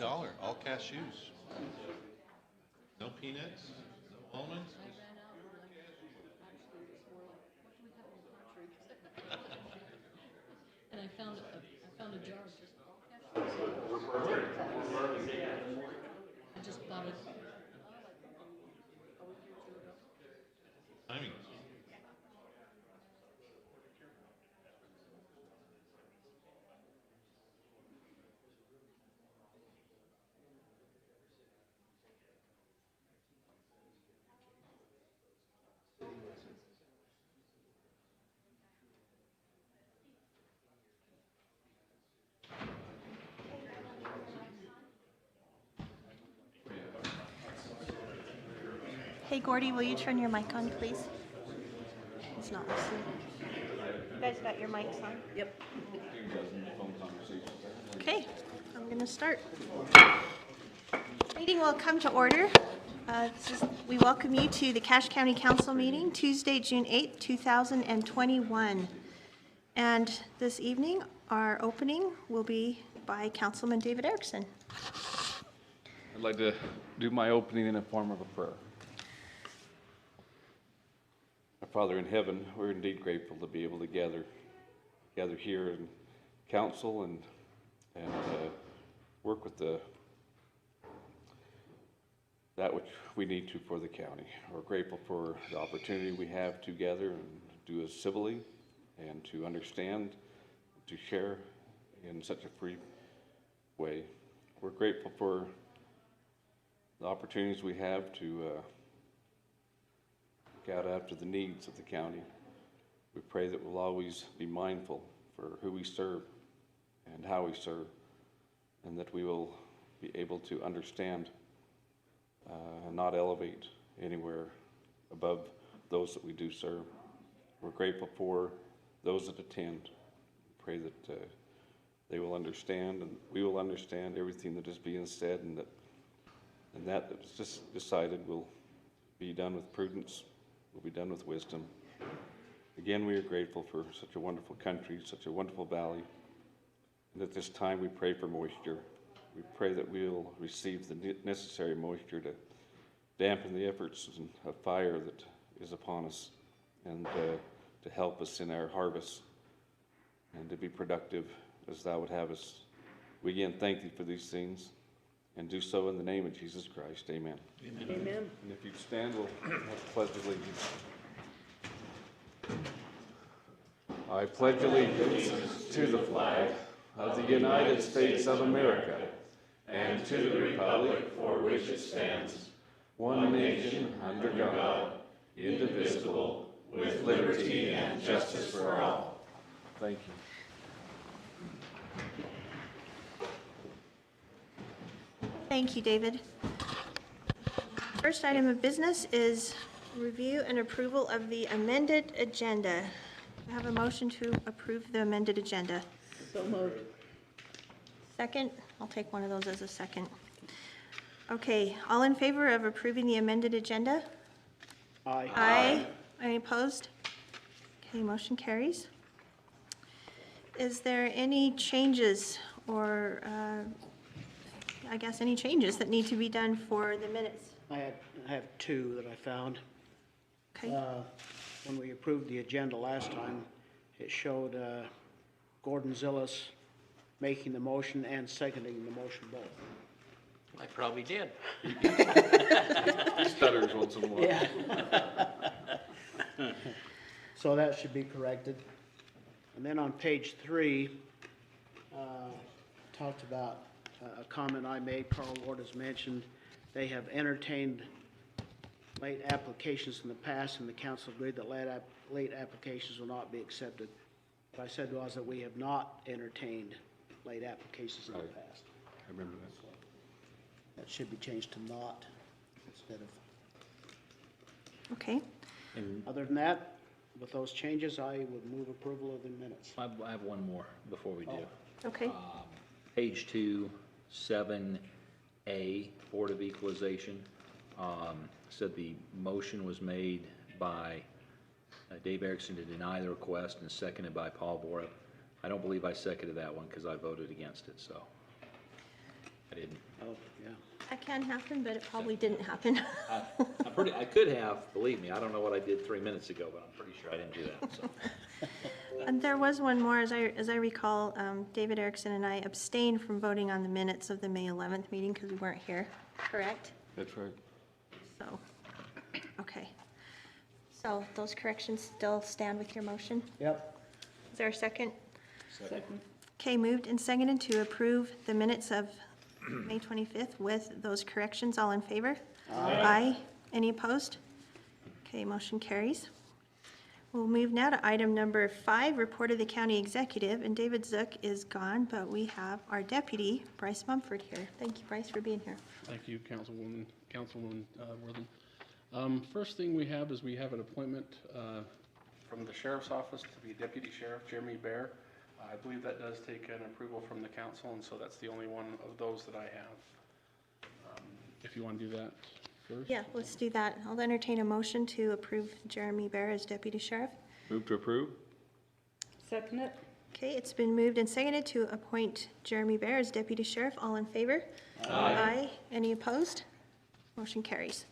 $1, all cashews. No peanuts, no almonds. And I found a jar of just all cashews. I just bought it. Timing. Hey, Gordy, will you turn your mic on, please? He's not listening. You guys got your mics on? Yep. Okay, I'm going to start. Meeting will come to order. We welcome you to the Cache County Council meeting, Tuesday, June 8th, 2021. And this evening, our opening will be by Councilman David Erickson. I'd like to do my opening in a form of a prayer. Our Father in heaven, we're indeed grateful to be able to gather here in council and work with that which we need to for the county. We're grateful for the opportunity we have to gather and do it civilly and to understand, to share in such a free way. We're grateful for the opportunities we have to look out after the needs of the county. We pray that we'll always be mindful for who we serve and how we serve, and that we will be able to understand and not elevate anywhere above those that we do serve. We're grateful for those that attend. Pray that they will understand and we will understand everything that is being said, and that that's just decided will be done with prudence, will be done with wisdom. Again, we are grateful for such a wonderful country, such a wonderful valley. And at this time we pray for moisture. We pray that we'll receive the necessary moisture to dampen the efforts of fire that is upon us, and to help us in our harvest and to be productive as thou would have us. We again thank thee for these things, and do so in the name of Jesus Christ. Amen. Amen. Amen. And if you'd stand, we'll have the Pledge of Allegiance. I pledge allegiance to the flag of the United States of America and to the republic for which it stands, one nation under God, indivisible, with liberty and justice for all. Thank you. Thank you, David. First item of business is review and approval of the amended agenda. I have a motion to approve the amended agenda. So moved. Second? I'll take one of those as a second. Okay, all in favor of approving the amended agenda? Aye. Aye. Any opposed? Okay, motion carries. Is there any changes or, I guess, any changes that need to be done for the minutes? I have two that I found. Okay, When we approved the agenda last time, it showed Gordon Zillis making the motion and seconding the motion both. I probably did. Stutters once in a while. Yeah. So that should be corrected. And then on page 3, talked about a comment I made, Carl Ward has mentioned, they have entertained late applications in the past, and the council agreed that late applications will not be accepted. What I said was that we have not entertained late applications in the Right. past. I remember that. That should be changed to not instead of. okay. Other than that, with those changes, I would move approval of the minutes. I have one more before we do. Okay, Page 2, 7A, Board of Equalization, said the motion was made by Dave Erickson to deny the request and seconded by Paul Borup. I don't believe I seconded that one because I voted against it, so. I didn't. Oh, yeah. That can happen, but it probably didn't happen. I could have, believe me, I don't know what I did 3 minutes ago, but I'm pretty sure I didn't do that, so. And there was one more, as I recall, David Erickson and I abstained from voting on the minutes of the May 11th meeting because we weren't here, correct? That's right. So, okay. So those corrections still stand with your motion? Yep. Is there a second? Second. Okay, moved and seconded to approve the minutes of May 25th with those corrections. All in favor? Aye. Any opposed? Okay, motion carries. We'll move now to item number 5, report of the county executive, and David Zook is gone, but we have our deputy, Bryce Mumford, here. Thank you, Bryce, for being here. Thank you, Councilwoman Worthing. First thing we have is we have an appointment from the sheriff's office to be Deputy Sheriff Jeremy Bear. I believe that does take an approval from the council, and so that's the only one of those that I have. If you want to do that first. Yeah, let's do that. I'll entertain a motion to approve Jeremy Bear as deputy sheriff. Move to approve? Second it? Okay, it's been moved and seconded to appoint Jeremy Bear as deputy sheriff. All in favor? Aye. Any opposed? Motion carries.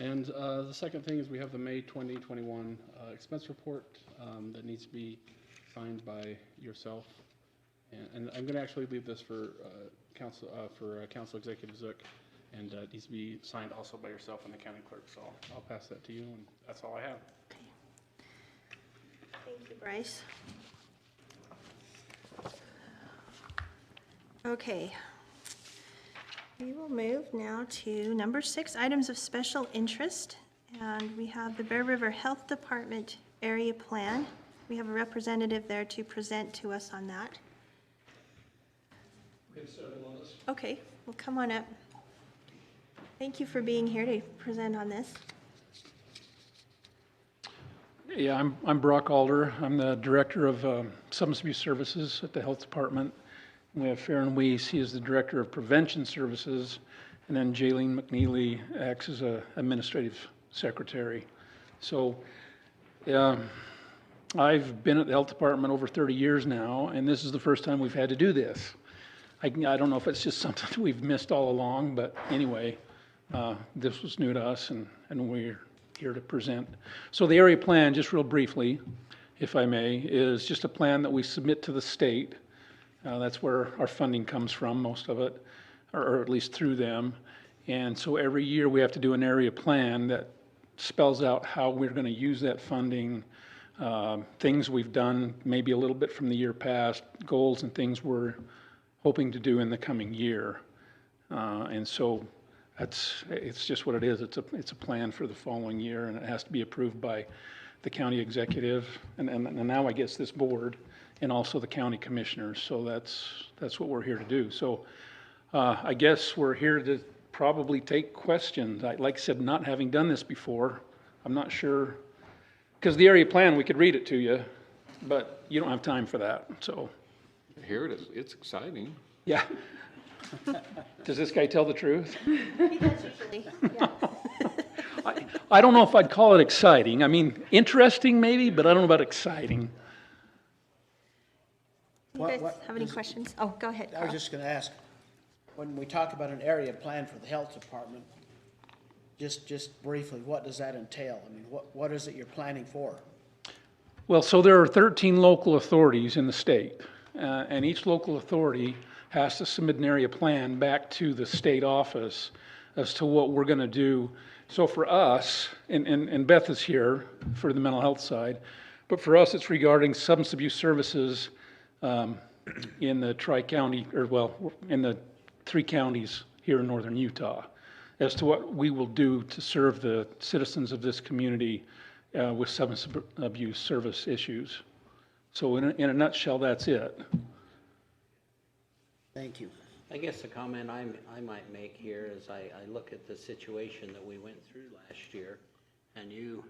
And the second thing is we have the May 2021 expense report that needs to be signed by yourself. And I'm going to actually leave this for Council Executive Zook, and it needs to be signed also by yourself and the county clerk. So I'll pass that to you, and that's all I have. Okay. Thank you, Bryce. Okay. We will move now to number 6, items of special interest. And we have the Bear River Health Department area plan. We have a representative there to present to us on that. Okay, well, come on up. Thank you for being here to present on this. Yeah, I'm Brock Alder. I'm the Director of Substance Abuse Services at the Health Department. We have Farron Weiss, he is the Director of Prevention Services, and then Jaylene McNeely acts as a Administrative Secretary. So I've been at the Health Department over 30 years now, and this is the first time we've had to do this. I don't know if it's just something we've missed all along, but anyway, this was new to us, and we're here to present. So the area plan, just real briefly, if I may, is just a plan that we submit to the state. That's where our funding comes from, most of it, or at least through them. And so every year we have to do an area plan that spells out how we're going to use that funding, things we've done, maybe a little bit from the year past, goals and things we're hoping to do in the coming year. And so it's just what it is. It's a plan for the following year, and it has to be approved by the county executive, and now I guess this board, and also the county commissioners. So that's what we're here to do. So I guess we're here to probably take questions. Like I said, not having done this before, I'm not sure, because the area plan, we could read it to you, but you don't have time for that, so. Here it is. It's exciting. Yeah. Does this guy tell the truth? He does usually, yeah. I don't know if I'd call it exciting. I mean, interesting maybe, but I don't know about exciting. Do you guys have any questions? Oh, go ahead, I was Carl. just gonna ask, when we talk about an area plan for the health department, just briefly, what does that entail? I mean, what is it you're planning for? Well, so there are 13 local authorities in the state, and each local authority has to submit an area plan back to the state office as to what we're going to do. So for us, and Beth is here for the mental health side, but for us it's regarding substance abuse services in the tri-county, or well, in the 3 counties here in northern Utah, as to what we will do to serve the citizens of this community with substance abuse service issues. So in a nutshell, that's it. Thank you. I guess the comment I might make here is I look at the situation that we went through last year, and you,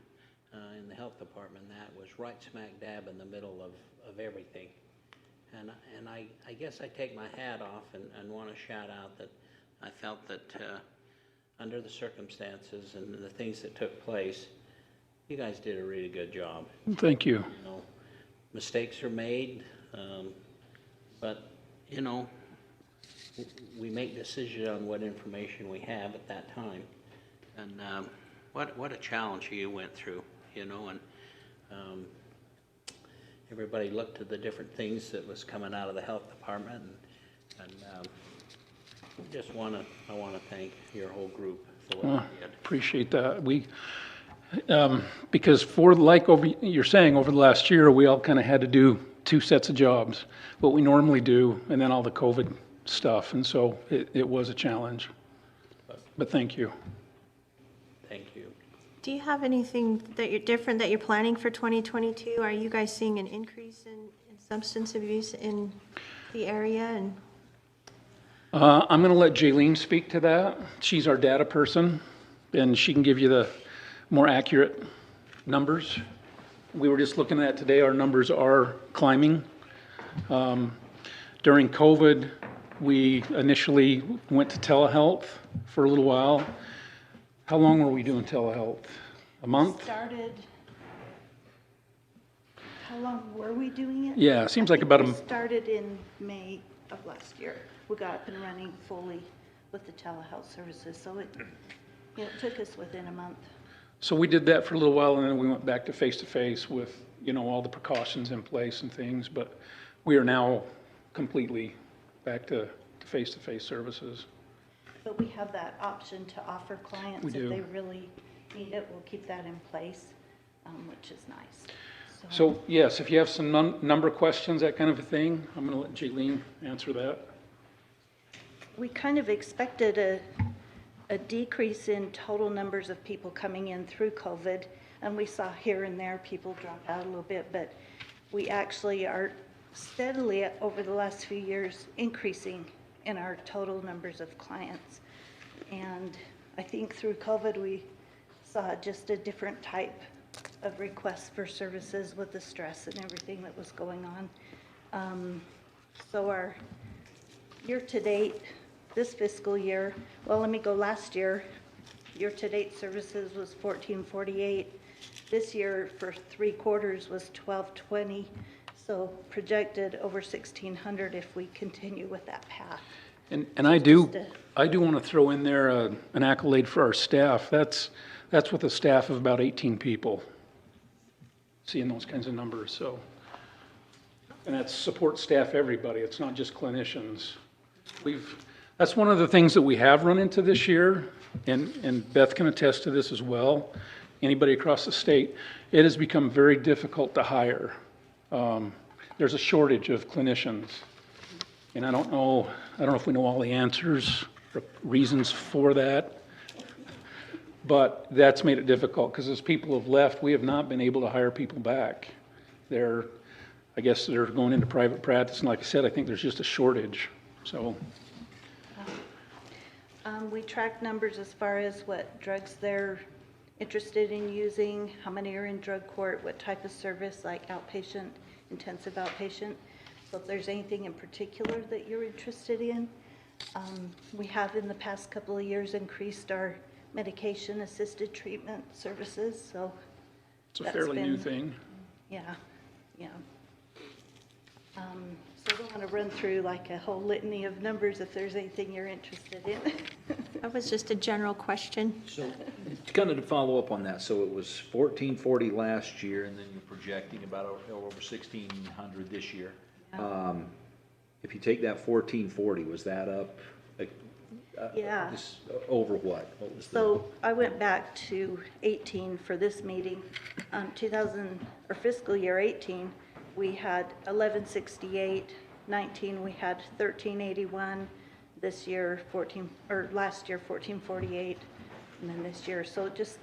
in the health department, that was right smack dab in the middle of everything. And I guess I take my hat off and want to shout out that I felt that under the circumstances and the things that took place, you guys did a really good job. Thank you. You know, mistakes are made, but, you know, we make decisions on what information we have at that time. And what a challenge you went through, you know, and everybody looked at the different things that was coming out of the health department, and I want to thank your whole group for what you did. Appreciate that. Because you're saying, over the last year, we all kind of had to do 2 sets of jobs, what we normally do, and then all the COVID stuff, and so it was a challenge. But thank you. Thank you. Do you have anything that you're different that you're planning for 2022? Are you guys seeing an increase in substance abuse in the area? And I'm going to let Jaylene speak to that. She's our data person, and she can give you the more accurate numbers. We were just looking at today, our numbers are climbing. During COVID, we initially went to telehealth for a little while. How long were we doing telehealth? A month? How long were we doing it? Yeah, it seems I like think about a we started in May of last year. We got up and running fully with the telehealth services, so it took us within a month. So we did that for a little while, and then we went back to face with, all the precautions in place and things, but we are now completely back to face-to-face services. But we have that option to offer clients We if do. they really need it. We'll keep that in place, which is nice. So yes, if you have some number questions, that kind of a thing, I'm going to let Jaylene answer that. We kind of expected a decrease in total numbers of people coming in through COVID, and we saw here and there people drop out a little bit, but we actually are steadily over the last few years increasing in our total numbers of clients. And I think through COVID we saw just a different type of requests for services with the stress and everything that was going on. So our year-to-date, this fiscal year, well, let me go last year, year-to-date services was 1448. This year for 3 quarters was 1220. So projected over 1,600 if we continue with that path. And I do want to throw in there an accolade for our staff. That's with a staff of about 18 people, seeing those kinds of numbers. So, and that's support staff, everybody. It's not just clinicians. That's one of the things that we have run into this year, and Beth can attest to this as well. Anybody across the state, it has become very difficult to hire. There's a shortage of clinicians, and I don't know if we know all the answers or reasons for that, but that's made it difficult because as people have left, we have not been able to hire people back. I guess they're going into private practice, and like I said, I think there's just a shortage. So. We track numbers as far as what drugs they're interested in using, how many are in drug court, what type of service, like outpatient, intensive outpatient. So if there's anything in particular that you're interested in, we have in the past couple of years increased our medication-assisted treatment services. So It's a fairly new thing. Yeah. So I don't want to run through like a whole litany of numbers if there's anything you're interested in. that was just a general question. So, kind of to follow up on that, so it was 1440 last year, and then you're projecting about over 1,600 this year. If you take that 1440, was that up? Yeah. Over what? What was So I went back to 18 for this meeting. Fiscal year 18, we had 1168. 19, we had 1381. This year, last year, 1448, and then this year. So just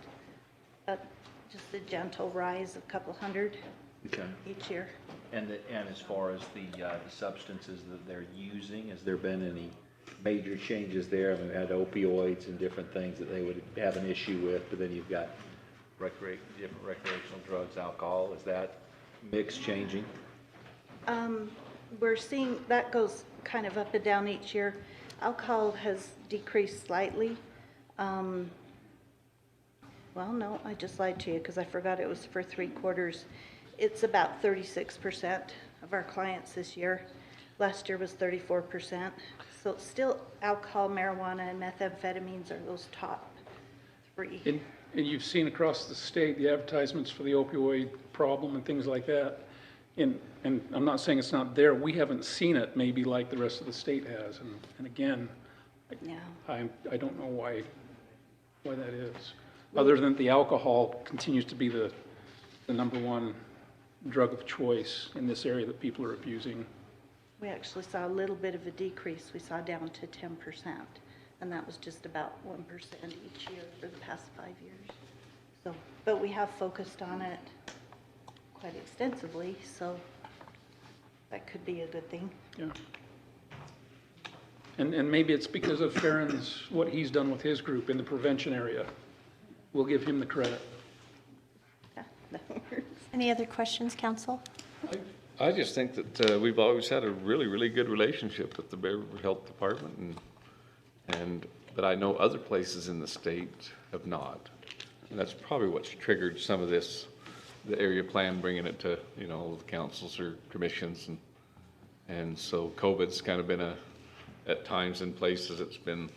a gentle rise of a couple hundred each year. And as far as the substances that they're using, has there been any major changes there? I mean, we had opioids and different things that they would have an issue with, but then you've got different recreational drugs, alcohol. Is that mix changing? We're seeing that goes kind of up and down each year. Alcohol has decreased slightly. Well, no, I just lied to you because I forgot it was for 3 quarters. It's about 36% of our clients this year. Last year was 34%. So still alcohol, marijuana, and methamphetamines are those top three. And you've seen across the state the advertisements for the opioid problem and things like that. And I'm not saying it's not there. We haven't seen it maybe like the rest of the state has. And again, Yeah. I don't know why that is. Other than the alcohol continues to be the number one drug of choice in this area that people are abusing. We actually saw a little bit of a decrease. We saw down to 10%, and that was just about 1% each year for the past 5 years. So, but we have focused on it quite extensively, so that could be a good thing. Yeah. And maybe it's because of Farron's, what he's done with his group in the prevention area. We'll give him the credit. Yeah, that works. Any other questions, council? I just think that we've always had a really, really good relationship with the Bear River Health Department, but I know other places in the state have not. And that's probably what's triggered some of this, the area plan, bringing it to, the councils or commissions. And so COVID's kind of been at times in places it's been,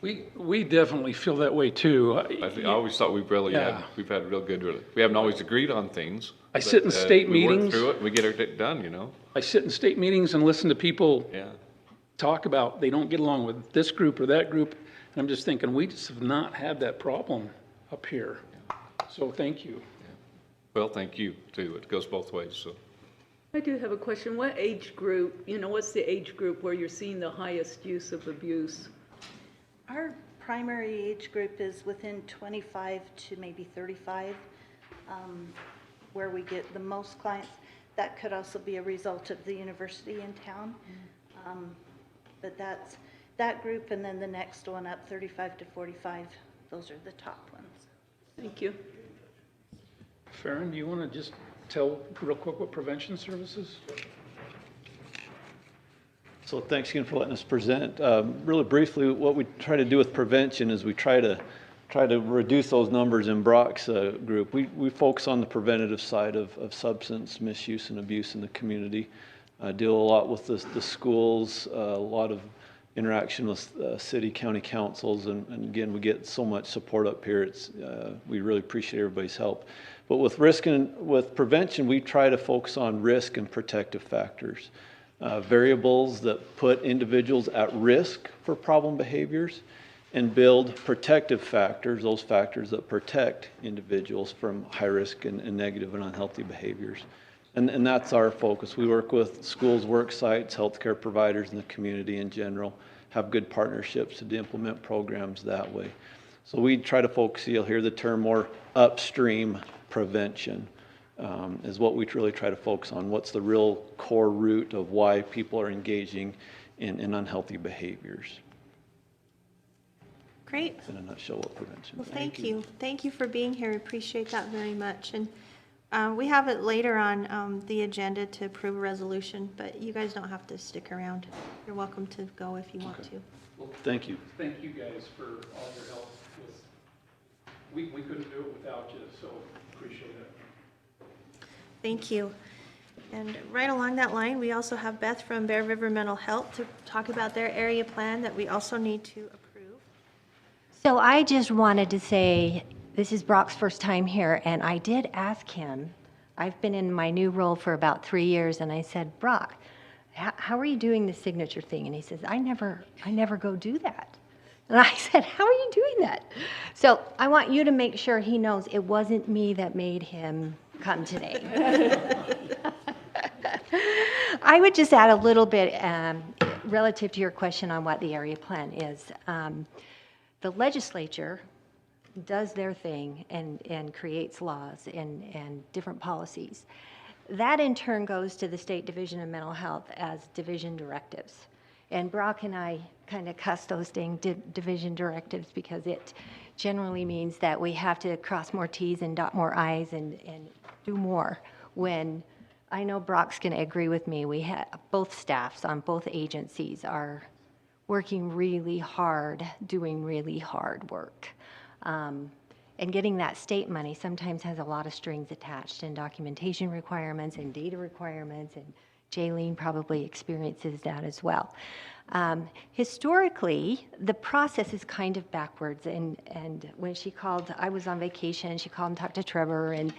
We definitely feel that way too. I always thought we've had real good, we haven't always agreed on things. I sit in state we meetings. work through it, we get it done, I sit in state meetings and listen to people Yeah. talk about they don't get along with this group or that group. And I'm just thinking, we just have not had that problem up here. So thank you. Well, thank you too. It goes both ways, so. I do have a question. What age group, what's the age group where you're seeing the highest use of abuse? Our primary age group is within 25 to maybe 35, where we get the most clients. That could also be a result of the university in town. But that's that group, and then the next one up, 35 to 45. Those are the top ones. Thank you. Farron, do you want to just tell real quick what prevention services? So thanks again for letting us present. Really briefly, what we try to do with prevention is we try to reduce those numbers in Brock's group. We focus on the preventative side of substance misuse and abuse in the community. Deal a lot with the schools, a lot of interaction with city, county councils, and again, we get so much support up here. We really appreciate everybody's help. But with with prevention, we try to focus on risk and protective factors. Variables that put individuals at risk for problem behaviors, and build protective factors, those factors that protect individuals from high risk and negative and unhealthy behaviors. And that's our focus. We work with schools, work sites, healthcare providers in the community in general, have good partnerships to implement programs that way. So we try to focus, you'll hear the term more upstream prevention. Is what we really try to focus on. What's the real core root of why people are engaging in unhealthy behaviors? Great. In a nutshell, what prevention. Well, thank you. Thank you for being here. We appreciate that very much. And we have it later on the agenda to approve a resolution, but you guys don't have to stick around. You're welcome to go if you want to. Thank you. Thank you guys for all your help. We couldn't do it without you, so appreciate it. Thank you. And right along that line, we also have Beth from Bear River Mental Health to talk about their area plan that we also need to approve. So I just wanted to say, this is Brock's first time here, and I did ask him, I've been in my new role for about 3 years, and I said, Brock, how are you doing the signature thing? And he says, I never go do that. And I said, how are you doing that? So I want you to make sure he knows it wasn't me that made him come today. I would just add a little bit relative to your question on what the area plan is. The legislature does their thing and creates laws and different policies. That in turn goes to the State Division of Mental Health as division directives. And Brock and I kind of cuss those things division directives because it generally means that we have to cross more T's and dot more I's and do more. When I know Brock's going to agree with me, we have both staffs on both agencies are working really hard, doing really hard work. And getting that state money sometimes has a lot of strings attached and documentation requirements and data requirements and Jaylene probably experiences that as well. Historically, the process is kind of backwards, and when she called, I was on vacation, she called and talked to Trevor, and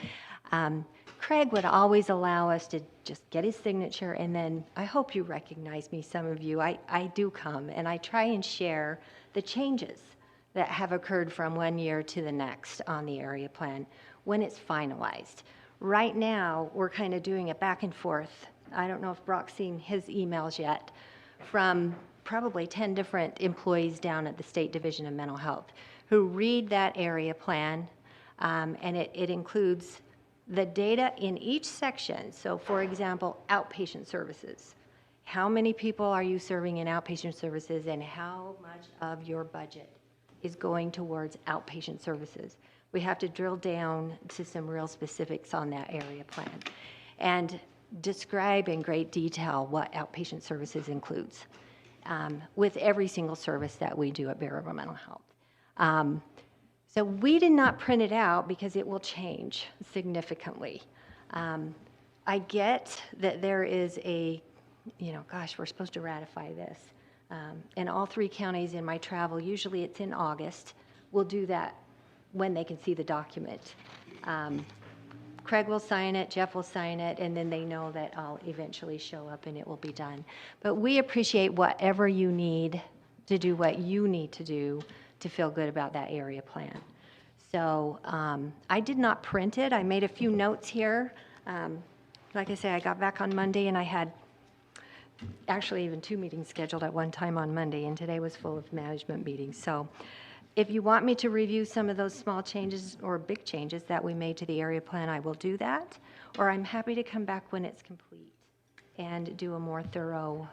Craig would always allow us to just get his signature, and then, I hope you recognize me, some of you, I do come, and I try and share the changes that have occurred from one year to the next on the area plan when it's finalized. Right now, we're kind of doing a back and forth. I don't know if Brock's seen his emails yet, from probably 10 different employees down at the State Division of Mental Health who read that area plan, and it includes the data in each section. So for example, outpatient services. How many people are you serving in outpatient services, and how much of your budget is going towards outpatient services? We have to drill down to some real specifics on that area plan and describe in great detail what outpatient services includes with every single service that we do at Bearable Mental Health. So we did not print it out because it will change significantly. I get that there is a, gosh, we're supposed to ratify this. In all 3 counties in my travel, usually it's in August. We'll do that when they can see the document. Craig will sign it, Jeff will sign it, and then they know that I'll eventually show up and it will be done. But we appreciate whatever you need to do what you need to do to feel good about that area plan. So I did not print it. I made a few notes here. Like I say, I got back on Monday and I had actually even 2 meetings scheduled at one time on Monday, and today was full of management meetings. So if you want me to review some of those small changes or big changes that we made to the area plan, I will do that. Or I'm happy to come back when it's complete and do a more thorough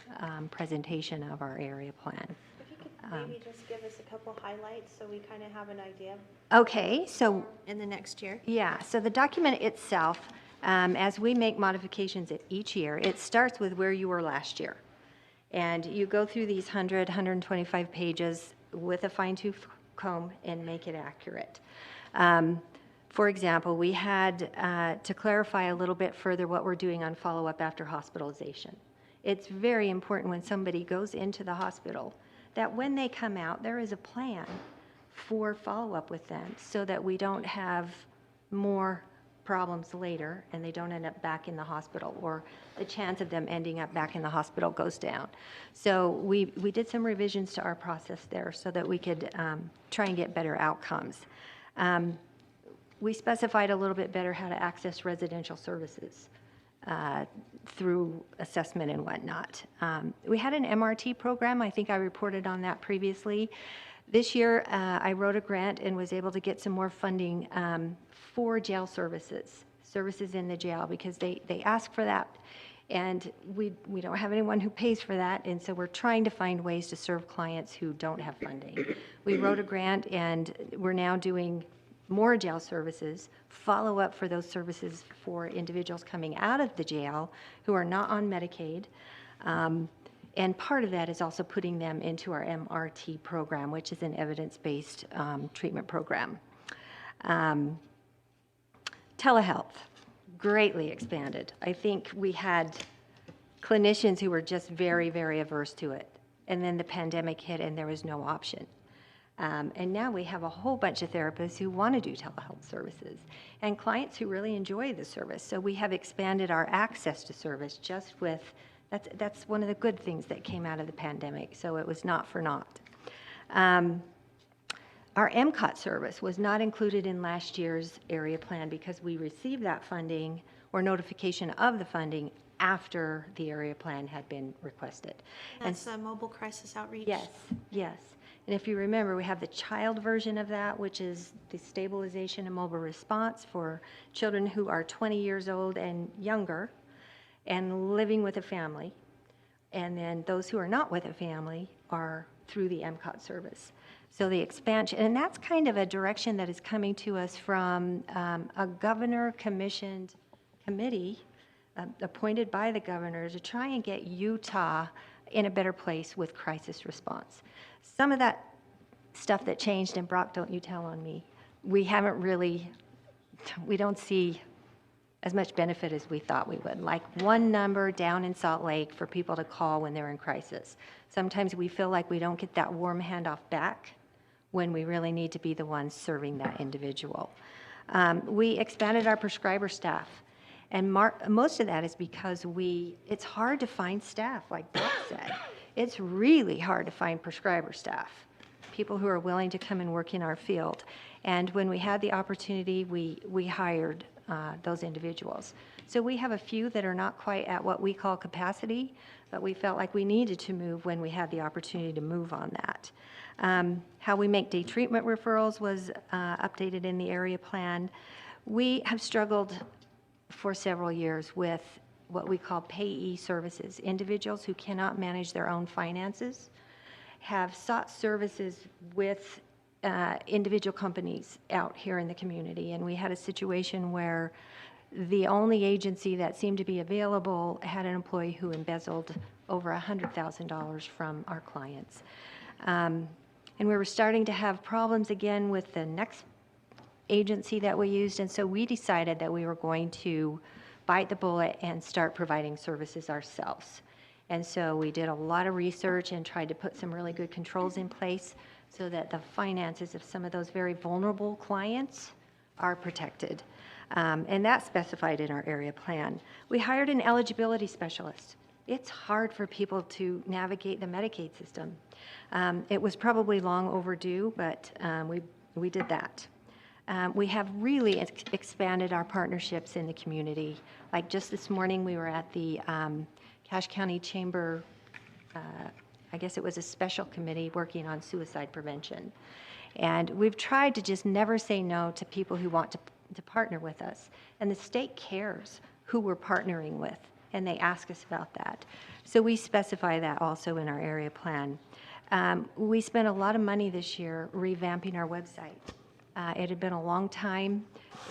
presentation of our area plan. If you could maybe just give us a couple highlights so we kind of have an idea Okay, so in the next year. yeah, so the document itself, as we make modifications each year, it starts with where you were last year. And you go through these 125 pages with a fine-tooth comb and make it accurate. For example, we had to clarify a little bit further what we're doing on follow-up after hospitalization. It's very important when somebody goes into the hospital that when they come out, there is a plan for follow-up with them so that we don't have more problems later and they don't end up back in the hospital, or the chance of them ending up back in the hospital goes down. So we did some revisions to our process there so that we could try and get better outcomes. We specified a little bit better how to access residential services through assessment and whatnot. We had an MRT program. I think I reported on that previously. This year, I wrote a grant and was able to get some more funding for jail services in the jail, because they ask for that, and we don't have anyone who pays for that, and so we're trying to find ways to serve clients who don't have funding. We wrote a grant, and we're now doing more jail services, follow up for those services for individuals coming out of the jail who are not on Medicaid. And part of that is also putting them into our MRT program, which is an evidence-based treatment program. Telehealth, greatly expanded. I think we had clinicians who were just very, very averse to it. And then the pandemic hit and there was no option. And now we have a whole bunch of therapists who want to do telehealth services and clients who really enjoy the service. So we have expanded our access to service just with, that's one of the good things that came out of the pandemic. So it was not for naught. Our MCOT service was not included in last year's area plan because we received that funding or notification of the funding after the area plan had been requested. That's a mobile crisis outreach. Yes, yes. And if you remember, we have the child version of that, which is the stabilization and mobile response for children who are 20 years old and younger and living with a family. And then those who are not with a family are through the MCOT service. So the expansion, and that's kind of a direction that is coming to us from a governor-commissioned committee appointed by the governor to try and get Utah in a better place with crisis response. Some of that stuff that changed, and Brock, don't you tell on me, we haven't really, we don't see as much benefit as we thought we would. Like one number down in Salt Lake for people to call when they're in crisis. Sometimes we feel like we don't get that warm handoff back when we really need to be the ones serving that individual. We expanded our prescriber staff, and most of that is because it's hard to find staff, like Doc said. It's really hard to find prescriber staff, people who are willing to come and work in our field. And when we had the opportunity, we hired those individuals. So we have a few that are not quite at what we call capacity, but we felt like we needed to move when we had the opportunity to move on that. How we make day treatment referrals was updated in the area plan. We have struggled for several years with what we call payee services. Individuals who cannot manage their own finances have sought services with individual companies out here in the community. And we had a situation where the only agency that seemed to be available had an employee who embezzled over $100,000 from our clients. And we were starting to have problems again with the next agency that we used, and so we decided that we were going to bite the bullet and start providing services ourselves. And so we did a lot of research and tried to put some really good controls in place so that the finances of some of those very vulnerable clients are protected. And that's specified in our area plan. We hired an eligibility specialist. It's hard for people to navigate the Medicaid system. It was probably long overdue, but we did that. We have really expanded our partnerships in the community. Like just this morning, we were at the Cache County Chamber, I guess it was a special committee working on suicide prevention. And we've tried to just never say no to people who want to partner with us. And the state cares who we're partnering with, and they ask us about that. So we specify that also in our area plan. We spent a lot of money this year revamping our website. It had been a long time.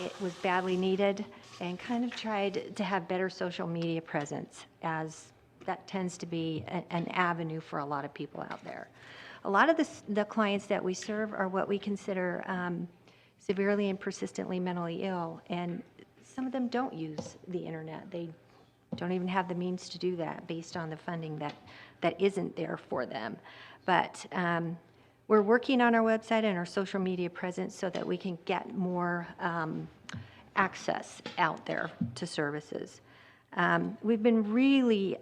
It was badly needed, and kind of tried to have better social media presence, as that tends to be an avenue for a lot of people out there. A lot of the clients that we serve are what we consider severely and persistently mentally ill, and some of them don't use the internet. They don't even have the means to do that based on the funding that isn't there for them. But we're working on our website and our social media presence so that we can get more access out there to services. We've been really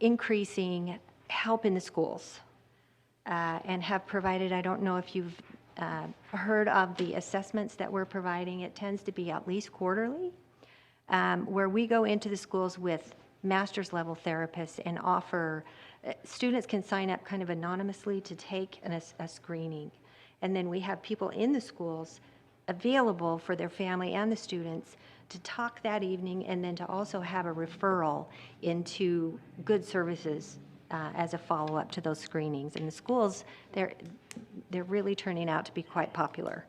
increasing help in the schools and have provided, I don't know if you've heard of the assessments that we're providing. It tends to be at least quarterly, where we go into the schools with master's level therapists and offer, students can sign up kind of anonymously to take a screening. And then we have people in the schools available for their family and the students to talk that evening, and then to also have a referral into good services as a follow-up to those screenings. And the schools, they're really turning out to be quite popular.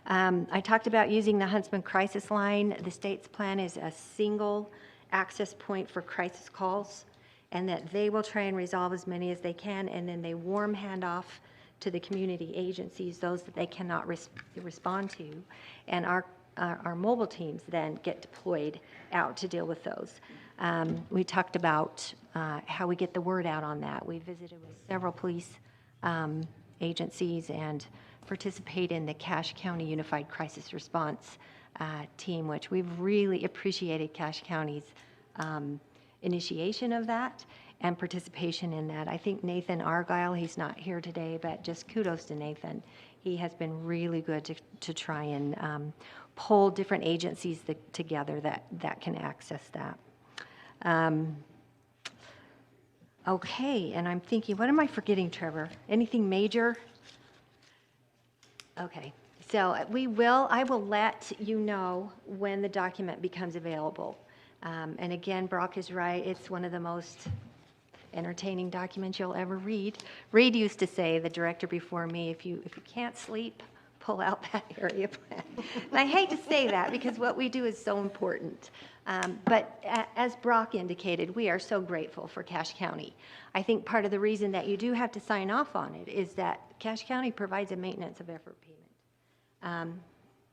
I talked about using the Huntsman Crisis Line. The state's plan is a single access point for crisis calls, and that they will try and resolve as many as they can, and then they warm hand off to the community agencies, those that they cannot respond to. And our mobile teams then get deployed out to deal with those. We talked about how we get the word out on that. We visited with several police agencies and participate in the Cache County Unified Crisis Response team, which we've really appreciated Cache County's initiation of that and participation in that. I think Nathan Argyle, he's not here today, but just kudos to Nathan. He has been really good to try and pull different agencies together that can access that. Okay, and I'm thinking, what am I forgetting, Trevor? Anything major? Okay, so I will let you know when the document becomes available. And again, Brock is right, it's one of the most entertaining documents you'll ever read. Reed used to say, the director before me, if you can't sleep, pull out that area plan. And I hate to say that because what we do is so important. But as Brock indicated, we are so grateful for Cache County. I think part of the reason that you do have to sign off on it is that Cache County provides a maintenance of effort payment.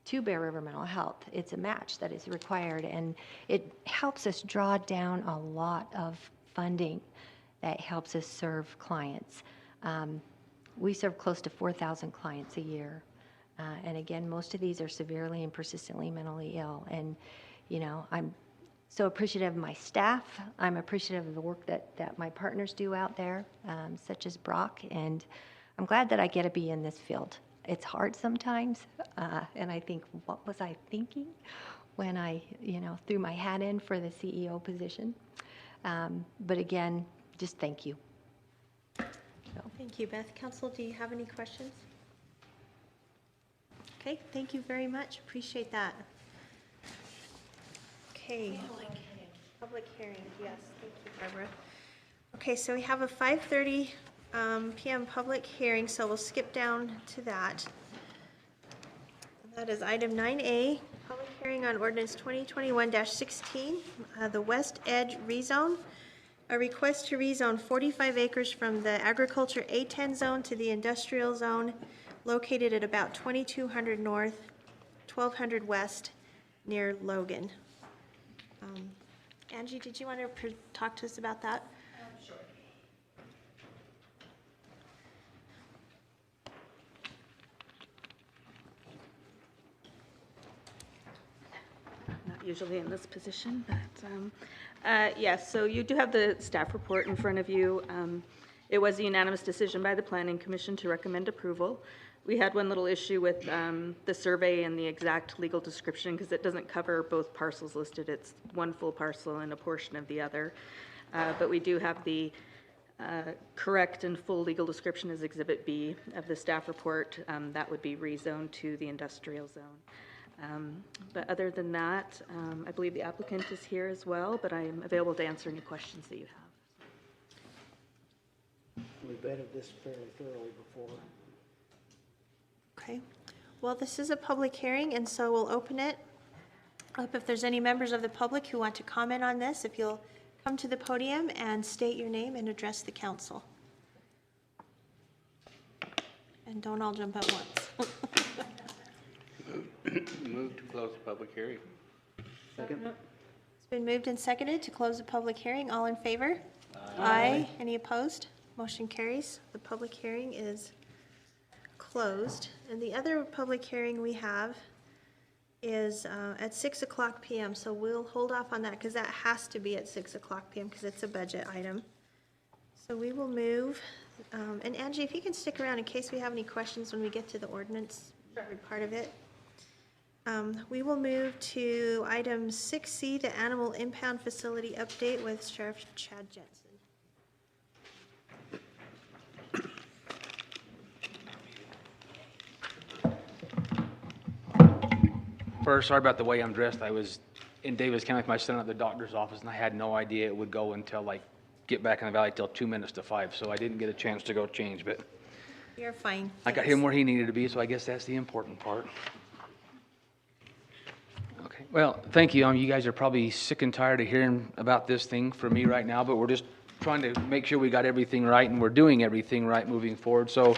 to Bear River Mental Health. It's a match that is required, and it helps us draw down a lot of funding that helps us serve clients. We serve close to 4,000 clients a year. And again, most of these are severely and persistently mentally ill. And, you know, I'm so appreciative of my staff. I'm appreciative of the work that my partners do out there, such as Brock. And I'm glad that I get to be in this field. It's hard sometimes. And I think, what was I thinking when I, you know, threw my hat in for the CEO position? But again, just thank you. Thank you, Beth. Council, do you have any questions? Okay, thank you very much. Appreciate that. Okay. Public hearing, yes. Thank you, Barbara. Okay, so we have a 5:30 PM public hearing, so we'll skip down to that. That is item 9A, public hearing on ordinance 2021-16, the West Edge rezone. A request to rezone 45 acres from the agriculture A10 zone to the industrial zone located at about 2200 north, 1200 west, near Logan. Angie, did you want to talk to us about that? Sure. Not usually in this position, but yes, so you do have the staff report in front of you. It was a unanimous decision by the Planning Commission to recommend approval. We had one little issue with the survey and the exact legal description because it doesn't cover both parcels listed. It's one full parcel and a portion of the other. But we do have the correct and full legal description as Exhibit B of the staff report. That would be rezoned to the industrial zone. But other than that, I believe the applicant is here as well, but I am available to answer any questions that you have. We vetted this fairly thoroughly before. Okay. Well, this is a public hearing, and so we'll open it up. If there's any members of the public who want to comment on this, if you'll come to the podium and state your name and address the council. And don't all jump at once. Move to close the public hearing. Second. It's been moved and seconded to close the public hearing. All in favor? Aye. Any opposed? Motion carries. The public hearing is closed. And the other public hearing we have is at 6 o'clock PM. So we'll hold off on that because that has to be at 6 o'clock PM because it's a budget item. So we will move. And Angie, if you can stick around in case we have any questions when we get to the ordinance part of it. We will move to item 6C, the animal impound facility update with Sheriff Chad Jensen. First, sorry about the way I'm dressed. I was in Davis County with my son at the doctor's office, and I had no idea it would go until get back in the valley till 2 minutes to 5, so I didn't get a chance to go change, but You're fine. I got him where he needed to be, so I guess that's the important part. Okay, well, thank you. You guys are probably sick and tired of hearing about this thing from me right now, but we're just trying to make sure we got everything right and we're doing everything right moving forward. So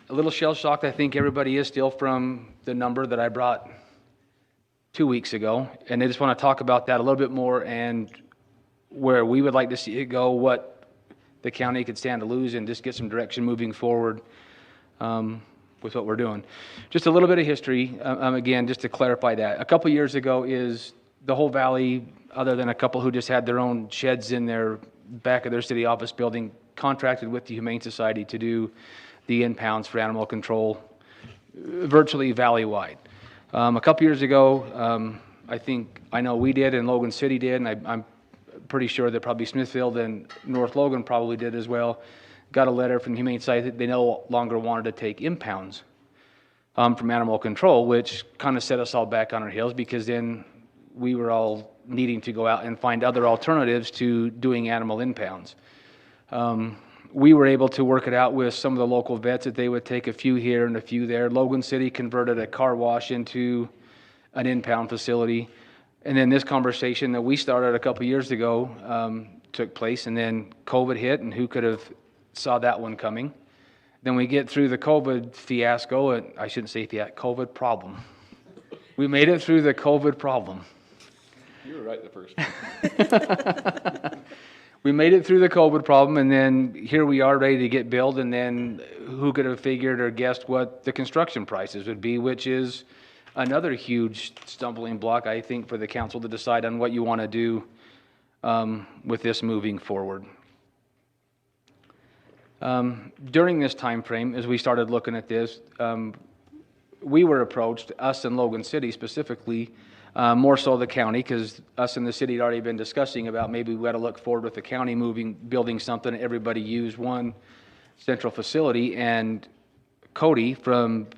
a little shell-shocked, I think everybody is still from the number that I brought 2 weeks ago. And I just want to talk about that a little bit more and where we would like to see it go, what the county could stand to lose, and just get some direction moving forward with what we're doing. Just a little bit of history, again, just to clarify that. A couple years ago is the whole valley, other than a couple who just had their own sheds in their back of their city office building, contracted with the Humane Society to do the impounds for animal control virtually valley-wide. A couple years ago, I know we did and Logan City did, and I'm pretty sure that probably Smithfield and North Logan probably did as well, got a letter from the Humane Society that they no longer wanted to take impounds from animal control, which kind of set us all back on our heels, because then we were all needing to go out and find other alternatives to doing animal impounds. We were able to work it out with some of the local vets that they would take a few here and a few there. Logan City converted a car wash into an impound facility. And then this conversation that we started a couple years ago took place, and then COVID hit, and who could have saw that one coming? Then we get through the COVID fiasco, and I shouldn't say COVID problem. We made it through the COVID problem. You were right the first time. We made it through the COVID problem, and then here we are ready to get built, and then who could have figured or guessed what the construction prices would be, which is another huge stumbling block, I think, for the council to decide on what you want to do with this moving forward. During this time frame, as we started looking at this, we were approached, us and Logan City specifically, more so the county, because us and the city had already been discussing about maybe we got to look forward with the county building something, everybody use one central facility. And Cody from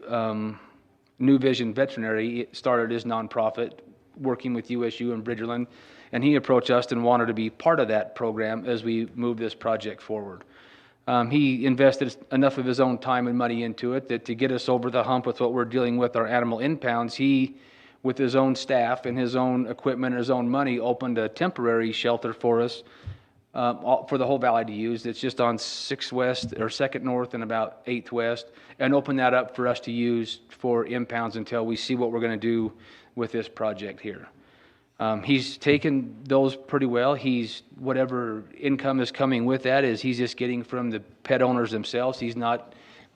New Vision Veterinary started his nonprofit working with USU and Bridgerland, and he approached us and wanted to be part of that program as we move this project forward. He invested enough of his own time and money into it that to get us over the hump with what we're dealing with our animal impounds, he, with his own staff and his own equipment and his own money, opened a temporary shelter for us for the whole valley to use. It's just on 6th West or 2nd North and about 8th West, and opened that up for us to use for impounds until we see what we're going to do with this project here. He's taken those pretty well. He's, whatever income is coming with that is he's just getting from the pet owners themselves. He's not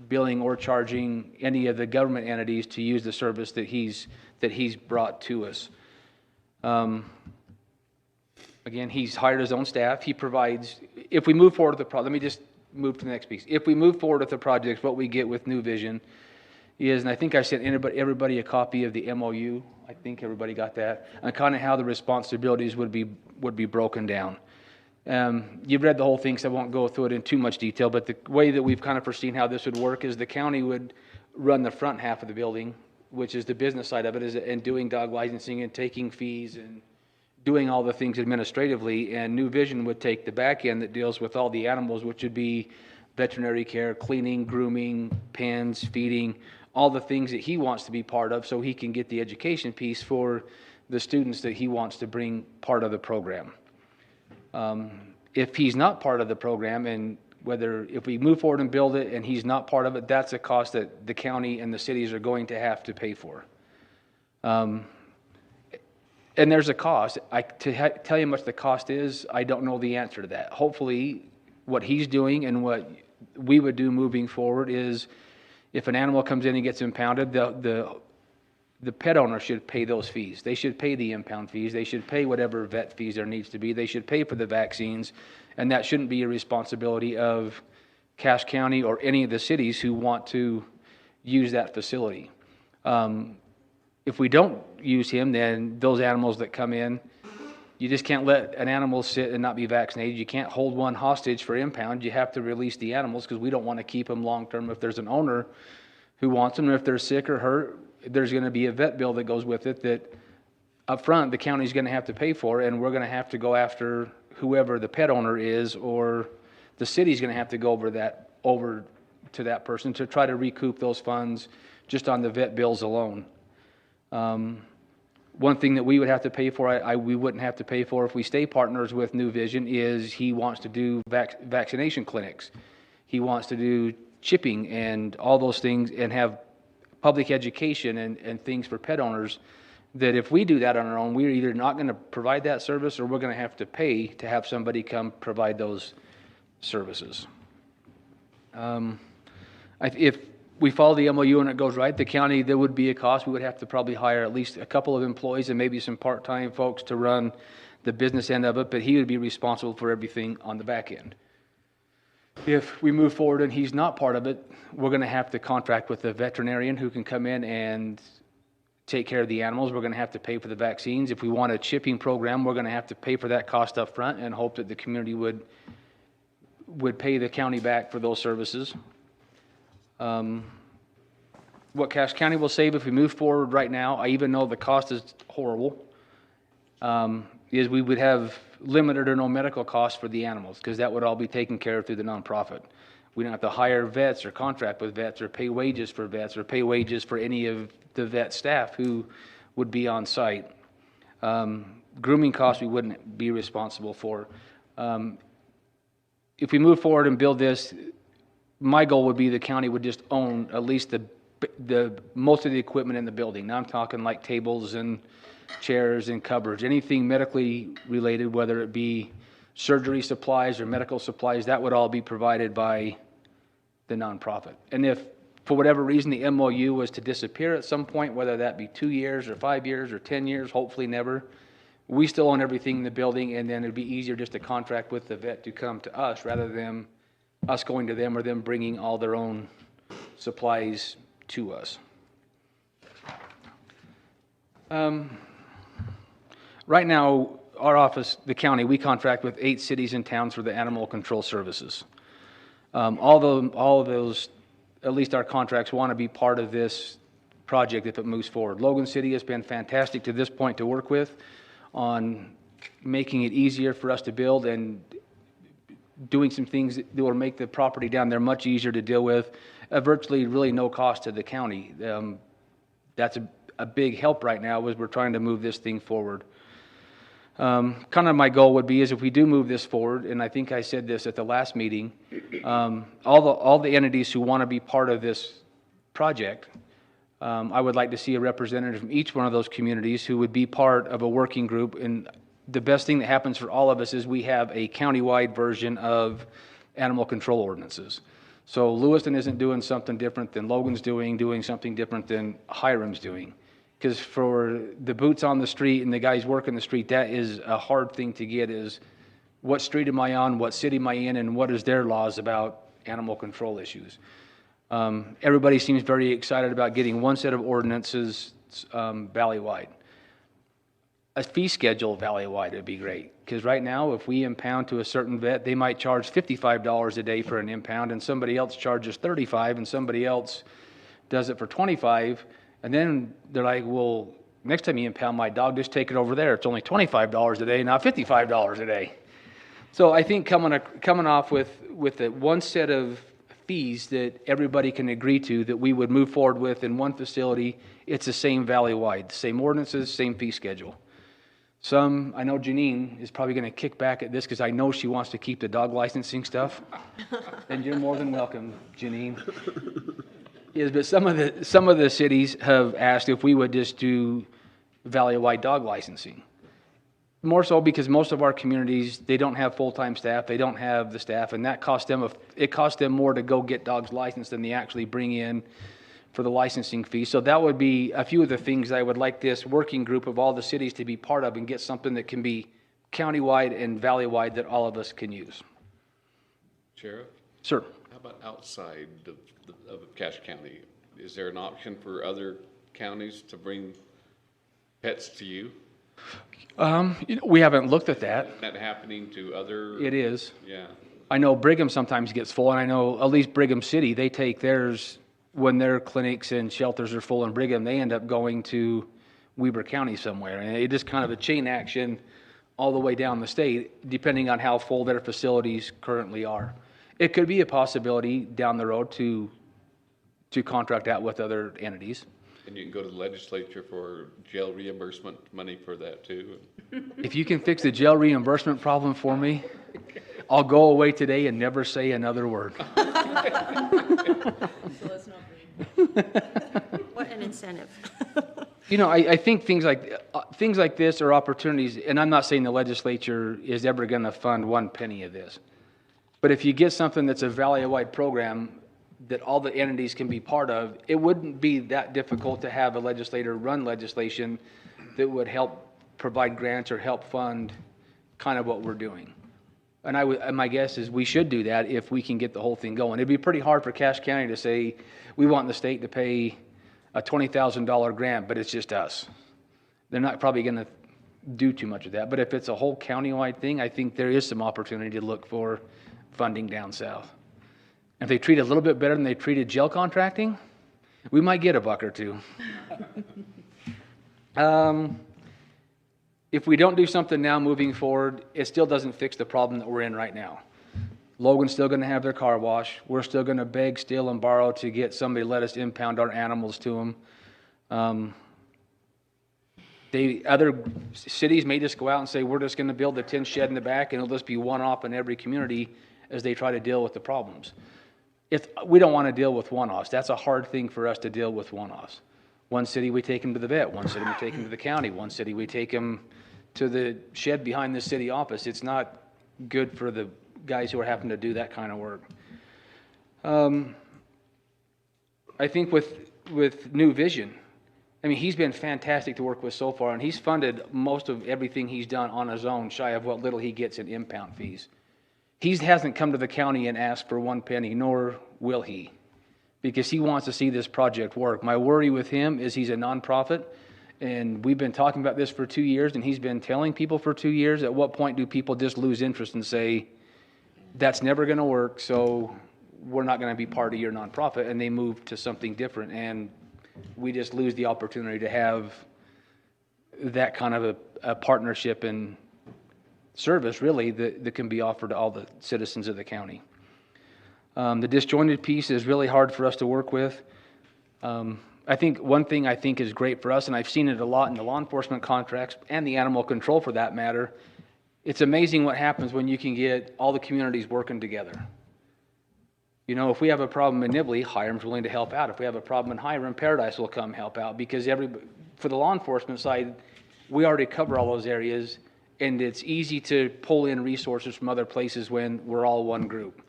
billing or charging any of the government entities to use the service that he's brought to us. Again, he's hired his own staff. He provides, if we move forward with the project, let me just move to the next piece. If we move forward with the project, what we get with New Vision is, and I think I sent everybody a copy of the MOU. I think everybody got that, and kind of how the responsibilities would be broken down. You've read the whole thing, so I won't go through it in too much detail, but the way that we've kind of foreseen how this would work is the county would run the front half of the building, which is the business side of it, and doing dog licensing and taking fees and doing all the things administratively, and New Vision would take the back end that deals with all the animals, which would be veterinary care, cleaning, grooming, pens, feeding, all the things that he wants to be part of so he can get the education piece for the students that he wants to bring part of the program. If he's not part of the program, and if we move forward and build it and he's not part of it, that's a cost that the county and the cities are going to have to pay for. And there's a cost. To tell you how much the cost is, I don't know the answer to that. Hopefully, what he's doing and what we would do moving forward is, if an animal comes in and gets impounded, the pet owner should pay those fees. They should pay the impound fees. They should pay whatever vet fees there needs to be. They should pay for the vaccines, and that shouldn't be a responsibility of Cache County or any of the cities who want to use that facility. If we don't use him, then those animals that come in, you just can't let an animal sit and not be vaccinated. You can't hold one hostage for impound. You have to release the animals because we don't want to keep them long term. If there's an owner who wants them, or if they're sick or hurt, there's going to be a vet bill that goes with it that up front the county's going to have to pay for, and we're going to have to go after whoever the pet owner is, or the city's going to have to go over to that person to try to recoup those funds just on the vet bills alone. One thing that we would have to pay for, we wouldn't have to pay for if we stay partners with New Vision, is he wants to do vaccination clinics. He wants to do chipping and all those things, and have public education and things for pet owners, that if we do that on our own, we're either not going to provide that service, or we're going to have to pay to have somebody come provide those services. If we follow the MOU and it goes right, the county, there would be a cost. We would have to probably hire at least a couple of employees and maybe some part-time folks to run the business end of it, but he would be responsible for everything on the back end. If we move forward and he's not part of it, we're going to have to contract with a veterinarian who can come in and take care of the animals. We're going to have to pay for the vaccines. If we want a chipping program, we're going to have to pay for that cost up front and hope that the community would pay the county back for those services. What Cache County will save if we move forward right now, I even know the cost is horrible, is we would have limited or no medical costs for the animals, because that would all be taken care of through the nonprofit. We don't have to hire vets or contract with vets or pay wages for vets or pay wages for any of the vet staff who would be on site. Grooming costs we wouldn't be responsible for. If we move forward and build this, my goal would be the county would just own at least most of the equipment in the building. Now I'm talking like tables and chairs and cupboards, anything medically related, whether it be surgery supplies or medical supplies, that would all be provided by the nonprofit. And if, for whatever reason, the MOU was to disappear at some point, whether that be 2 years or 5 years or 10 years, hopefully never, we still own everything in the building, and then it'd be easier just to contract with the vet to come to us rather than us going to them or them bringing all their own supplies to us. Right now, our office, the county, we contract with 8 cities and towns for the animal control services. All of those, at least our contracts, want to be part of this project if it moves forward. Logan City has been fantastic to this point to work with on making it easier for us to build and doing some things that will make the property down there much easier to deal with at virtually really no cost to the county. That's a big help right now as we're trying to move this thing forward. Kind of my goal would be is if we do move this forward, and I think I said this at the last meeting, all the entities who want to be part of this project, I would like to see a representative from each one of those communities who would be part of a working group. And the best thing that happens for all of us is we have a countywide version of animal control ordinances. So Lewiston isn't doing something different than Logan's doing something different than Hiram's doing. Because for the boots on the street and the guys working the street, that is a hard thing to get, is what street am I on, what city am I in, and what is their laws about animal control issues. Everybody seems very excited about getting one set of ordinances valley-wide. A fee schedule valley-wide would be great, because right now if we impound to a certain vet, they might charge $55 a day for an impound, and somebody else charges $35, and somebody else does it for $25. And then they're like, well, next time you impound my dog, just take it over there. It's only $25 a day, not $55 a day. So I think coming off with the one set of fees that everybody can agree to that we would move forward with in one facility, it's the same valley-wide, same ordinances, same fee schedule. I know Janine is probably going to kick back at this because I know she wants to keep the dog licensing stuff. And you're more than welcome, Janine. Yes, but some of the cities have asked if we would just do valley-wide dog licensing. More so because most of our communities, they don't have full-time staff, they don't have the staff, and that costs them more to go get dogs licensed than they actually bring in for the licensing fee. So that would be a few of the things I would like this working group of all the cities to be part of and get something that can be countywide and valley-wide that all of us can use. Sheriff? Sir. How about outside of Cache County? Is there an option for other counties to bring pets to you? We haven't looked at that. Isn't that happening to other? It is. Yeah. I know Brigham sometimes gets full, and I know at least Brigham City, they take theirs when their clinics and shelters are full in Brigham, they end up going to Weber County somewhere. And it is kind of a chain action all the way down the state, depending on how full their facilities currently are. It could be a possibility down the road to contract out with other entities. And you can go to the legislature for jail reimbursement money for that too. If you can fix the jail reimbursement problem for me, I'll go away today and never say another word. What an incentive. You know, I think things like this are opportunities, and I'm not saying the legislature is ever going to fund one penny of this. But if you get something that's a valley-wide program that all the entities can be part of, it wouldn't be that difficult to have a legislator run legislation that would help provide grants or help fund kind of what we're doing. And my guess is we should do that if we can get the whole thing going. It'd be pretty hard for Cache County to say, we want the state to pay a $20,000 grant, but it's just us. They're not probably going to do too much of that. But if it's a whole county-wide thing, I think there is some opportunity to look for funding down south. If they treat it a little bit better than they treated jail contracting, we might get a buck or two. If we don't do something now moving forward, it still doesn't fix the problem that we're in right now. Logan's still going to have their car wash. We're still going to beg, steal, and borrow to get somebody to let us impound our animals to them. Other cities may just go out and say, we're just going to build a tin shed in the back, and it'll just be one off in every community as they try to deal with the problems. we don't want to deal with one-offs. That's a hard thing for us to deal with one-offs. One city, we take them to the vet. One city, we take them to the county. One city, we take them to the shed behind the city office. It's not good for the guys who are having to do that kind of work. I think with New Vision, I mean, he's been fantastic to work with so far, and he's funded most of everything he's done on his own, shy of what little he gets in impound fees. He hasn't come to the county and asked for one penny, nor will he, because he wants to see this project work. My worry with him is he's a nonprofit, and we've been talking about this for 2 years, and he's been telling people for 2 years, at what point do people just lose interest and say, that's never going to work, so we're not going to be part of your nonprofit, and they move to something different, and we just lose the opportunity to have that kind of a partnership and service, really, that can be offered to all the citizens of the county. The disjointed piece is really hard for us to work with. I think one thing I think is great for us, and I've seen it a lot in the law enforcement contracts and the animal control for that matter, it's amazing what happens when you can get all the communities working together. You know, if we have a problem in Nibley, Hiram's willing to help out. If we have a problem in Hiram, Paradise will come help out, because for the law enforcement side, we already cover all those areas, and it's easy to pull in resources from other places when we're all one group.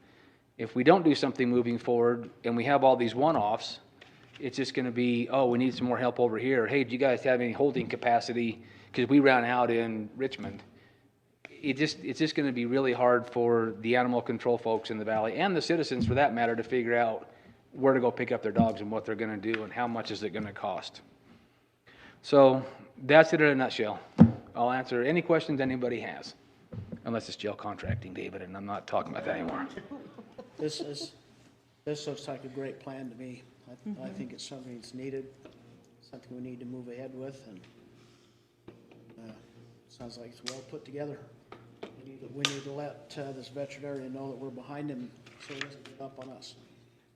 If we don't do something moving forward and we have all these one-offs, it's just going to be, oh, we need some more help over here. Hey, do you guys have any holding capacity? Because we ran out in Richmond. It's just going to be really hard for the animal control folks in the valley, and the citizens for that matter, to figure out where to go pick up their dogs and what they're going to do and how much is it going to cost. So that's it in a nutshell. I'll answer any questions anybody has, unless it's jail contracting, David, and I'm not talking about that anymore. This looks like a great plan to me. I think it's something that's needed, something we need to move ahead with, and sounds like it's well put together. We need to let this veterinarian know that we're behind him, so he doesn't give up on us.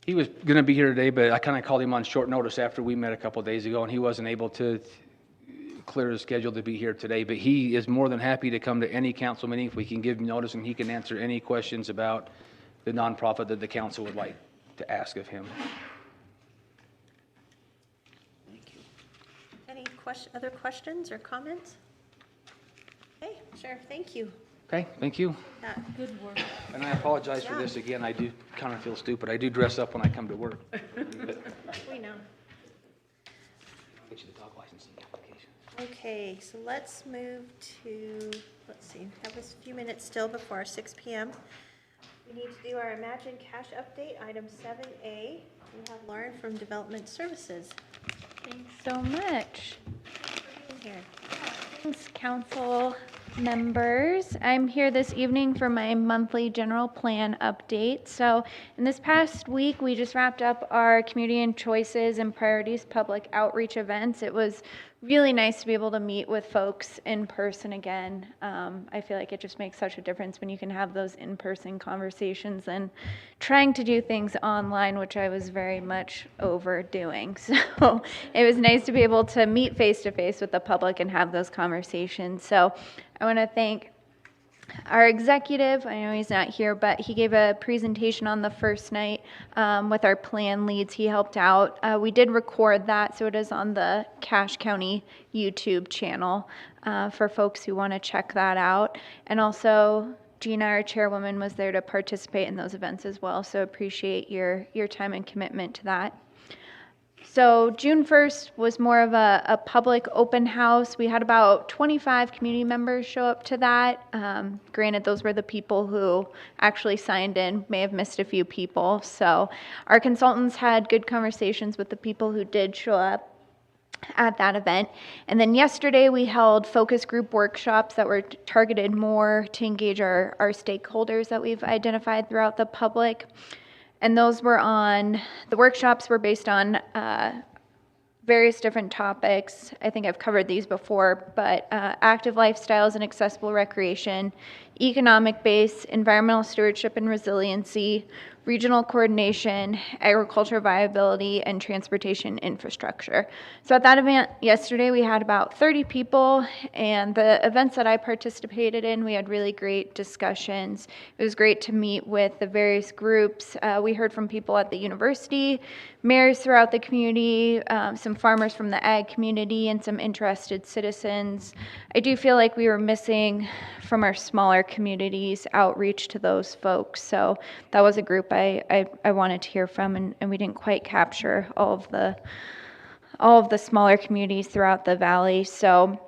He was going to be here today, but I kind of called him on short notice after we met a couple of days ago, and he wasn't able to clear his schedule to be here today. But he is more than happy to come to any council meeting if we can give him notice, and he can answer any questions about the nonprofit that the council would like to ask of him. Thank you. Any other questions or comments? Okay, sure, thank you. Okay, thank you. Good work. And I apologize for this again. I do kind of feel stupid. I do dress up when I come to work. We know. Get you the dog licensing application. Okay, so let's move to, let's see, we have a few minutes still before our 6 p.m. We need to do our Imagine Cash update, item 7A. We have Lauren from Development Services. Thanks so much. Being here. Thanks, council members. I'm here this evening for my monthly general plan update. So in this past week, we just wrapped up our Community and Choices and Priorities public outreach events. It was really nice to be able to meet with folks in person again. I feel like it just makes such a difference when you can have those in-person conversations and trying to do things online, which I was very much overdoing. So it was nice to be able to meet face-to-face with the public and have those conversations. So I want to thank our executive. I know he's not here, but he gave a presentation on the first night with our plan leads. He helped out. We did record that, so it is on the Cache County YouTube channel for folks who want to check that out. And also, Gina, our chairwoman, was there to participate in those events as well, so appreciate your time and commitment to that. So June 1st was more of a public open house. We had about 25 community members show up to that. Granted, those were the people who actually signed in, may have missed a few people. So our consultants had good conversations with the people who did show up at that event. And then yesterday we held focus group workshops that were targeted more to engage our stakeholders that we've identified throughout the public. And those were the workshops were based on various different topics. I think I've covered these before, but active lifestyles and accessible recreation, economic base, environmental stewardship and resiliency, regional coordination, agriculture viability, and transportation infrastructure. So at that event yesterday, we had about 30 people, and the events that I participated in, we had really great discussions. It was great to meet with the various groups. We heard from people at the university, mayors throughout the community, some farmers from the ag community, and some interested citizens. I do feel like we were missing from our smaller communities outreach to those folks. So that was a group I wanted to hear from, and we didn't quite capture all of the smaller communities throughout the valley. So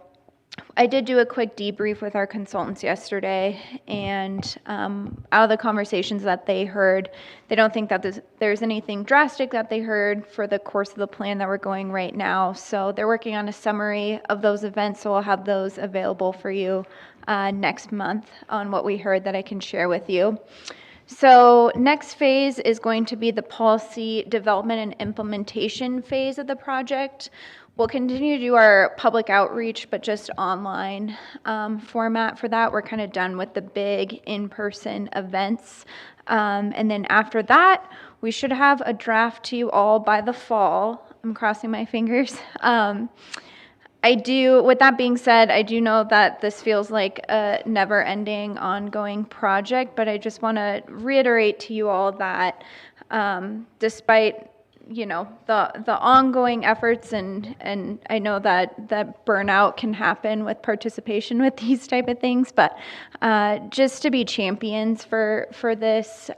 I did do a quick debrief with our consultants yesterday, and out of the conversations that they heard, they don't think that there's anything drastic that they heard for the course of the plan that we're going right now. So they're working on a summary of those events, so we'll have those available for you next month on what we heard that I can share with you. So next phase is going to be the policy development and implementation phase of the project. We'll continue to do our public outreach, but just online format for that. We're kind of done with the big in-person events. And then after that, we should have a draft to you all by the fall. I'm crossing my fingers. With that being said, I do know that this feels like a never-ending, ongoing project, but I just want to reiterate to you all that despite the ongoing efforts, and I know that burnout can happen with participation with these type of things, but just to be champions for this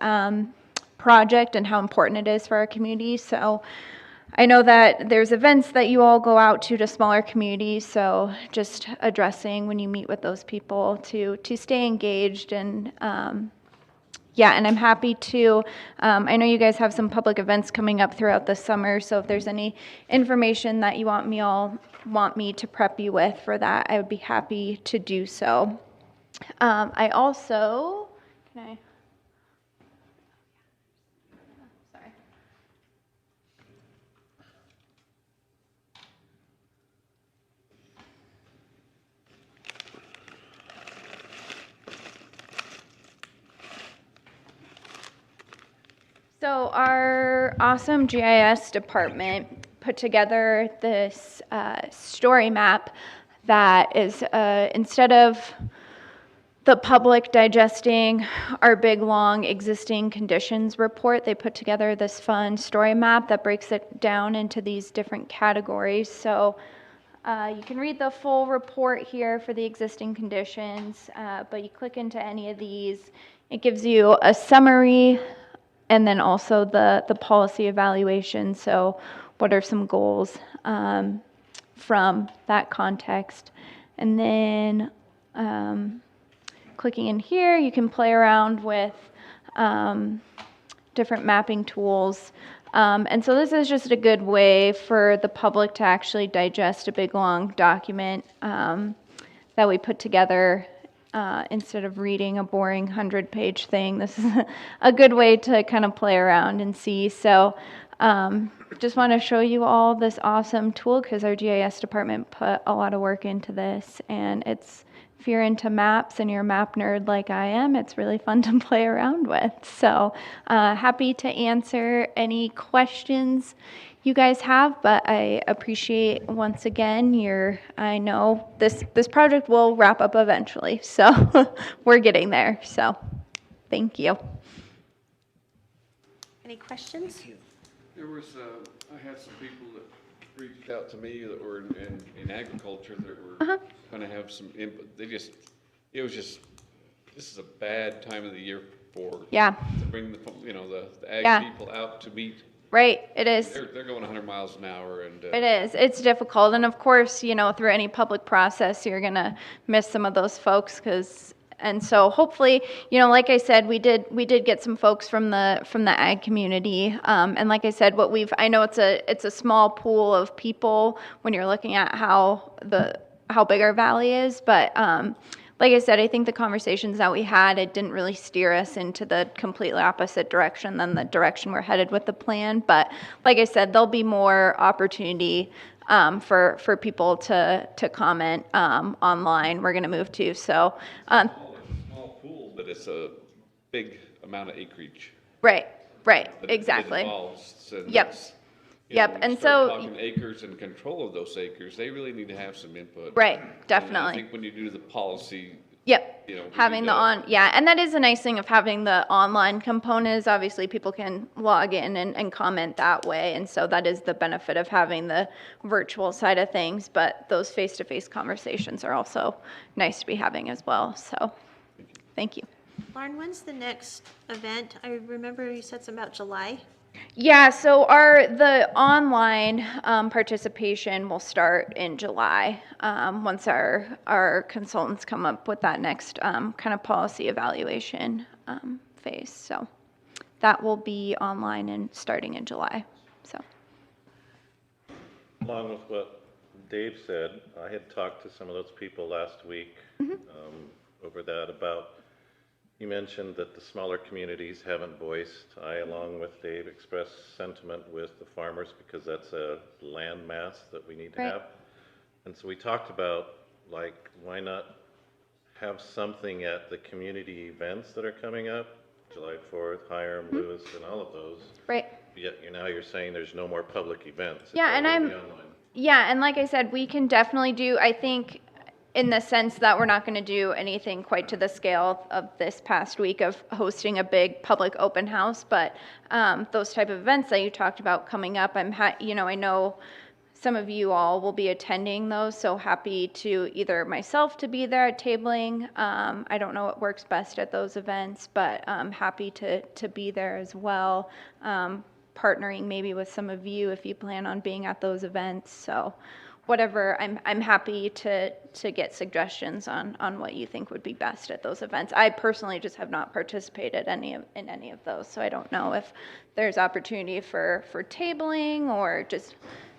project and how important it is for our community. So I know that there's events that you all go out to smaller communities, so just addressing when you meet with those people to stay engaged and and I'm happy to, I know you guys have some public events coming up throughout the summer, so if there's any information that you want me to prep you with for that, I would be happy to do so. I also, So our awesome GIS department put together this story map that is, instead of the public digesting our big, long existing conditions report, they put together this fun story map that breaks it down into these different categories. So you can read the full report here for the existing conditions, but you click into any of these, it gives you a summary and then also the policy evaluation. So what are some goals from that context? And then clicking in here, you can play around with different mapping tools. And so this is just a good way for the public to actually digest a big, long document that we put together instead of reading a boring 100-page thing. This is a good way to kind of play around and see. So just want to show you all this awesome tool because our GIS department put a lot of work into this, and it's, if you're into maps and you're a map nerd like I am, it's really fun to play around with. So happy to answer any questions you guys have, but I appreciate once again I know this project will wrap up eventually, so we're getting there. So thank you. Any questions? There was, I had some people that reached out to me that were in agriculture that were going to have some input. This is a bad time of the year to bring the ag people out to meet. Right, it is. They're going 100 miles an hour, and it is. It's difficult, and of course, through any public process, you're gonna miss some of those folks and so hopefully, like I said, we did get some folks from the ag community, and like I said, I know it's a small pool of people when you're looking at how big our valley is, but like I said, I think the conversations that we had, it didn't really steer us into the completely opposite direction than the direction we're headed with the plan. But like I said, there'll be more opportunity for people to comment online. We're going to move to. So it's a small pool, but it's a big amount of acreage. Right. Right, But it exactly. involves, and Yep. that's, you Yep, know, when you and start so- talking acres and control of those acres, they really need to have some input. Right, And definitely. I think when you do the policy, Yep. you know, we Having need the to- yeah, and that is a nice thing of having the online component is obviously people can log in and comment that way. And so that is the benefit of having the virtual side of things, but those face-to-face conversations are also nice to be having as well. So, thank you. Lauren, when's the next event? I remember you said something about July. Yeah, so the online participation will start in July, once our consultants come up with that next kind of policy evaluation phase. So that will be online and starting in July, so. Along with what Dave said, I had talked to some of those people last week over that about, you mentioned that the smaller communities haven't voiced. I, along with Dave, expressed sentiment with the farmers because that's a land mass that we need to Right. have. And so we talked about, like, why not have something at the community events that are coming up, July 4th, Hiram, Lewis, and all of those. Right. Yet now you're saying there's no more public events. It's Yeah, and all gonna I'm, be online. yeah, and like I said, we can definitely do, I think, in the sense that we're not going to do anything quite to the scale of this past week of hosting a big public open house, but those type of events that you talked about coming up, I know some of you all will be attending those, so happy to either myself to be there at tabling. I don't know what works best at those events, but I'm happy to be there as well. Partnering maybe with some of you if you plan on being at those events. So whatever, I'm happy to get suggestions on what you think would be best at those events. I personally just have not participated in any of those, so I don't know if there's opportunity for tabling or just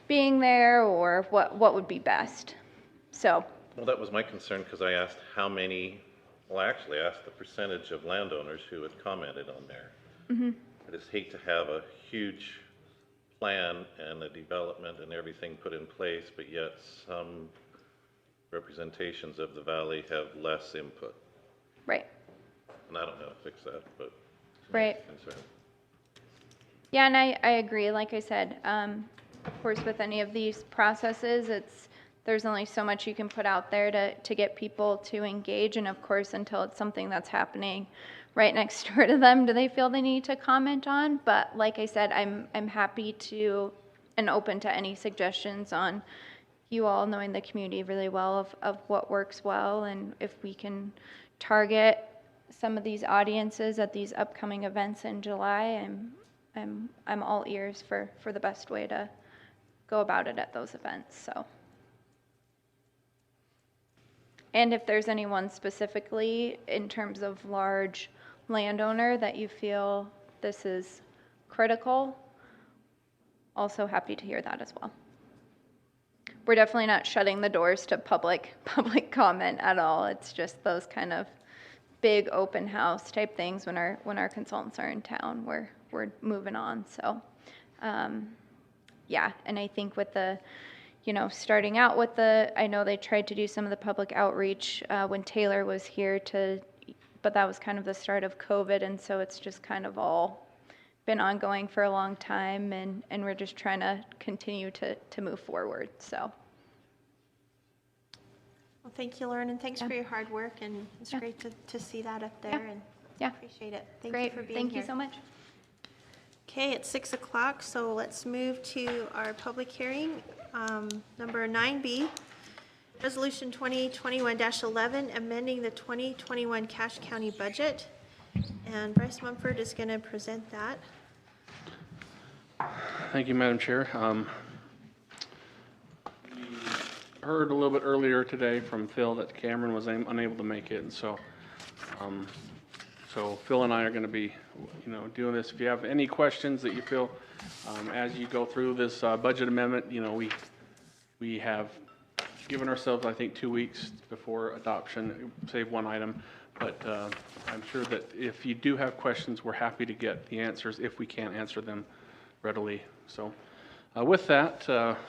being there or what would be best. So. Well, that was my concern because I asked how many, well, I actually asked the percentage of landowners who had commented on there. Mhm. I just hate to have a huge plan and a development and everything put in place, but yet some representations of the valley have less input. Right. And I don't know how to fix that, but Right. it's a concern. Yeah, and I agree. Like I said, of course, with any of these processes, there's only so much you can put out there to get people to engage, and of course, until it's something that's happening right next door to them, do they feel they need to comment on? But like I said, I'm happy to and open to any suggestions on you all knowing the community really well of what works well, and if we can target some of these audiences at these upcoming events in July, I'm all ears for the best way to go about it at those events. So. And if there's anyone specifically in terms of large landowner that you feel this is critical, also happy to hear that as well. We're definitely not shutting the doors to public comment at all. It's just those kind of big open house type things when our consultants are in town, we're moving on. So yeah, and I think with the starting out with I know they tried to do some of the public outreach when Taylor was here but that was kind of the start of COVID, and so it's just kind of all been ongoing for a long time, and we're just trying to continue to move forward, so. Well, thank you, Lauren, and thanks for your hard work, and it's great to see that up there, and appreciate it. Thank you for being here. Thank you so much. Okay, it's 6 o'clock, so let's move to our public hearing. Number 9B, Resolution 2021-11, amending the 2021 Cache County budget. And Bryce Mumford is going to present that. Thank you, Madam Chair. We heard a little bit earlier today from Phil that Cameron was unable to make it, and so Phil and I are going to be, doing this. If you have any questions that you feel as you go through this budget amendment, we have given ourselves, I think, 2 weeks before adoption, save one item. But I'm sure that if you do have questions, we're happy to get the answers if we can't answer them readily. So with that,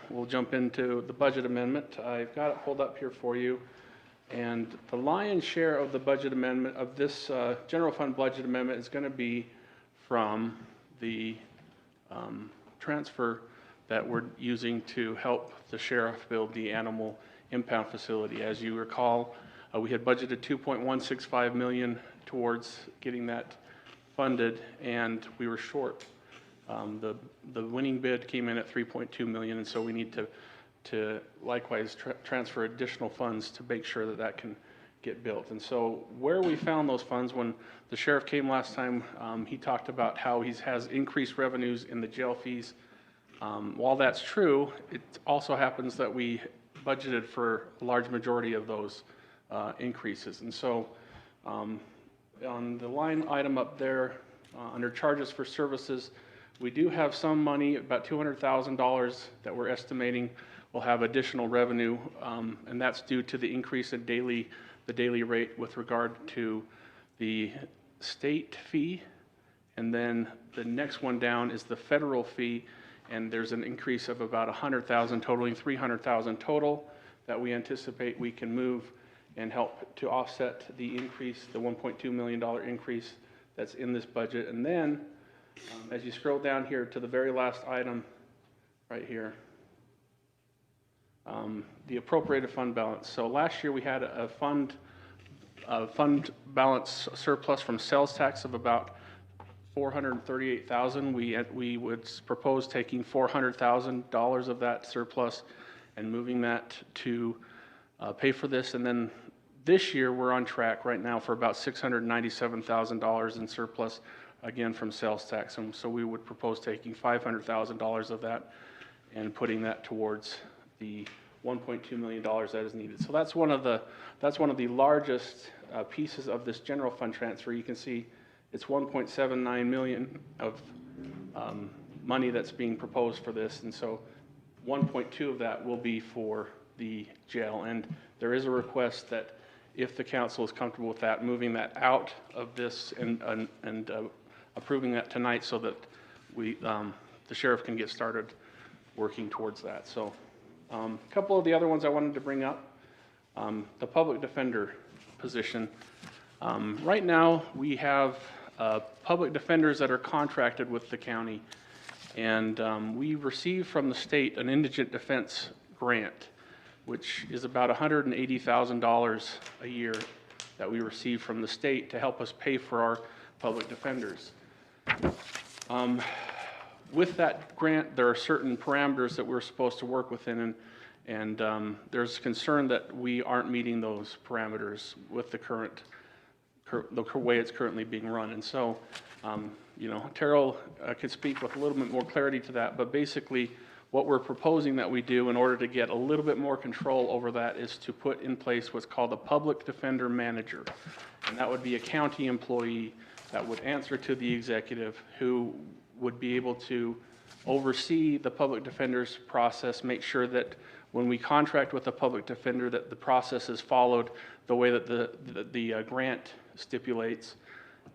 we'll jump into the budget amendment. I've got it pulled up here for you. And the lion's share of the budget amendment, of this general fund budget amendment, is going to be from the transfer that we're using to help the sheriff build the animal impound facility. As you recall, we had budgeted $2.165 million towards getting that funded, and we were short. The winning bid came in at $3.2 million, and so we need to likewise transfer additional funds to make sure that that can get built. And so where we found those funds, when the sheriff came last time, he talked about how he has increased revenues in the jail fees. While that's true, it also happens that we budgeted for a large majority of those increases. And so on the line item up there, under charges for services, we do have some money, about $200,000 that we're estimating will have additional revenue, and that's due to the increase in the daily rate with regard to the state fee. And then the next one down is the federal fee, and there's an increase of about $100,000, totaling $300,000 total that we anticipate we can move and help to offset the increase, the $1.2 million increase that's in this budget. And then, as you scroll down here to the very last item right here, the appropriated fund balance. So last year we had a fund balance surplus from sales tax of about $438,000. We would propose taking $400,000 of that surplus and moving that to pay for this. And then this year we're on track right now for about $697,000 in surplus, again from sales tax. And so we would propose taking $500,000 of that and putting that towards the $1.2 million that is needed. So that's one of the largest pieces of this general fund transfer. You can see it's $1.79 million of money that's being proposed for this, and so 1.2 of that will be for the jail. And there is a request that if the council is comfortable with that, moving that out of this and approving that tonight so that the sheriff can get started working towards that. So a couple of the other ones I wanted to bring up, the public defender position. Right now we have public defenders that are contracted with the county, and we receive from the state an indigent defense grant, which is about $180,000 a year that we receive from the state to help us pay for our public defenders. With that grant, there are certain parameters that we're supposed to work within, and there's concern that we aren't meeting those parameters with the way it's currently being run. And so, Terrell could speak with a little bit more clarity to that, but basically what we're proposing that we do in order to get a little bit more control over that is to put in place what's called a public defender manager. And that would be a county employee that would answer to the executive, who would be able to oversee the public defender's process, make sure that when we contract with a public defender that the process is followed the way that the grant stipulates.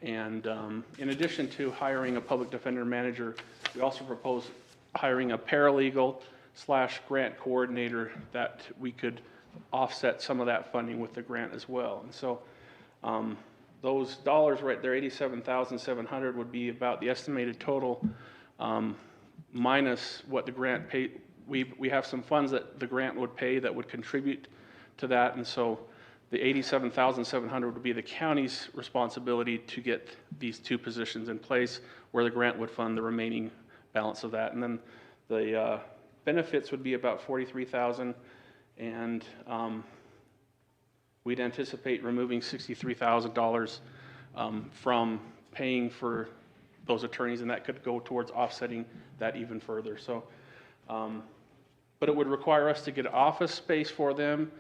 And in addition to hiring a public defender manager, we also propose hiring a paralegal / grant coordinator that we could offset some of that funding with the grant as well. And so those dollars right there, $87,700, would be about the estimated total minus what the grant paid. We have some funds that the grant would pay that would contribute to that, and so the $87,700 would be the county's responsibility to get these two positions in place, where the grant would fund the remaining balance of that. And then the benefits would be about $43,000, and we'd anticipate removing $63,000 from paying for those attorneys, and that could go towards offsetting that even further. So, but it would require us to get office space for them,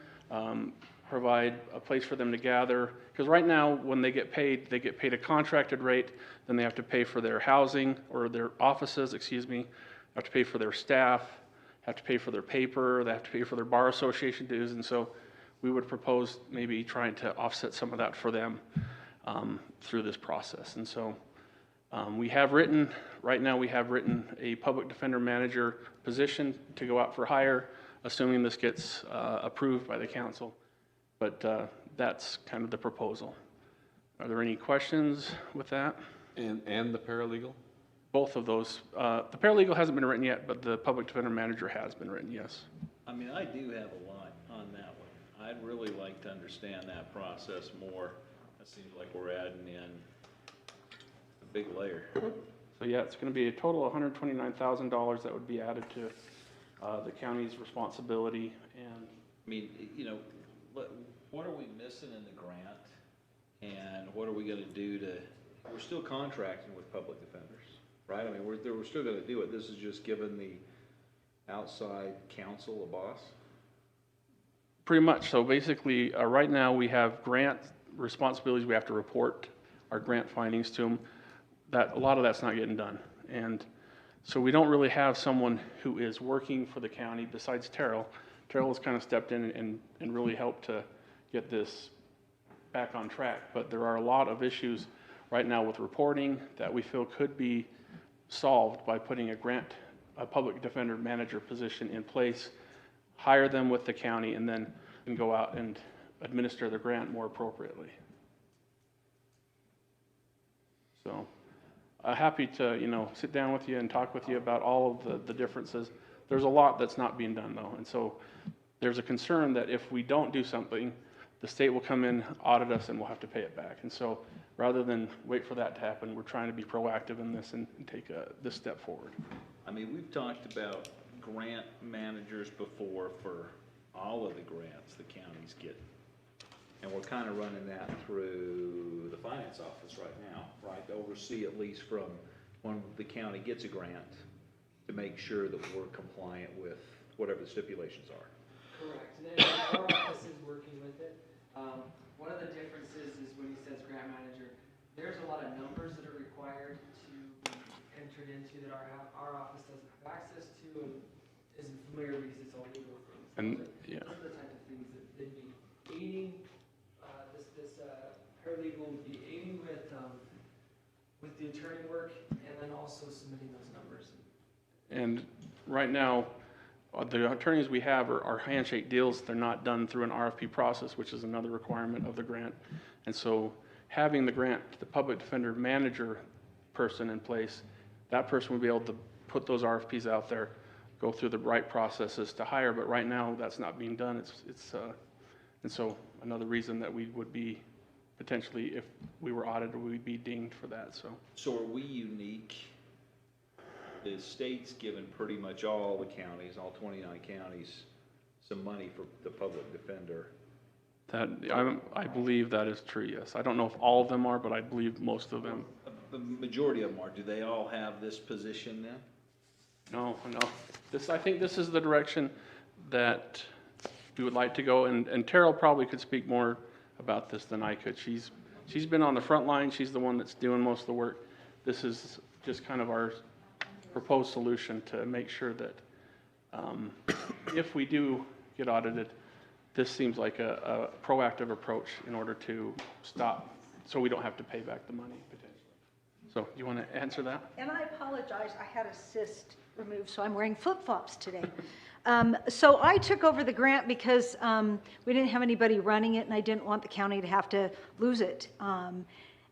provide a place for them to gather, because right now when they get paid a contracted rate, then they have to pay for their housing, or their offices, have to pay for their staff, have to pay for their paper, they have to pay for their bar association dues, and so we would propose maybe trying to offset some of that for them through this process. And so right now we have written a public defender manager position to go out for hire, assuming this gets approved by the council. But that's kind of the proposal. Are there any questions with that? And the paralegal? both of those. The paralegal hasn't been written yet, but the public defender manager has been written, yes. I mean, I do have a lot on that one. I'd really like to understand that process more. It seems like we're adding in a big layer. So yeah, it's going to be a total of $129,000 that would be added to the county's responsibility. And I mean, you know, what are we missing in the grant? And what are we going to do to, we're still contracting with public defenders, right? I mean, we're still going to do it. This is just giving the outside counsel a boss? pretty much. So basically, right now, we have grant responsibilities. We have to report our grant findings to them. A lot of that's not getting done. And so we don't really have someone who is working for the county besides Terrell. Terrell has kind of stepped in and really helped to get this back on track. But there are a lot of issues right now with reporting that we feel could be solved by putting a public defender manager position in place, hire them with the county, and then go out and administer the grant more appropriately. So happy to, sit down with you and talk with you about all of the differences. There's a lot that's not being done though. And so there's a concern that if we don't do something, the state will come in, audit us, and we'll have to pay it back. And so rather than wait for that to happen, we're trying to be proactive in this and take this step forward. I mean, we've talked about grant managers before for all of the grants the counties get. And we're kind of running that through the finance office right now, right? To oversee at least from when the county gets a grant to make sure that we're compliant with whatever the stipulations are. Correct. And our office is working with it. One of the differences is when he says grant manager, there's a lot of numbers that are required to be entered into that our office doesn't have access to and isn't familiar because it's all legal things. And yeah. Those are the type of things that they'd be aiding, this paralegal would be aiding with the attorney work and then also submitting those numbers. And right now, the attorneys we have are handshake deals. They're not done through an RFP process, which is another requirement of the grant. And so having the public defender manager person in place, that person would be able to put those RFPs out there, go through the right processes to hire. But right now, that's not being done. And so another reason that we would be potentially, if we were audited, we'd be dinged for that. So are we unique? The state's given pretty much all the counties, all 29 counties, some money for the public defender. I believe that is true, yes. I don't know if all of them are, but I believe most of them. The majority of them are. Do they all have this position then? No. I think this is the direction that we would like to go, and Terrell probably could speak more about this than I could. She's been on the front line. She's the one that's doing most of the work. This is just kind of our proposed solution to make sure that if we do get audited, this seems like a proactive approach in order to stop, so we don't have to pay back the money potentially. So you want to answer that? And I apologize, I had a cyst removed, so I'm wearing flip-flops today. So I took over the grant because we didn't have anybody running it, and I didn't want the county to have to lose it.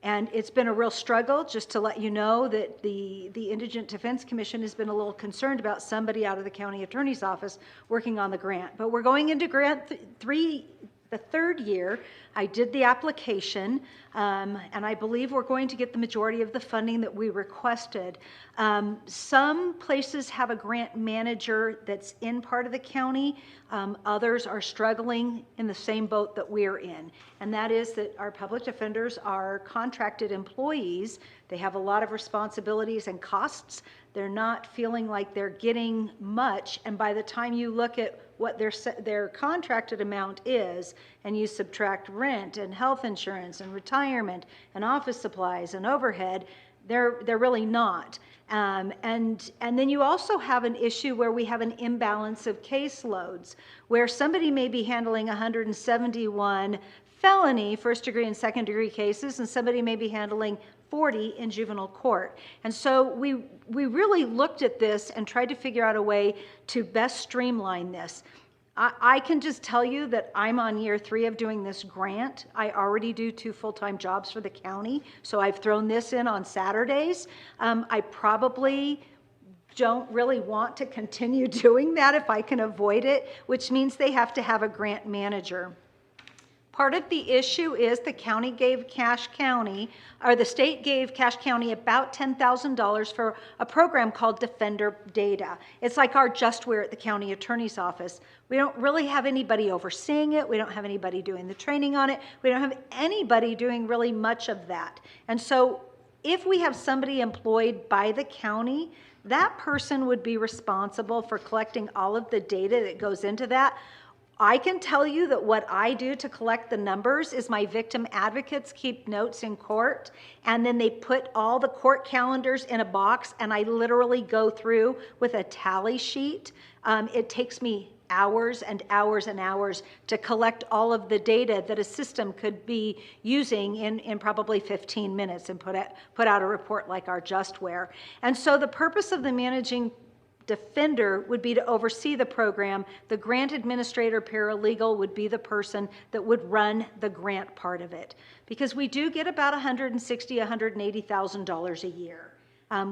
And it's been a real struggle, just to let you know that the Indigent Defense Commission has been a little concerned about somebody out of the county attorney's office working on the grant. But we're going into grant the third year. I did the application, and I believe we're going to get the majority of the funding that we requested. Some places have a grant manager that's in part of the county. Others are struggling in the same boat that we're in, and that is that our public defenders are contracted employees. They have a lot of responsibilities and costs. They're not feeling like they're getting much, and by the time you look at what their contracted amount is, and you subtract rent and health insurance and retirement and office supplies and overhead, they're really not. And then you also have an issue where we have an imbalance of caseloads, where somebody may be handling 171 felony first-degree and second-degree cases, and somebody may be handling 40 in juvenile court. And so we really looked at this and tried to figure out a way to best streamline this. I can just tell you that I'm on year 3 of doing this grant. I already do 2 full-time jobs for the county, so I've thrown this in on Saturdays. I probably don't really want to continue doing that if I can avoid it, which means they have to have a grant manager. Part of the issue is the county gave Cache County, or the state gave Cache County about $10,000 for a program called Defender Data. It's like our Justware at the county attorney's office. We don't really have anybody overseeing it. We don't have anybody doing the training on it. We don't have anybody doing really much of that. And so if we have somebody employed by the county, that person would be responsible for collecting all of the data that goes into that. I can tell you that what I do to collect the numbers is my victim advocates keep notes in court, and then they put all the court calendars in a box, and I literally go through with a tally sheet. It takes me hours and hours and hours to collect all of the data that a system could be using in probably 15 minutes and put out a report like our Justware. And so the purpose of the managing defender would be to oversee the program. The grant administrator paralegal would be the person that would run the grant part of it, because we do get about $160,000, $180,000 a year.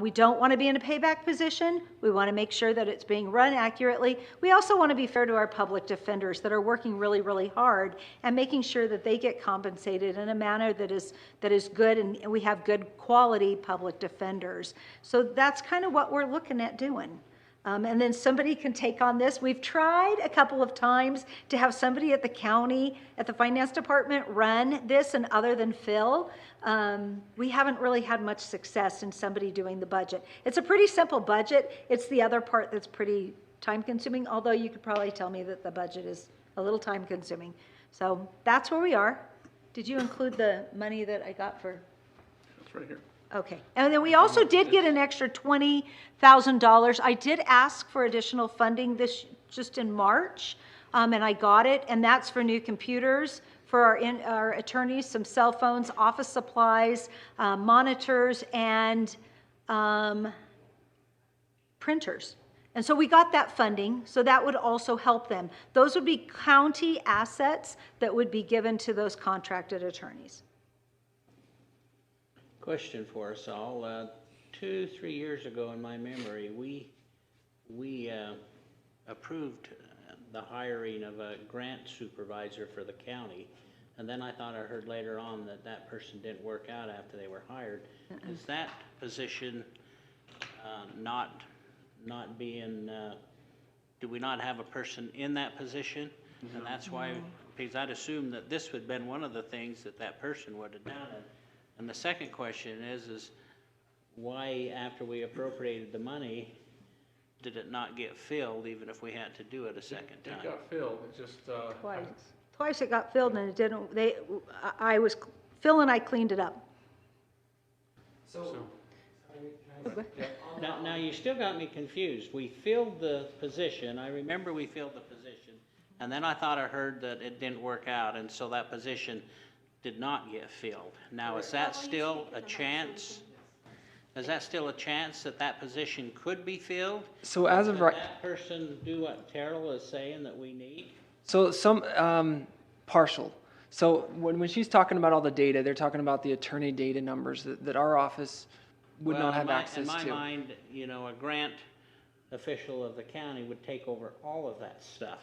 We don't want to be in a payback position. We want to make sure that it's being run accurately. We also want to be fair to our public defenders that are working really, really hard and making sure that they get compensated in a manner that is good, and we have good quality public defenders. So that's kind of what we're looking at doing. And then somebody can take on this. We've tried a couple of times to have somebody at the county, at the finance department, run this, and other than Phil, we haven't really had much success in somebody doing the budget. It's a pretty simple budget. It's the other part that's pretty time consuming, although you could probably tell me that the budget is a little time consuming. So that's where we are. Did you include the money that I got for? It's right here. Okay, and then we also did get an extra $20,000. I did ask for additional funding just in March, and I got it, and that's for new computers for our attorneys, some cell phones, office supplies, monitors, and printers. And so we got that funding, so that would also help them. Those would be county assets that would be given to those contracted attorneys. Question for us all. 2-3 years ago, in my memory, we approved the hiring of a grant supervisor for the county, and then I thought I heard later on that that person didn't work out after they were hired. Is that position not being? Do we not have a person in that position? Mm-hmm. And that's why, because I'd assume that this would have been one of the things that person would have done. And the second question is why, after we appropriated the money, did it not get filled, even if we had to do it a second time? It got filled, it just, Twice it got filled, and it didn't, Phil and I cleaned it up. Now you still got me confused. We filled the position, I remember we filled the position, and then I thought I heard that it didn't work out, and so that position did not get filled. Now, is that still a chance? Is that still a chance that that position could be filled? So as of right, that person do what Terrell is saying that we need? so some partial. So when she's talking about all the data, they're talking about the attorney data numbers that our office would not have access to. In my mind, a grant official of the county would take over all of that stuff.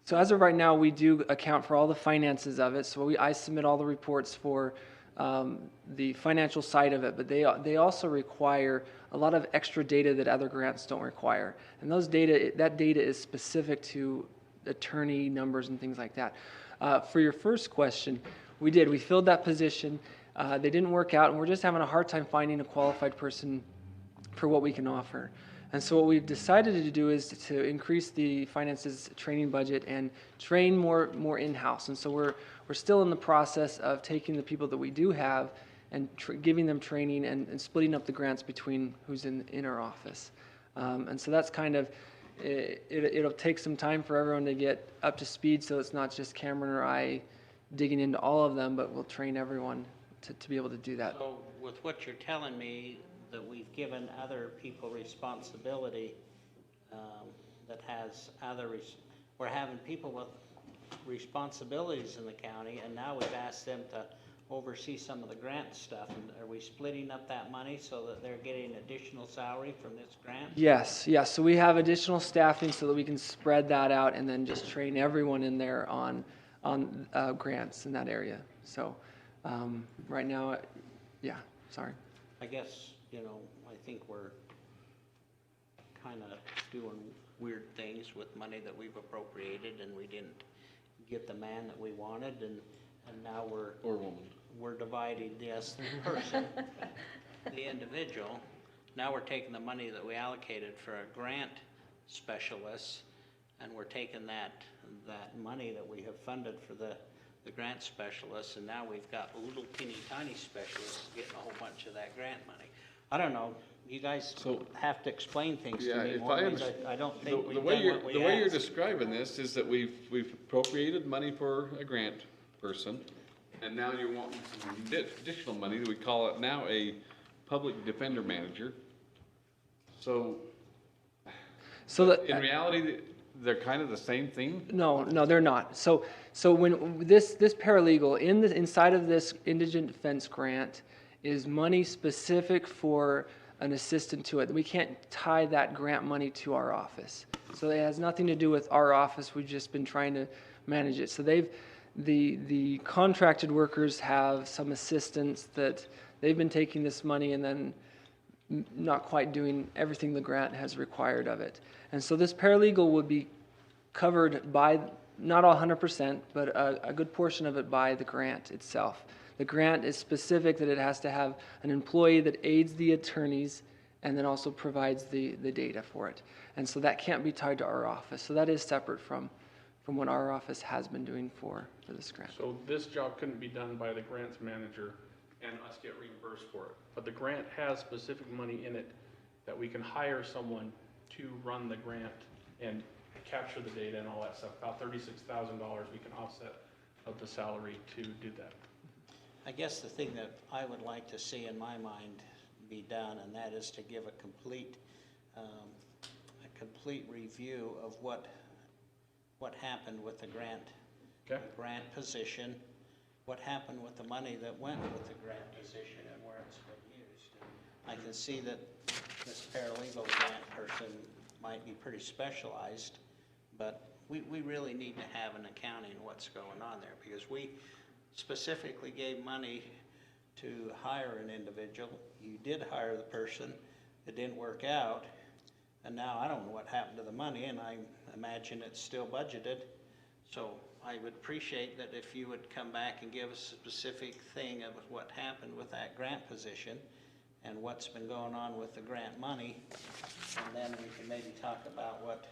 So as of right now, we do account for all the finances of it. So I submit all the reports for the financial side of it, but they also require a lot of extra data that other grants don't require. And that data is specific to attorney numbers and things like that. For your first question, we filled that position. They didn't work out, and we're just having a hard time finding a qualified person for what we can offer. And so what we've decided to do is to increase the finances training budget and train more in-house. And so we're still in the process of taking the people that we do have and giving them training and splitting up the grants between who's in our office. And so that's kind of, it'll take some time for everyone to get up to speed, so it's not just Cameron or I digging into all of them, but we'll train everyone to be able to do that. So with what you're telling me, that we've given other people responsibility that has we're having people with responsibilities in the county, and now we've asked them to oversee some of the grant stuff. And are we splitting up that money so that they're getting additional salary from this grant? Yes, yes. So we have additional staffing so that we can spread that out and then just train everyone in there on grants in that area. So right now, yeah, sorry. I guess, you know, I think we're kind of doing weird things with money that we've appropriated, and we didn't get the man that we wanted, and now we're... Or woman. We're dividing, yes, the person, the individual. Now we're taking the money that we allocated for a grant specialist, and we're taking that money that we have funded for the grant specialists, and now we've got little teeny tiny specialists getting a whole bunch of that grant money. I don't know. You guys have to explain things to me more. I don't think we've done what we the way you're asked. describing this is that we've appropriated money for a grant person, and now you're wanting some additional money. We call it now a public defender manager. So in reality, they're kind of the same thing? No, they're not. So when this paralegal inside of this indigent defense grant is money specific for an assistant to it. We can't tie that grant money to our office. So it has nothing to do with our office. We've just been trying to manage it. So the contracted workers have some assistants that they've been taking this money and then not quite doing everything the grant has required of it. And so this paralegal would be covered by, not 100%, but a good portion of it by the grant itself. The grant is specific that it has to have an employee that aids the attorneys and then also provides the data for it. And so that can't be tied to our office. So that is separate from what our office has been doing for this grant. So this job couldn't be done by the grants manager and us get reimbursed for it. But the grant has specific money in it that we can hire someone to run the grant and capture the data and all that stuff. About $36,000 we can offset of the salary to do that. I guess the thing that I would like to see in my mind be done, and that is to give a complete review of what happened with the grant position, what happened with the money that went with the grant position, and where it's been used. And I can see that this paralegal grant person might be pretty specialized, but we really need to have an accounting of what's going on there, because we specifically gave money to hire an individual. You did hire the person, it didn't work out, and now I don't know what happened to the money, and I imagine it's still budgeted. So I would appreciate that if you would come back and give us a specific thing of what happened with that grant position and what's been going on with the grant money, and then we can maybe talk about what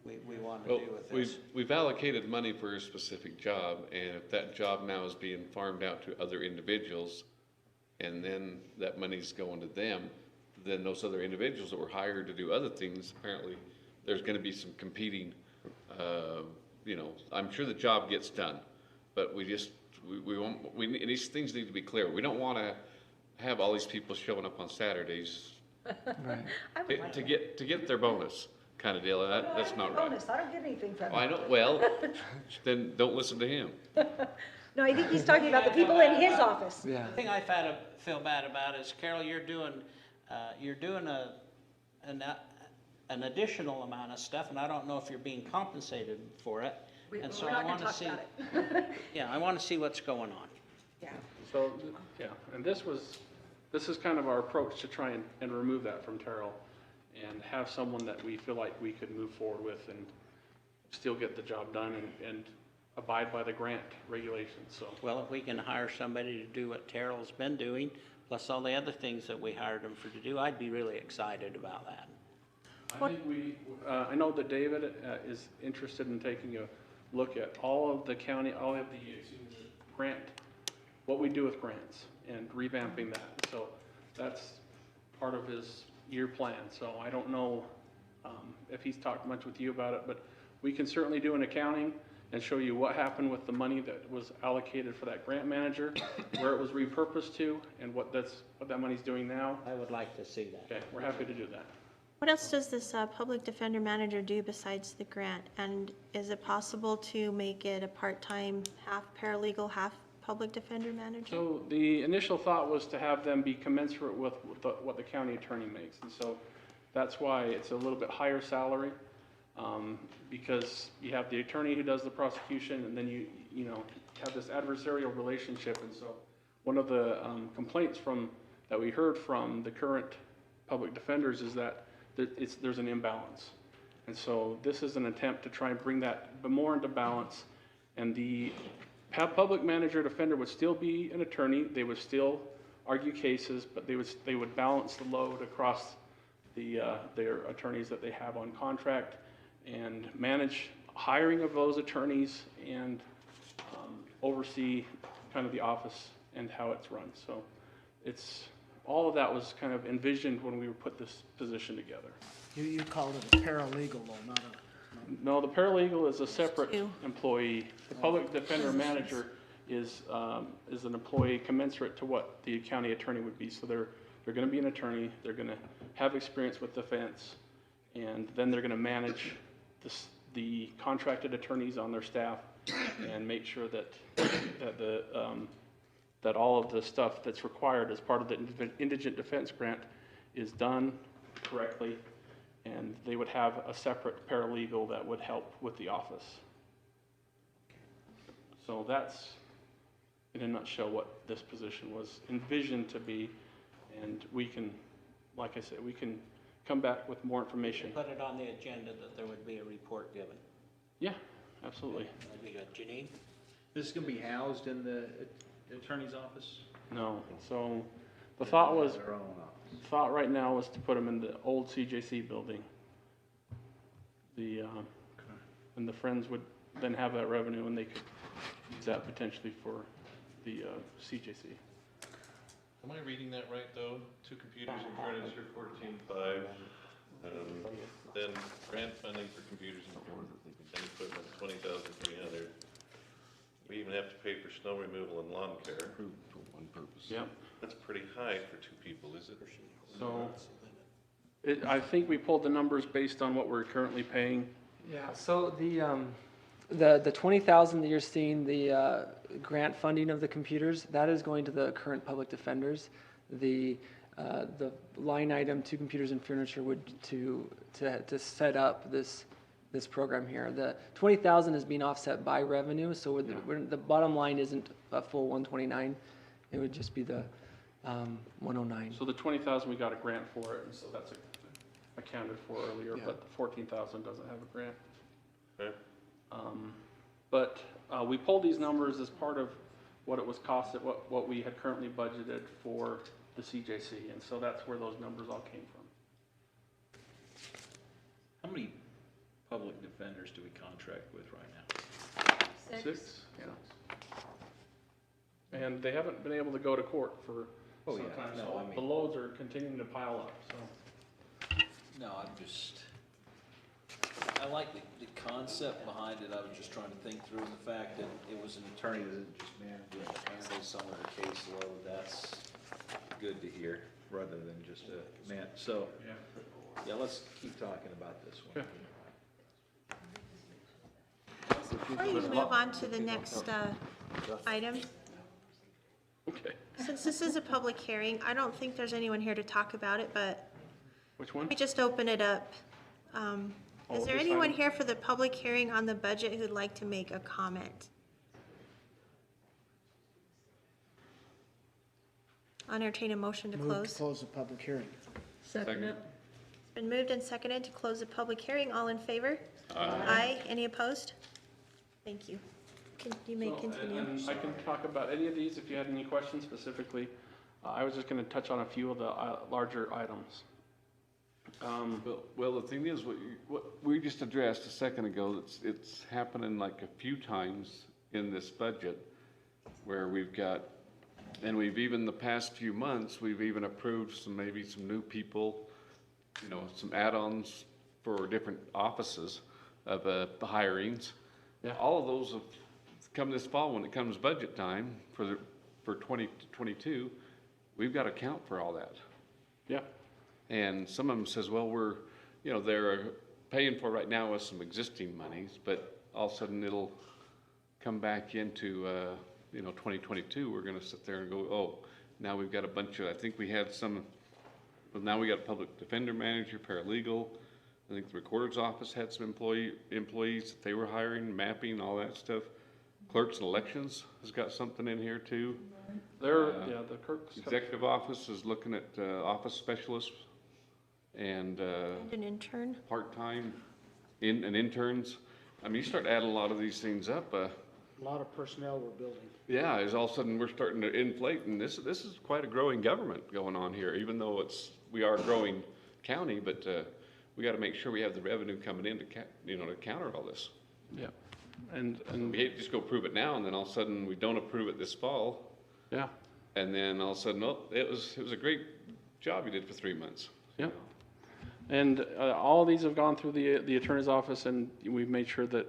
we want to do with this. We've allocated money for a specific job, and if that job now is being farmed out to other individuals, and then that money's going to them, then those other individuals that were hired to do other things, apparently there's going to be some competing, I'm sure the job gets done, but these things need to be clear. We don't want to have all these people showing up on Saturdays to get their bonus. Kind of deal. That's not right. Bonus. I don't get anything from it. I know. Well, then don't listen to him. No, I think he's talking about the people in his office. The thing I feel bad about is, Carol, you're doing an additional amount of stuff, and I don't know if you're being compensated for it. And so I want to see. Yeah, I want to see what's going on. Yeah. So, and this is kind of our approach to try and remove that from Terrell and have someone that we feel like we could move forward with and still get the job done and abide by the grant regulations. So, well, if we can hire somebody to do what Terrell's been doing, plus all the other things that we hired him to do, I'd be really excited about that. I think I know that David is interested in taking a look at all of the grant, what we do with grants and revamping that. So that's part of his year plan. So I don't know if he's talked much with you about it, but we can certainly do an accounting and show you what happened with the money that was allocated for that grant manager, where it was repurposed to, and what that money's doing now. I would like to see that. Okay, we're happy to do that. What else does this public defender manager do besides the grant? And is it possible to make it a part-time, half paralegal, half public defender manager? So the initial thought was to have them be commensurate with what the county attorney makes. And so that's why it's a little bit higher salary, because you have the attorney who does the prosecution, and then you know, have this adversarial relationship. And so one of the complaints that we heard from the current public defenders is that there's an imbalance. And so this is an attempt to try and bring that more into balance. And the public manager defender would still be an attorney. They would still argue cases, but they would balance the load across their attorneys that they have on contract and manage hiring of those attorneys and oversee kind of the office and how it's run. So all of that was kind of envisioned when we put this position together. You called it a paralegal, though, not a... No, the paralegal is a separate employee. The public defender manager is an employee commensurate to what the county attorney would be. So they're going to be an attorney. They're going to have experience with defense, and then they're going to manage the contracted attorneys on their staff and make sure that all of the stuff that's required as part of the indigent defense grant is done correctly, and they would have a separate paralegal that would help with the office. So that's, in a nutshell, what this position was envisioned to be, and we can, like I said, we can come back with more information. Put it on the agenda that there would be a report given. Yeah, absolutely. Janine? This is going to be housed in the attorney's office? No, so the thought right now was to put them in the old CJC building. And the Friends would then have that revenue, and they could use that potentially for the CJC. Am I reading that right, though? 2 computers and furniture, 14.5. Then grant funding for computers and equipment, 20,300. We even have to pay for snow removal and lawn care. For one purpose. Yep. That's pretty high for 2 people, is it? So I think we pulled the numbers based on what we're currently paying. Yeah, so the 20,000 that you're seeing, the grant funding of the computers, that is going to the current public defenders. The line item 2 computers and furniture would to set up this program here. The 20,000 is being offset by revenue, so the bottom line isn't a full 129. It would just be the 109. So the 20,000, we got a grant for it, and so that's accounted for earlier, but the 14,000 doesn't have a grant. Okay. But we pulled these numbers as part of what it was costed, what we had currently budgeted for the CJC, and so that's where those numbers all came from. How many public defenders do we contract with right now? 6, yeah. And they haven't been able to go to court for some time, so the loads are continuing to pile up, so. No, I like the concept behind it. I was just trying to think through the fact that it was an attorney that didn't just manage some of the caseload. That's good to hear, rather than just a man. So, yeah, let's keep talking about this one. Before you move on to the next item, since this is a public hearing, I don't think there's anyone here to talk about it, but which one? Let me just open it up. Is there anyone here for the public hearing on the budget who'd like to make a comment? I'll entertain a motion to Move close. to close the public hearing. Second it. It's been moved and seconded to close the public hearing. All in favor? Aye. Any opposed? Thank you. You may continue. And I can talk about any of these if you had any questions specifically. I was just going to touch on a few of the larger items. Well, the thing is, what we just addressed a second ago, it's happening like a few times in this budget where we've got, and we've even the past few months, we've even approved maybe some new people, some add-ons for different offices of the hirings. Yeah. All of those have come this fall when it comes budget time for 2022. We've got to account for all that. Yeah. And some of them says, well, they're paying for right now with some existing monies, but all of a sudden it'll come back into, 2022. We're gonna sit there and go, oh, now we've got a bunch of, I think we had now we got a public defender manager, paralegal. I think the recorder's office had some employees that they were hiring, mapping, all that stuff. Clerks and elections has got something in here too. The clerk's. Executive office is looking at office specialists and an intern. part-time and interns. I mean, you start adding a lot of these things up. A lot of personnel we're building. Yeah, is all of a sudden we're starting to inflate, and this is quite a growing government going on here. Even though we are a growing county, but we got to make sure we have the revenue coming in to counter all this. Yeah, and we hate to just go prove it now, and then all of a sudden we don't approve it this fall. Yeah, and then all of a sudden, oh, it was a great job you did for 3 months. Yeah. And all of these have gone through the attorney's office, and we've made sure that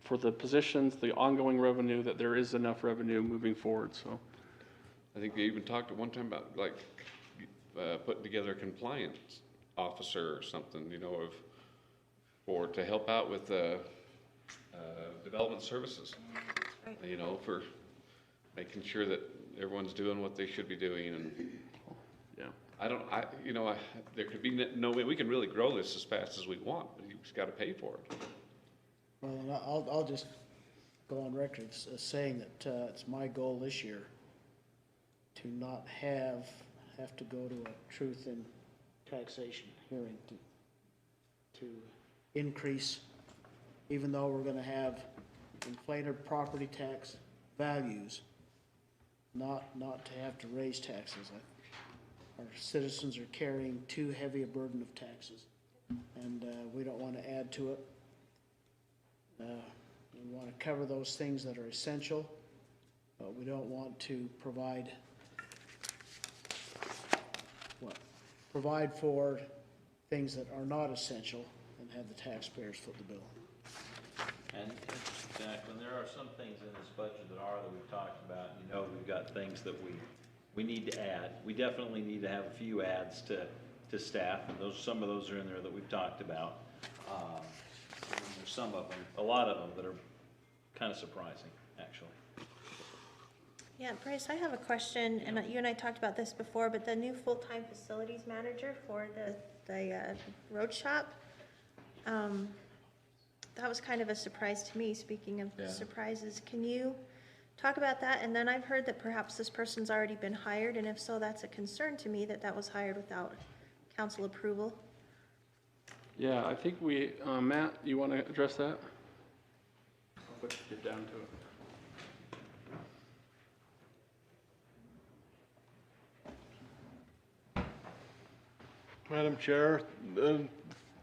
for the positions, the ongoing revenue, that there is enough revenue moving forward, so. I think they even talked at one time about putting together a compliance officer or something, to help out with development services. Right. For making sure that everyone's doing what they should be doing, and there could be no way we can really grow this as fast as we want, but you just got to pay for it. Well, I'll just go on record as saying that it's my goal this year to not have to go to a truth in taxation hearing to increase, even though we're going to have inflated property tax values, not to have to raise taxes. Our citizens are carrying too heavy a burden of taxes, and we don't want to add to it. We want to cover those things that are essential, but we don't want to provide for things that are not essential and have the taxpayers foot the bill. And Jack, when there are some things in this budget that we've talked about, we've got things that we need to add. We definitely need to have a few adds to staff, and some of those are in there that we've talked about. There's some of them, a lot of them, that are kind of surprising, actually. Yeah, Bryce, I have a question, and you and I talked about this before, but the new full-time facilities manager for the road shop, that was kind of a surprise to me, speaking of surprises. Can you talk about that? And then I've heard that perhaps this person's already been hired, and if so, that's a concern to me that was hired without council approval. Yeah, I think Matt, you want to address that? I'll get down to it. Madam Chair,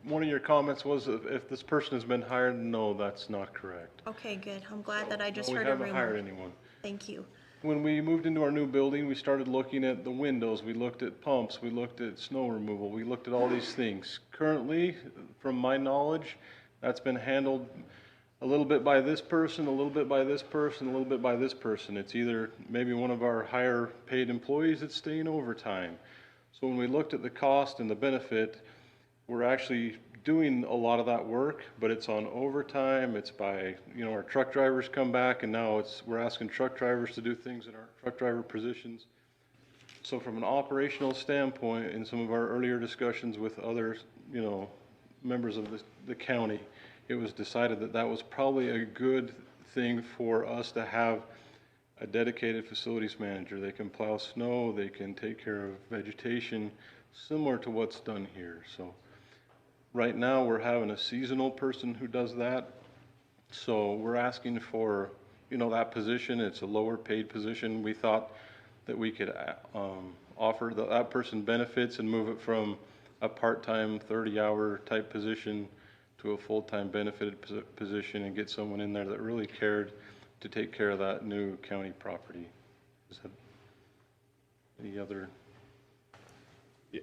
one of your comments was if this person has been hired. No, that's not correct. Okay, good. I'm glad that I just No, heard we a rumor. haven't hired anyone. Thank you. When we moved into our new building, we started looking at the windows, we looked at pumps, we looked at snow removal, we looked at all these things. Currently, from my knowledge, that's been handled a little bit by this person, a little bit by this person, a little bit by this person. It's either maybe one of our higher paid employees that's staying overtime. So when we looked at the cost and the benefit, we're actually doing a lot of that work, but it's on overtime. It's by, our truck drivers come back, and now we're asking truck drivers to do things that aren't truck driver positions. So from an operational standpoint, in some of our earlier discussions with other, members of the county, it was decided that that was probably a good thing for us to have a dedicated facilities manager. They can plow snow, they can take care of vegetation, similar to what's done here. So right now we're having a seasonal person who does that. So we're asking for, that position. It's a lower paid position. We thought that we could offer that person benefits and move it from a part-time 30-hour type position to a full-time benefited position and get someone in there that really cared to take care of that new county property. Is that any other? Yeah,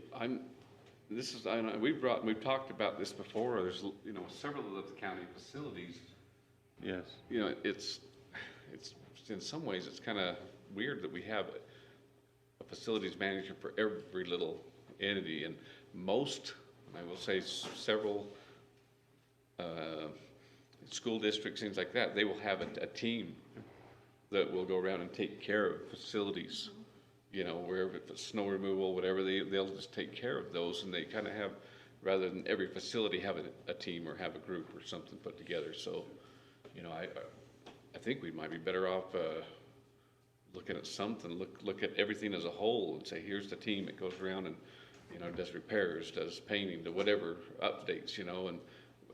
we've talked about this before. There's several of the county facilities. Yes. It's in some ways it's kind of weird that we have a facilities manager for every little entity, and most, I will say several school districts, things like that, they will have a team that will go around and take care of facilities, you know, wherever, if it's snow removal, whatever, they'll just take care of those, and they kind of have, rather than every facility have a team or have a group or something put together. So, you know, I think we might be better off looking at something, look at everything as a whole and say, here's the team that goes around and, you know, does repairs, does painting, whatever, updates, you know,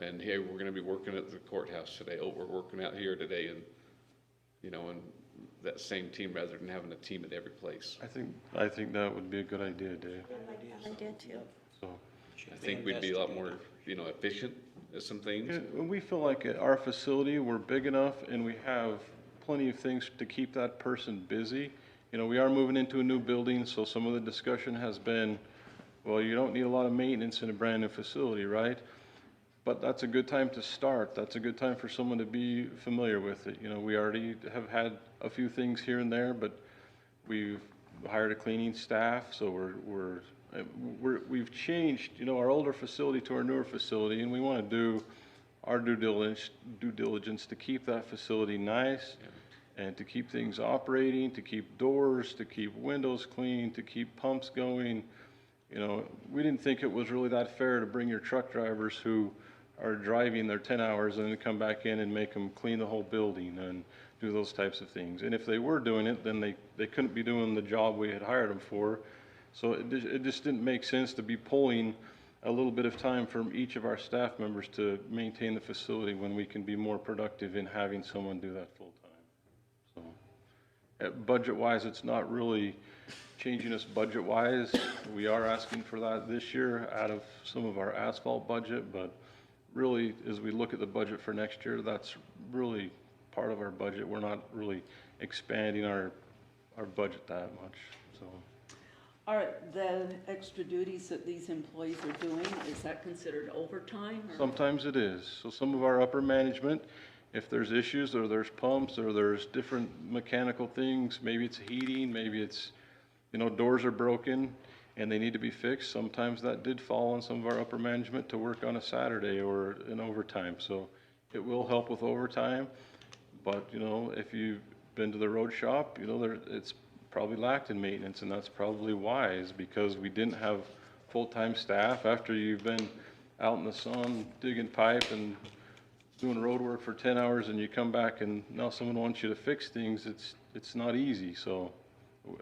and here we're gonna be working at the courthouse today. Oh, we're working out here today, and, you know, and that same team rather than having a team at every place. I think that would be a good idea, Dave. I did too. So I think we'd be a lot more, you know, efficient at some things. yeah, we feel like at our facility, we're big enough and we have plenty of things to keep that person busy. You know, we are moving into a new building, so some of the discussion has been, well, you don't need a lot of maintenance in a brand new facility, right? But that's a good time to start. That's a good time for someone to be familiar with it. You know, we already have had a few things here and there, but we've hired a cleaning staff, so we've changed, you know, our older facility to our newer facility, and we want to do our due diligence to keep that facility nice and to keep things operating, to keep doors, to keep windows clean, to keep pumps going. You know, we didn't think it was really that fair to bring your truck drivers who are driving their 10 hours and then come back in and make them clean the whole building and do those types of things. And if they were doing it, then they couldn't be doing the job we had hired them for. So it just didn't make sense to be pulling a little bit of time from each of our staff members to maintain the facility when we can be more productive in having someone do that full time. So budget-wise, it's not really changing us budget-wise. We are asking for that this year out of some of our asphalt budget, but really, as we look at the budget for next year, that's really part of our budget. We're not really expanding our budget that much, so. Are the extra duties that these employees are doing, is that considered overtime? Or? Sometimes it is. So some of our upper management, if there's issues or there's pumps or there's different mechanical things, maybe it's heating, maybe it's, you know, doors are broken and they need to be fixed. Sometimes that did fall on some of our upper management to work on a Saturday or an overtime. So it will help with overtime. But, you know, if you've been to the road shop, you know, it's probably lacked in maintenance, and that's probably wise because we didn't have full-time staff. After you've been out in the sun digging pipe and doing road work for 10 hours and you come back and now someone wants you to fix things, it's not easy. So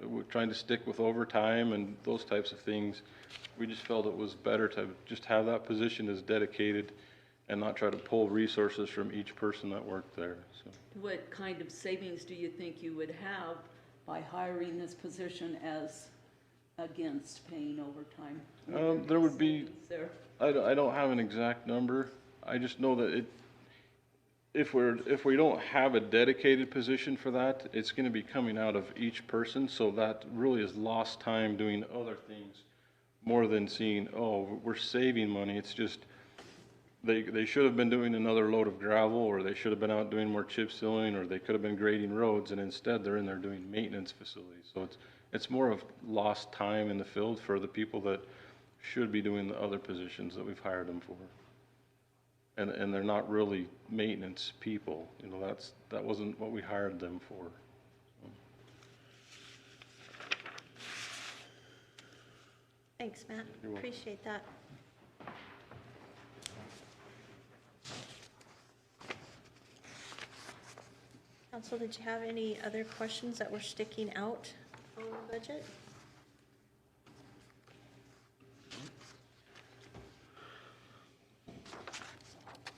we're trying to stick with overtime and those types of things. We just felt it was better to just have that position as dedicated and not try to pull resources from each person that worked there. So. What kind of savings do you think you would have by hiring this position as against paying overtime? There would be, I don't have an exact number. I just know that if we don't have a dedicated position for that, it's going to be coming out of each person. So that really is lost time doing other things more than seeing, oh, we're saving money. It's just, they should have been doing another load of gravel, or they should have been out doing more chip sealing, or they could have been grading roads, and instead they're in there doing maintenance facilities. So it's more of lost time in the field for the people that should be doing the other positions that we've hired them for. And they're not really maintenance people. You know, that wasn't what we hired them for. Thanks, Matt. Appreciate that. Council, did you have any other questions that were sticking out on the budget?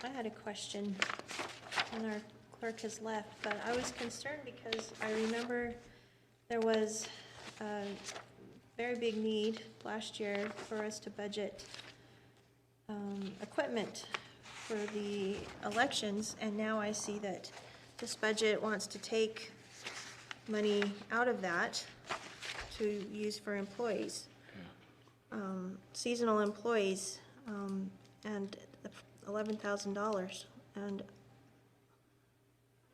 I had a question, and our clerk has left, but I was concerned because I remember there was a very big need last year for us to budget equipment for the elections, and now I see that this budget wants to take money out of that to use for employees, seasonal employees, and $11,000, and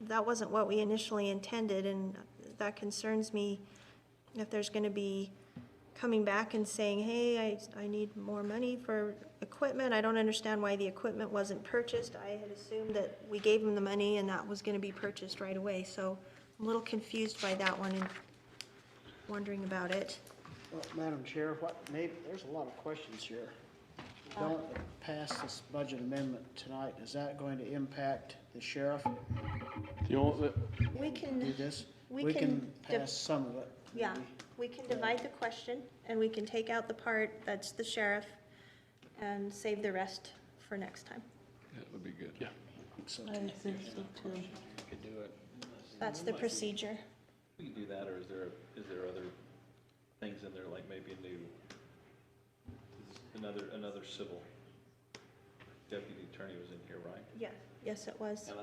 that wasn't what we initially intended, and that concerns me if there's going to be coming back and saying, hey, I need more money for equipment. I don't understand why the equipment wasn't purchased. I had assumed that we gave them the money and that was gonna be purchased right away. So I'm a little confused by that one and wondering about it. Well, Madam Chair, there's a lot of questions here. If we don't pass this budget amendment tonight, is that going to impact the sheriff? We can. Do this? We We can can pass some of it. Yeah, maybe. we can divide the question, and we can take out the part that's the sheriff and save the rest for next time. That would be good. Yeah. I think so too. Could do it. That's the procedure. We can do that, or is there other things in there, like maybe another civil deputy attorney was in here, right? Yeah, yes, it was. And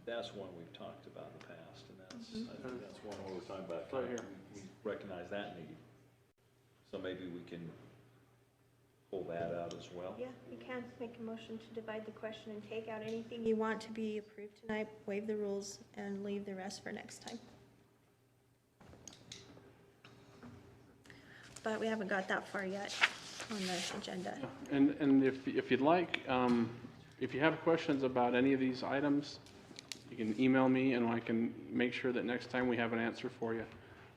that's one we've talked about in the past, and I think that's one where we're talking about. Right here. We recognize that need. So maybe we can pull that out as well. Yeah, you can make a motion to divide the question and take out anything you want to be approved tonight, waive the rules, and leave the rest for next time. But we haven't got that far yet on the agenda. And if you'd like, if you have questions about any of these items, you can email me and I can make sure that next time we have an answer for you,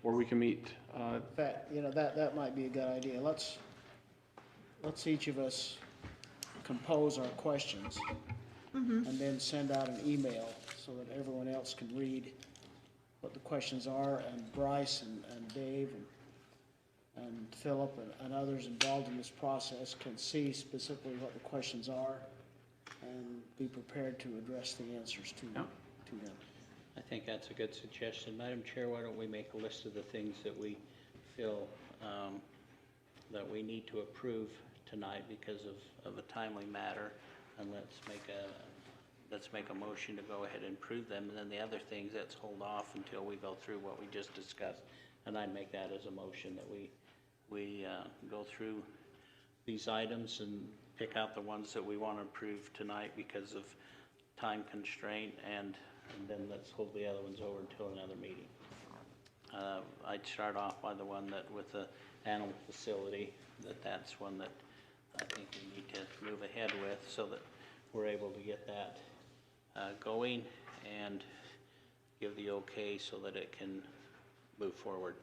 or we can meet. In fact, that might be a good idea. Let's each of us compose our questions and then send out an email so that everyone else can read what the questions are, and Bryce and Dave and Philip and others involved in this process can see specifically what the questions are and be prepared to address the answers to them. I think that's a good suggestion. Madam Chair, why don't we make a list of the things that we feel that we need to approve tonight because of a timely matter, and let's make a motion to go ahead and approve them, and then the other things, let's hold off until we go through what we just discussed. And I'd make that as a motion that we go through these items and pick out the ones that we want to approve tonight because of time constraint, and then let's hold the other ones over until another meeting. I'd start off by the one that with the animal facility, that's one that I think we need to move ahead with so that we're able to get that going and give the okay so that it can move forward.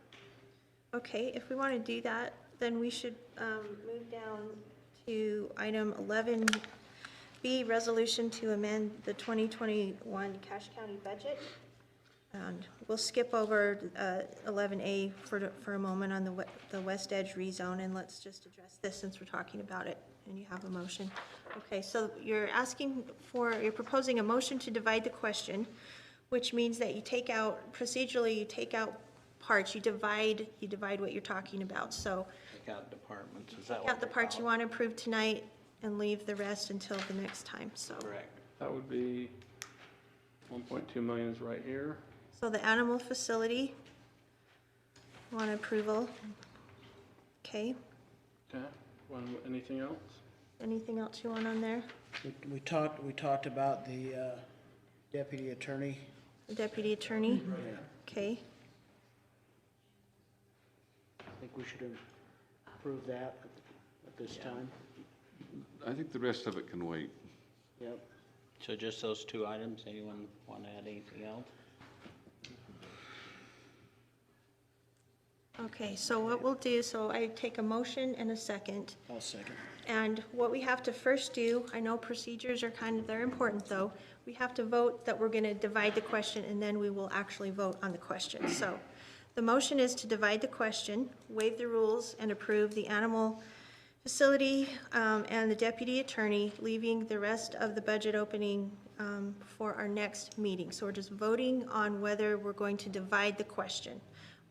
Okay, if we want to do that, then we should move down to item 11B, resolution to amend the 2021 Cache County budget. And we'll skip over 11A for a moment on the West Edge rezone, and let's just address this since we're talking about it, and you have a motion. Okay, so you're proposing a motion to divide the question, which means that you take out, procedurally, you take out parts, you divide what you're talking about, so. Take out departments, is that Take what out the parts you want to approve tonight and leave the rest until the next time, so. Correct. That would be 1.2 million is right here. So the animal facility, want approval? Okay, Okay. Anything else? anything else you want on there? We talked about the deputy attorney. The deputy attorney? Yeah. Okay, I think we should approve that at this time. I think the rest of it can wait. Yep. So just those two items, anyone want to add anything else? okay, so what we'll do, so I take a motion and a second. I'll second. And what we have to first do, I know procedures are they're important though. We have to vote that we're gonna divide the question and then we will actually vote on the question. So the motion is to divide the question, waive the rules, and approve the animal facility and the deputy attorney, leaving the rest of the budget opening for our next meeting. So we're just voting on whether we're going to divide the question.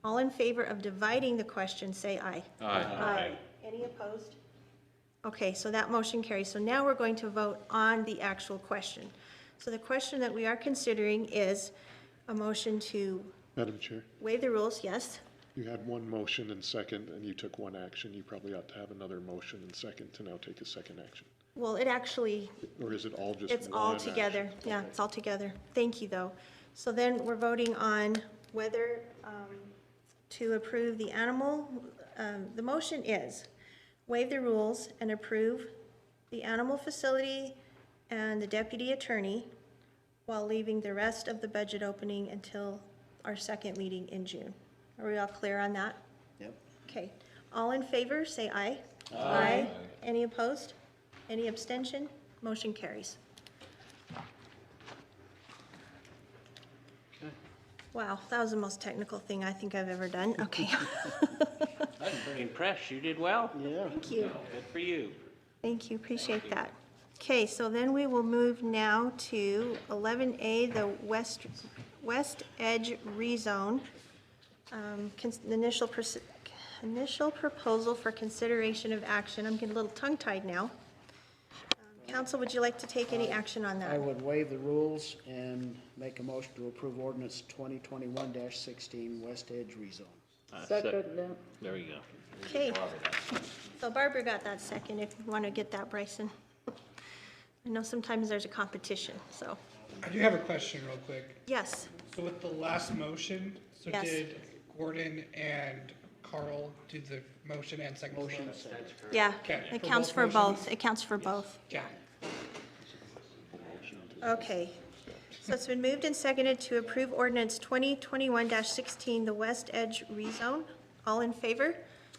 All in favor of dividing the question, say aye. Aye. Aye. Any opposed? Okay, so that motion carries. So now we're going to vote on the actual question. So the question that we are considering is a motion to Madam Chair, waive the rules, yes? you had one motion and second, and you took one action. You probably ought to have another motion and second to now take a second action. Well, it actually, Or is it all just it's one all action? together. Yeah, it's all together. Thank you, though. So then we're voting on whether to approve the animal, the motion is waive the rules and approve the animal facility and the deputy attorney while leaving the rest of the budget opening until our second meeting in June. Are we all clear on that? Yep. Okay. All in favor, say aye. Aye. Any opposed? Any abstention? Motion carries. Wow, that was the most technical thing I think I've ever done. Okay. I'm pretty impressed. You did well. Yeah. Thank you. Good for you. Thank you, appreciate that. Okay, so then we will move now to 11A, the West Edge rezone. Initial proposal for consideration of action. I'm getting a little tongue-tied now. Council, would you like to take any action on that? I would waive the rules and make a motion to approve ordinance 2021-16 West Edge rezone. Second that. There you go. Okay, so Barbara got that second, if you want to get that, Bryson. I know sometimes there's a competition, so, I do have a question real quick. yes. So with the last motion, so Yes. did Gordon and Carl do the motion and second? Motion. Yeah, Okay. it counts for both, it counts for both. Yeah. Okay, so it's been moved and seconded to approve ordinance 2021-16, the West Edge rezone. All in favor?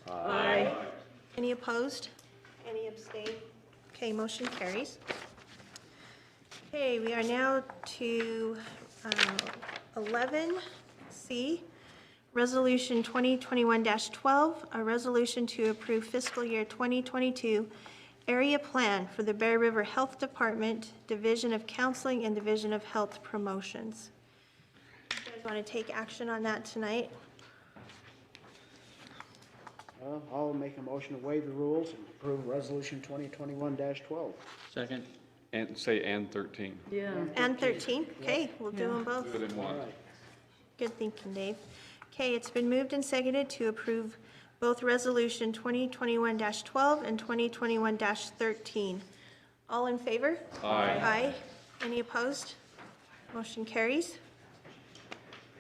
Aye. Any opposed? Any abstain? Okay, motion carries. Okay, we are now to 11C, Resolution 2021-12, a resolution to approve fiscal year 2022 area plan for the Bear River Health Department, Division of Counseling and Division of Health Promotions. You guys want to take action on that tonight? I'll make a motion to waive the rules and approve resolution 2021-12. Second. And say and 13. Yeah. And 13? Okay, we'll do them both. Do it in one. Good thinking, Dave. Okay, it's been moved and seconded to approve both Resolution 2021-12 and 2021-13. All in favor? Aye. Aye. Any opposed? Motion carries.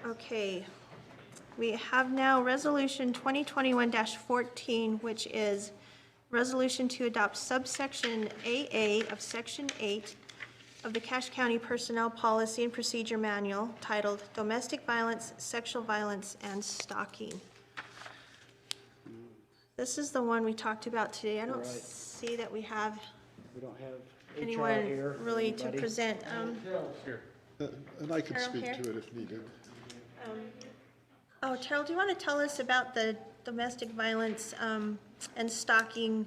Okay, we have now Resolution 2021-14, which is resolution to adopt subsection AA of Section 8 of the Cache County Personnel Policy and Procedure Manual titled Domestic Violence, Sexual Violence, and Stalking. This is the one we talked about today. I don't Right. see that we have We don't have HR anyone here. really to Anybody? present. And I can Carol speak here? to it if needed. Oh, Terrell, do you want to tell us about the domestic violence and stalking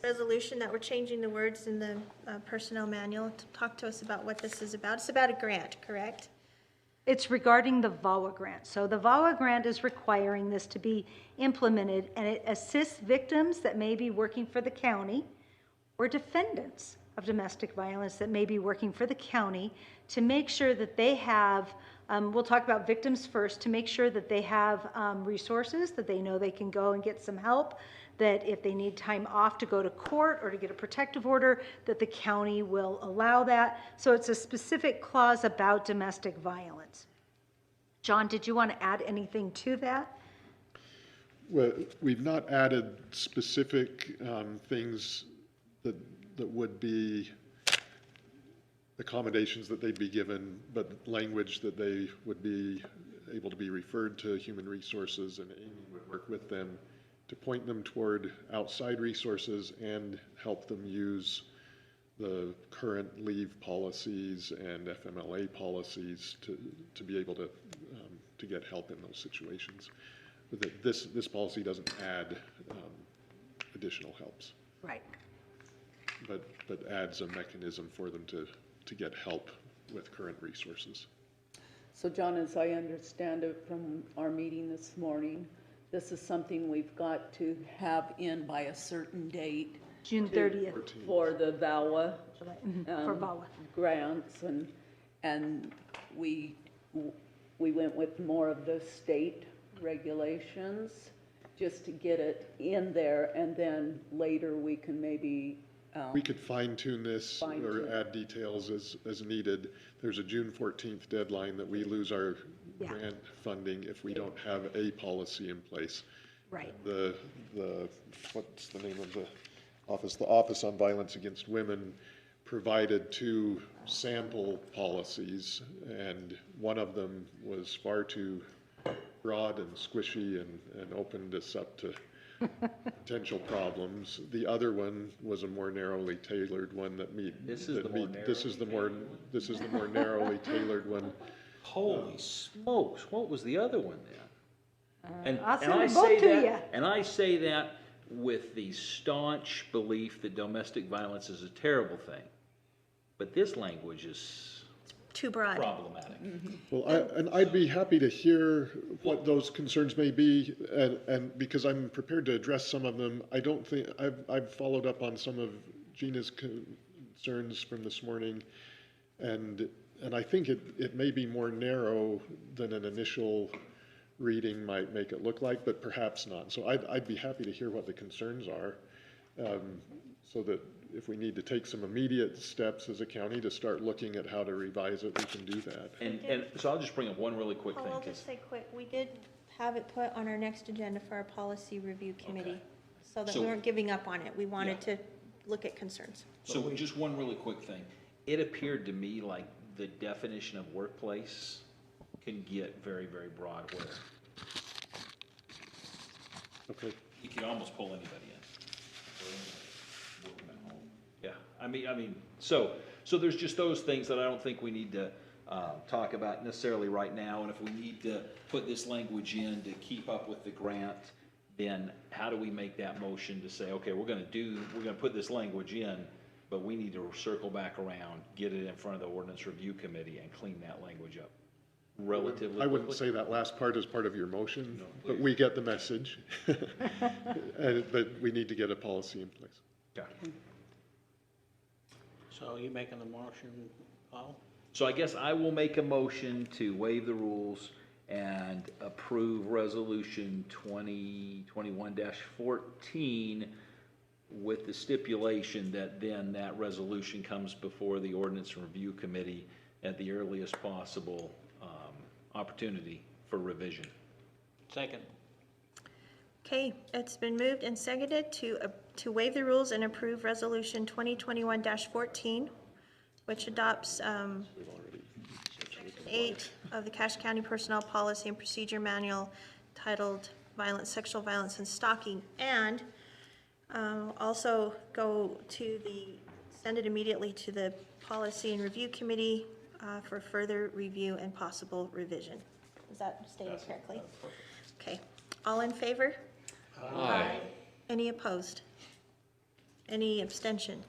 resolution that we're changing the words in the personnel manual? Talk to us about what this is about. It's about a grant, correct? It's regarding the VAWA grant. So the VAWA grant is requiring this to be implemented, and it assists victims that may be working for the county or defendants of domestic violence that may be working for the county to make sure that they have, we'll talk about victims first, to make sure that they have resources, that they know they can go and get some help, that if they need time off to go to court or to get a protective order, that the county will allow that. So it's a specific clause about domestic violence. John, did you want to add anything to that? Well, we've not added specific things that would be accommodations that they'd be given, but language that they would be able to be referred to human resources, and Amy would work with them to point them toward outside resources and help them use the current leave policies and FMLA policies to be able to get help in those situations. But this policy doesn't add additional helps. Right. But adds a mechanism for them to get help with current resources. So John, as I understand it from our meeting this morning, this is something we've got to have in by a certain date. June 30th. For the VAWA. For VAWA. Grants, and we went with more of the state regulations just to get it in there, and then later we can maybe We could fine tune this or Fine-tune. add details as needed. There's a June 14th deadline that we lose our Yeah. grant funding if we don't have a policy in place. Right. What's the name of the office? The Office on Violence Against Women provided 2 sample policies, and one of them was far too broad and squishy and opened us up to potential problems. The other one was a more narrowly tailored one that This is the more narrowly tailored one. Holy smokes, what was the other one then? And I'll send I them both say to that, ya. and I say that with the staunch belief that domestic violence is a terrible thing. But this language is Too broad. problematic. Well, I'd be happy to hear what those concerns may be, and because I'm prepared to address some of them. I don't think, I've followed up on some of Gina's concerns from this morning, and I think it may be more narrow than an initial reading might make it look like, but perhaps not. So I'd be happy to hear what the concerns are, so that if we need to take some immediate steps as a county to start looking at how to revise it, we can do that. And so I'll just bring up one really quick Paul, thing. I'll 'Cause just say quick, we did have it put on our next agenda for our policy review committee, so that we So- weren't giving up on it. We wanted to look at concerns. So just one really quick thing. It appeared to me like the definition of workplace can get very, very broad where Okay. you can almost pull anybody in. Yeah, I mean, so there's just those things that I don't think we need to talk about necessarily right now. And if we need to put this language in to keep up with the grant, then how do we make that motion to say, okay, we're gonna put this language in, but we need to circle back around, get it in front of the ordinance review committee and clean that language up relatively I wouldn't quickly? say that last part is part of your motion, but we get the message. But we need to get a policy in place. Yeah. So you making the motion, Paul? So I guess I will make a motion to waive the rules and approve resolution 2021-14 with the stipulation that then that resolution comes before the ordinance review committee at the earliest possible opportunity for revision. Second. Okay, it's been moved and seconded to waive the rules and approve Resolution 2021-14, which adopts Section 8 of the Cache County Personnel Policy and Procedure Manual titled Sexual Violence and Stalking, and also send it immediately to the Policy and Review Committee for further review and possible revision. Is that stated correctly? Okay, all in favor? Aye. Any opposed? Any abstention?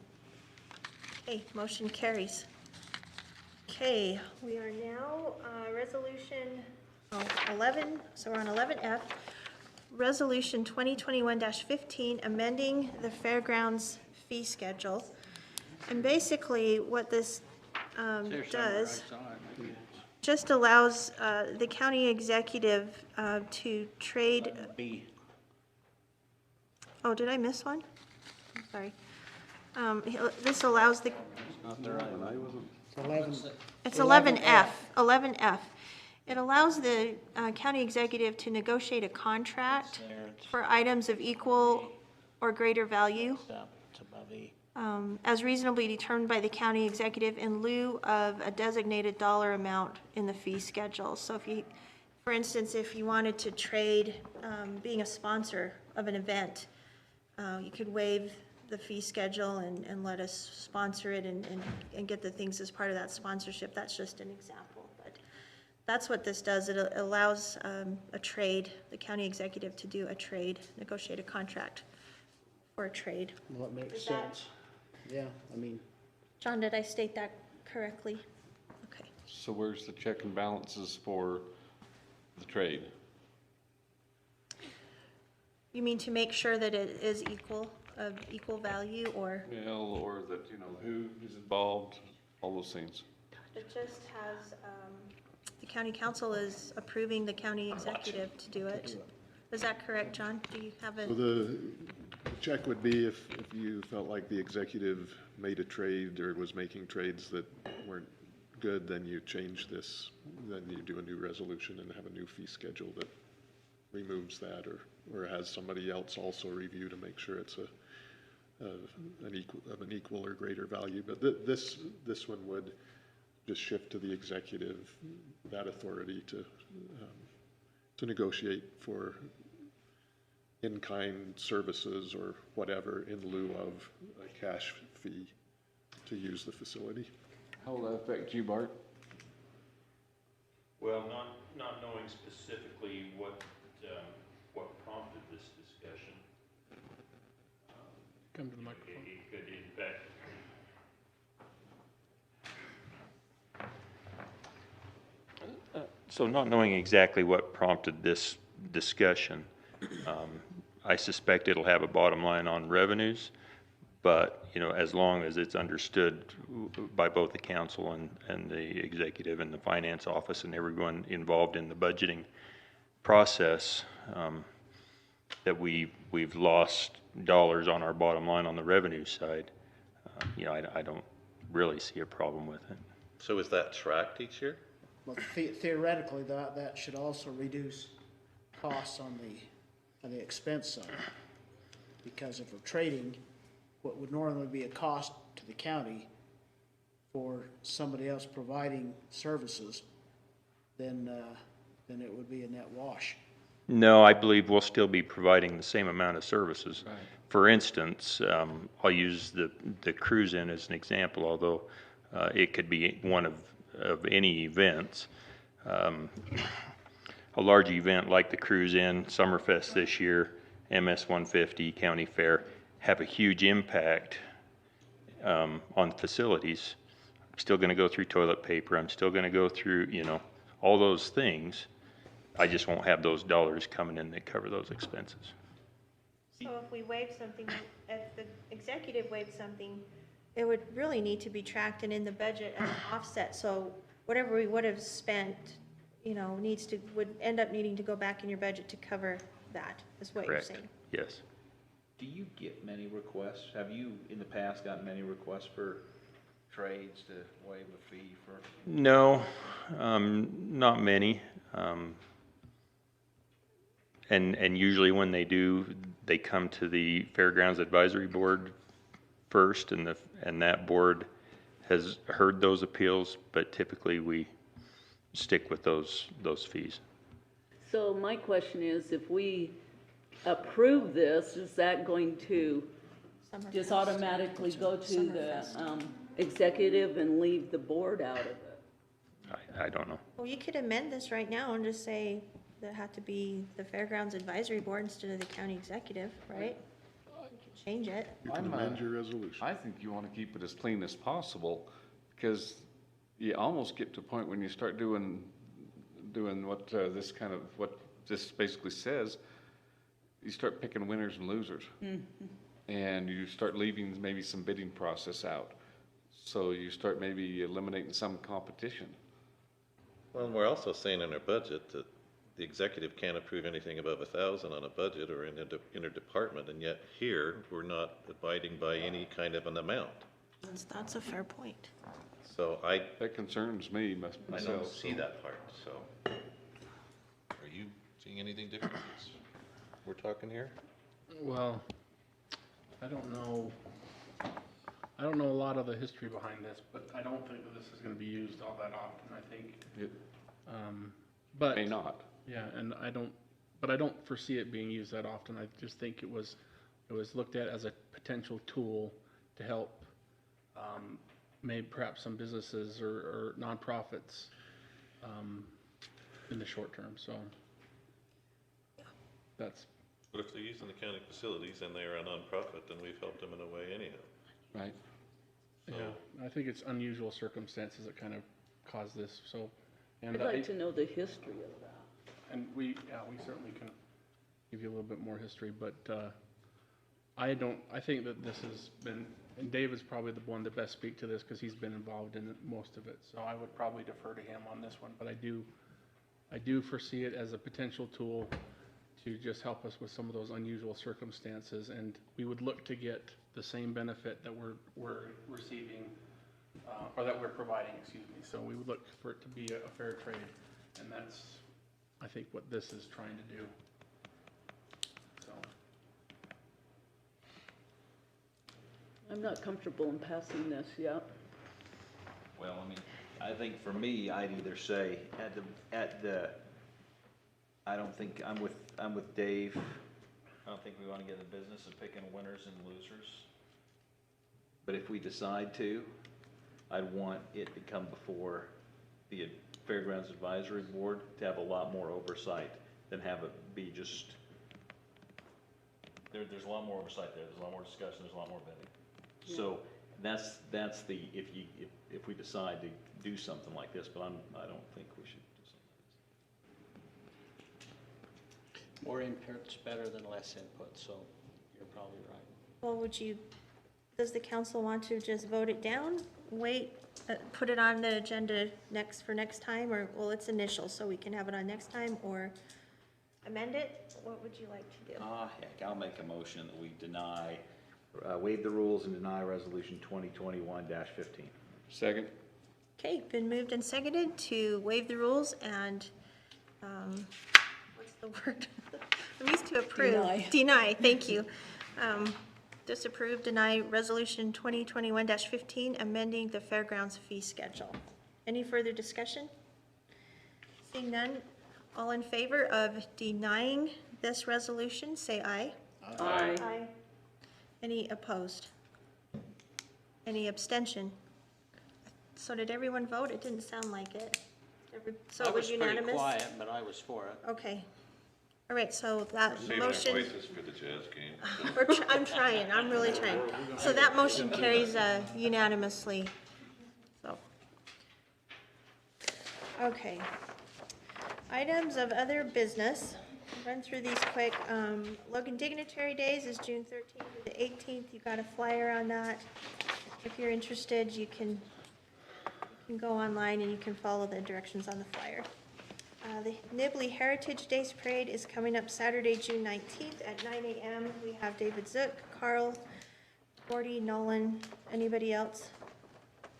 Okay, motion carries. Okay, we are now, resolution 11, so we're on 11F. Resolution 2021-15, amending the fairgrounds fee schedule. And basically, what this does, just allows the county executive to trade. Oh, did I miss one? I'm sorry. This allows the. It's 11F, 11F. It allows the county executive to negotiate a contract for items of equal or greater value as reasonably determined by the county executive in lieu of a designated dollar amount in the fee schedule. So if you, for instance, if you wanted to trade being a sponsor of an event, you could waive the fee schedule and let us sponsor it and get the things as part of that sponsorship. That's just an example, but that's what this does. It allows a trade, the county executive to do a trade, negotiate a contract for a trade. Well, it makes Is that- sense. Yeah, I mean, John, did I state that correctly? Okay. So where's the check and balances for the trade? You mean to make sure that it is of equal value, or? Well, or that, who is involved, all those things. It just has, the county council is approving the county executive to do it. Is that correct, John? Do you have a? So the check would be if you felt like the executive made a trade or was making trades that weren't good, then you change this, then you do a new resolution and have a new fee schedule that removes that, or has somebody else also review to make sure it's an equal or greater value. But this one would just shift to the executive that authority to negotiate for in-kind services or whatever in lieu of a cash fee to use the facility. How will that affect you, Bart? Well, not knowing specifically what prompted this discussion. Come to the microphone. It could impact. So not knowing exactly what prompted this discussion, I suspect it'll have a bottom line on revenues, but, you know, as long as it's understood by both the council and the executive and the finance office and everyone involved in the budgeting process, that we've lost dollars on our bottom line on the revenue side, you know, I don't really see a problem with it. So is that tracked each year? Well, theoretically, that should also reduce costs on the expense side. Because if we're trading what would normally be a cost to the county for somebody else providing services, then it would be a net wash. No, I believe we'll still be providing the same amount of services. Right. For instance, I'll use the cruise in as an example, although it could be one of any events. A large event like the Cruise In, Summerfest this year, MS 150, County Fair, have a huge impact on facilities. I'm still going to go through toilet paper. I'm still going to go through, you know, all those things. I just won't have those dollars coming in that cover those expenses. So if we waive something, if the executive waived something, it would really need to be tracked and in the budget as an offset. So whatever we would have spent, you know, would end up needing to go back in your budget to cover that, is what Correct. you're saying. Yes. Do you get many requests? Have you in the past gotten many requests for trades to waive a fee for? No, not many. And usually when they do, they come to the Fairgrounds Advisory Board first, and that board has heard those appeals, but typically we stick with those fees. So my question is, if we approve this, is that going to just automatically go to the executive and leave the board out of it? I don't know. Well, you could amend this right now and just say that it had to be the Fairgrounds Advisory Board instead of the county executive, right? You can change it. You can amend your resolution. I think you want to keep it as clean as possible, because you almost get to a point when you start doing what what this basically says, you start picking winners and losers. And you start leaving maybe some bidding process out. So you start maybe eliminating some competition. Well, and we're also saying in our budget that the executive can't approve anything above 1,000 on a budget or in interdepartment, and yet here, we're not abiding by any kind of an amount. That's a fair point. So that concerns me myself. I don't see that part, so. Are you seeing anything different as we're talking here? Well, I don't know a lot of the history behind this, but I don't think that this is going to be used all that often. I think but may not. Yeah, and I don't foresee it being used that often. I just think it was looked at as a potential tool to help maybe perhaps some businesses or nonprofits in the short term. So that's. But if they're using the county facilities and they are a nonprofit, then we've helped them in a way anyhow. Right. So. Yeah, I think it's unusual circumstances that kind of caused this. So, and I'd like to know the history of that. And we certainly can give you a little bit more history, but I think that this has been, and David's probably the one to best speak to this because he's been involved in most of it. So I would probably defer to him on this one, but I do foresee it as a potential tool to just help us with some of those unusual circumstances, and we would look to get the same benefit that we're receiving or that we're providing, excuse me. So we would look for it to be a fair trade, and that's, I think, what this is trying to do. So, I'm not comfortable in passing this yet. Well, I mean, I think for me, I'd either say I don't think, I'm with Dave. I don't think we want to get in the business of picking winners and losers. But if we decide to, I'd want it to come before the Fairgrounds Advisory Board to have a lot more oversight than have it be just, there's a lot more oversight there, there's a lot more discussion, there's a lot more vetting. So that's the, if we decide to do something like this, but I don't think we should do something. More input's better than less input, so you're probably right. Well, does the council want to just vote it down, wait, put it on the agenda for next time, or, well, it's initial, so we can have it on next time, or amend it? What would you like to do? Heck, I'll make a motion that we deny, waive the rules and deny resolution 2021-15. Second. Okay, been moved and seconded to waive the rules and, what's the word? I'm used to approve. Deny. Deny, thank you. Disapprove, deny resolution 2021-15, amending the fairgrounds fee schedule. Any further discussion? Seeing none, all in favor of denying this resolution, say aye. Aye. Aye. Any opposed? Any abstention? So did everyone vote? It didn't sound like it. So I it was unanimous? pretty quiet, but I was for it. Okay. All right, so that Saving our motion, voices for the jazz game. I'm trying, I'm really trying. So that motion carries unanimously. So, okay. Items of other business, run through these quick. Logan Dignitary Days is June 13th to the 18th. You got a flyer on that. If you're interested, you can go online and you can follow the directions on the flyer. The Nibley Heritage Days Parade is coming up Saturday, June 19th at 9 a.m. We have David Zook, Carl, Gordy, Nolan, anybody else?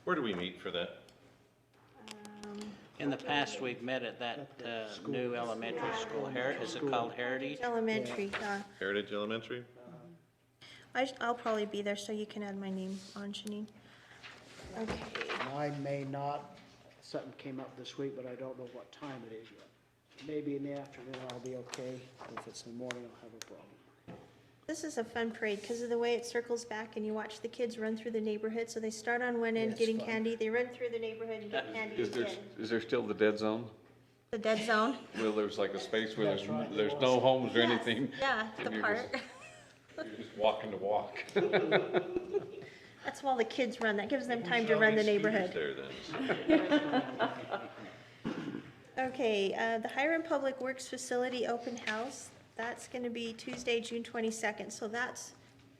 Where do we meet for that? In the past, we've met at that new elementary school. Is it called Heritage? Elementary, Heritage Elementary? I'll probably be there, so you can add my name on, Janine. Okay. Mine may not, something came up this week, but I don't know what time it is yet. Maybe in the afternoon I'll be okay. If it's in the morning, I'll have a problem. This is a fun parade because of the way it circles back and you watch the kids run through the neighborhood. So they start on one end getting candy, they run through the neighborhood and get candy again. Is there still the dead zone? The dead zone? Well, there's like a space where there's no homes or anything. Yeah, the and park. You're just walking to walk. That's while the kids run. That gives them time to run the neighborhood. There then. Okay, the Hiram Public Works Facility Open House, that's going to be Tuesday, June 22nd. So that's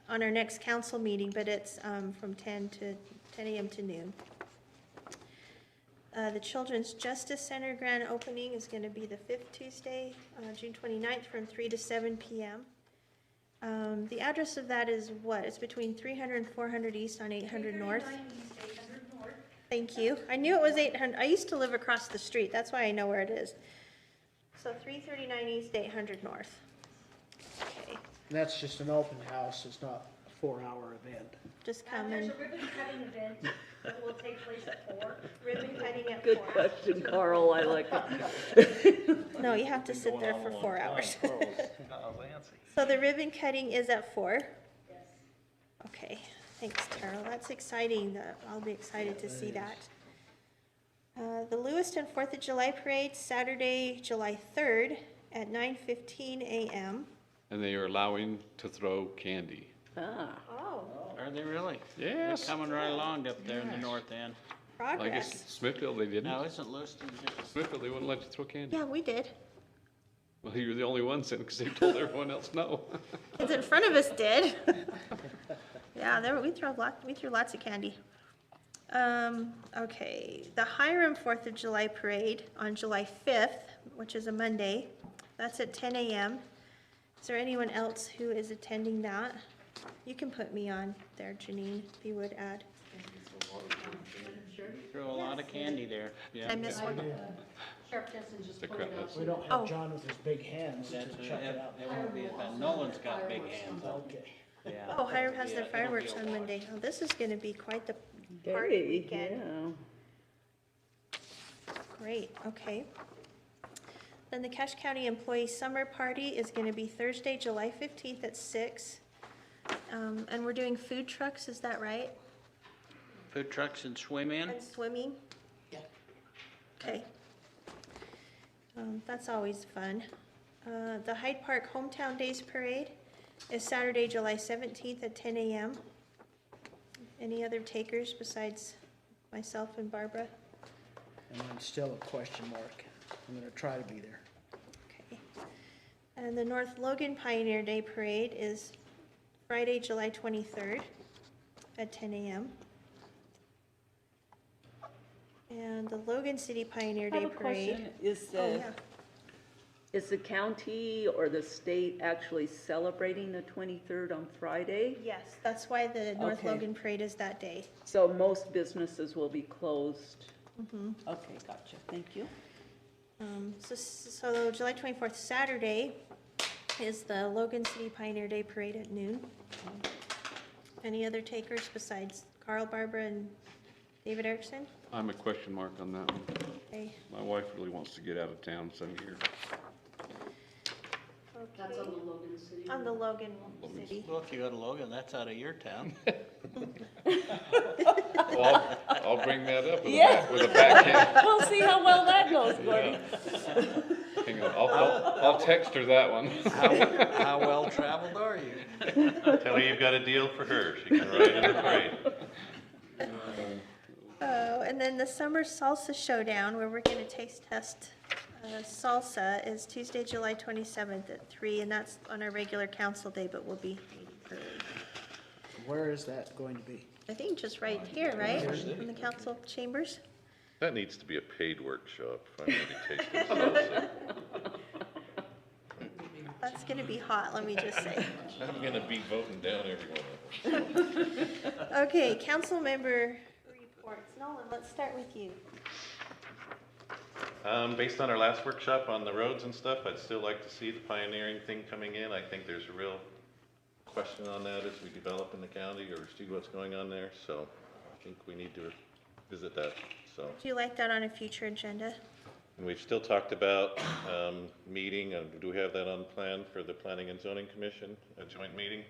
on our next council meeting, but it's from 10 a.m. to noon. The Children's Justice Center grand opening is going to be the 5th Tuesday, June 29th from 3 to 7 p.m. The address of that is what? It's between 300 and 400 East on 800 North. Thank you. I knew it was 800. I used to live across the street. That's why I know where it is. So 339 East, 800 North. Okay. And that's just an open house. It's not a 4-hour event. Just come in. There's a ribbon cutting event that will take place at 4. Ribbon cutting at 4. Good question, Carl, I like it. No, you have to sit there for 4 hours. So the ribbon cutting is at 4? Yes. Okay, thanks, Carol. That's exciting. I'll be excited to see that. The Lewiston 4th of July Parade, Saturday, July 3rd at 9:15 a.m. And they are allowing to throw candy. Ah, Oh, are they really? Yes. They're coming right along up there in the north end. I progress. guess Smithville, they didn't. No, isn't Lewiston just? Smithville, they wouldn't let you throw candy. Yeah, we did. Well, you were the only ones then, because they told everyone else no. Kids in front of us did. Yeah, we threw lots of candy. Okay, the Hiram 4th of July Parade on July 5th, which is a Monday, that's at 10 a.m. Is there anyone else who is attending that? You can put me on there, Janine, if you would add. Threw a lot of candy there. Yeah. I missed one. Sheriff Jensen just The pointed crowd. out. We don't Oh. have John with his big hands to That's check it out. it won't be, Nolan's got big hands. Okay. Yeah. Oh, Hiram has Yeah, their it'll be a fireworks on wash. Monday. Oh, this is gonna be quite the party weekend. Great, okay. Then the Cache County Employee Summer Party is gonna be Thursday, July 15th at 6. And we're doing food trucks, is that right? Food trucks and swim in? And swimming? Yeah. Okay. That's always fun. The Hyde Park Hometown Days Parade is Saturday, July 17th at 10 a.m. Any other takers besides myself and Barbara? And I'm still a question mark. I'm gonna try to be there. Okay. And the North Logan Pioneer Day Parade is Friday, July 23rd at 10 a.m. And the Logan City Pioneer I Day have a Parade. question. Is Oh, the, yeah. is the county or the state actually celebrating the 23rd on Friday? Yes, that's why the North Okay. Logan Parade is that day. So most businesses will be closed? Mhm. Okay, gotcha. Thank you. So July 24th, Saturday, is the Logan City Pioneer Day Parade at noon. Any other takers besides Carl, Barbara, and David Erickson? I'm a question mark on that one. Okay. My wife really wants to get out of town some year. That's on the Logan City. On the Logan City. Well, if you go to Logan, that's out of your town. Well, I'll bring that up Yeah. with a backhand. We'll see how well that goes, Gordy. Hang on, I'll text her that one. How well traveled are you? Tell her you've got a deal for her. She can ride in the parade. Oh, and then the Summer Salsa Showdown, where we're gonna taste test salsa, is Tuesday, July 27th at 3, and that's on our regular council day, but we'll be meeting early. Where is that going to be? I think just right here, right, in the council chambers? That needs to be a paid workshop. If I'm going to taste salsa. That's gonna be hot, let me just say. I'm going to be voting down every one of them. Okay, council member reports. Nolan, let's start with you. Based on our last workshop on the roads and stuff, I'd still like to see the pioneering thing coming in. I think there's a real question on that as we develop in the county or see what's going on there. So I think we need to visit that, so. Do you like that on a future agenda? And we've still talked about meeting, do we have that on plan for the Planning and Zoning Commission, a joint meeting?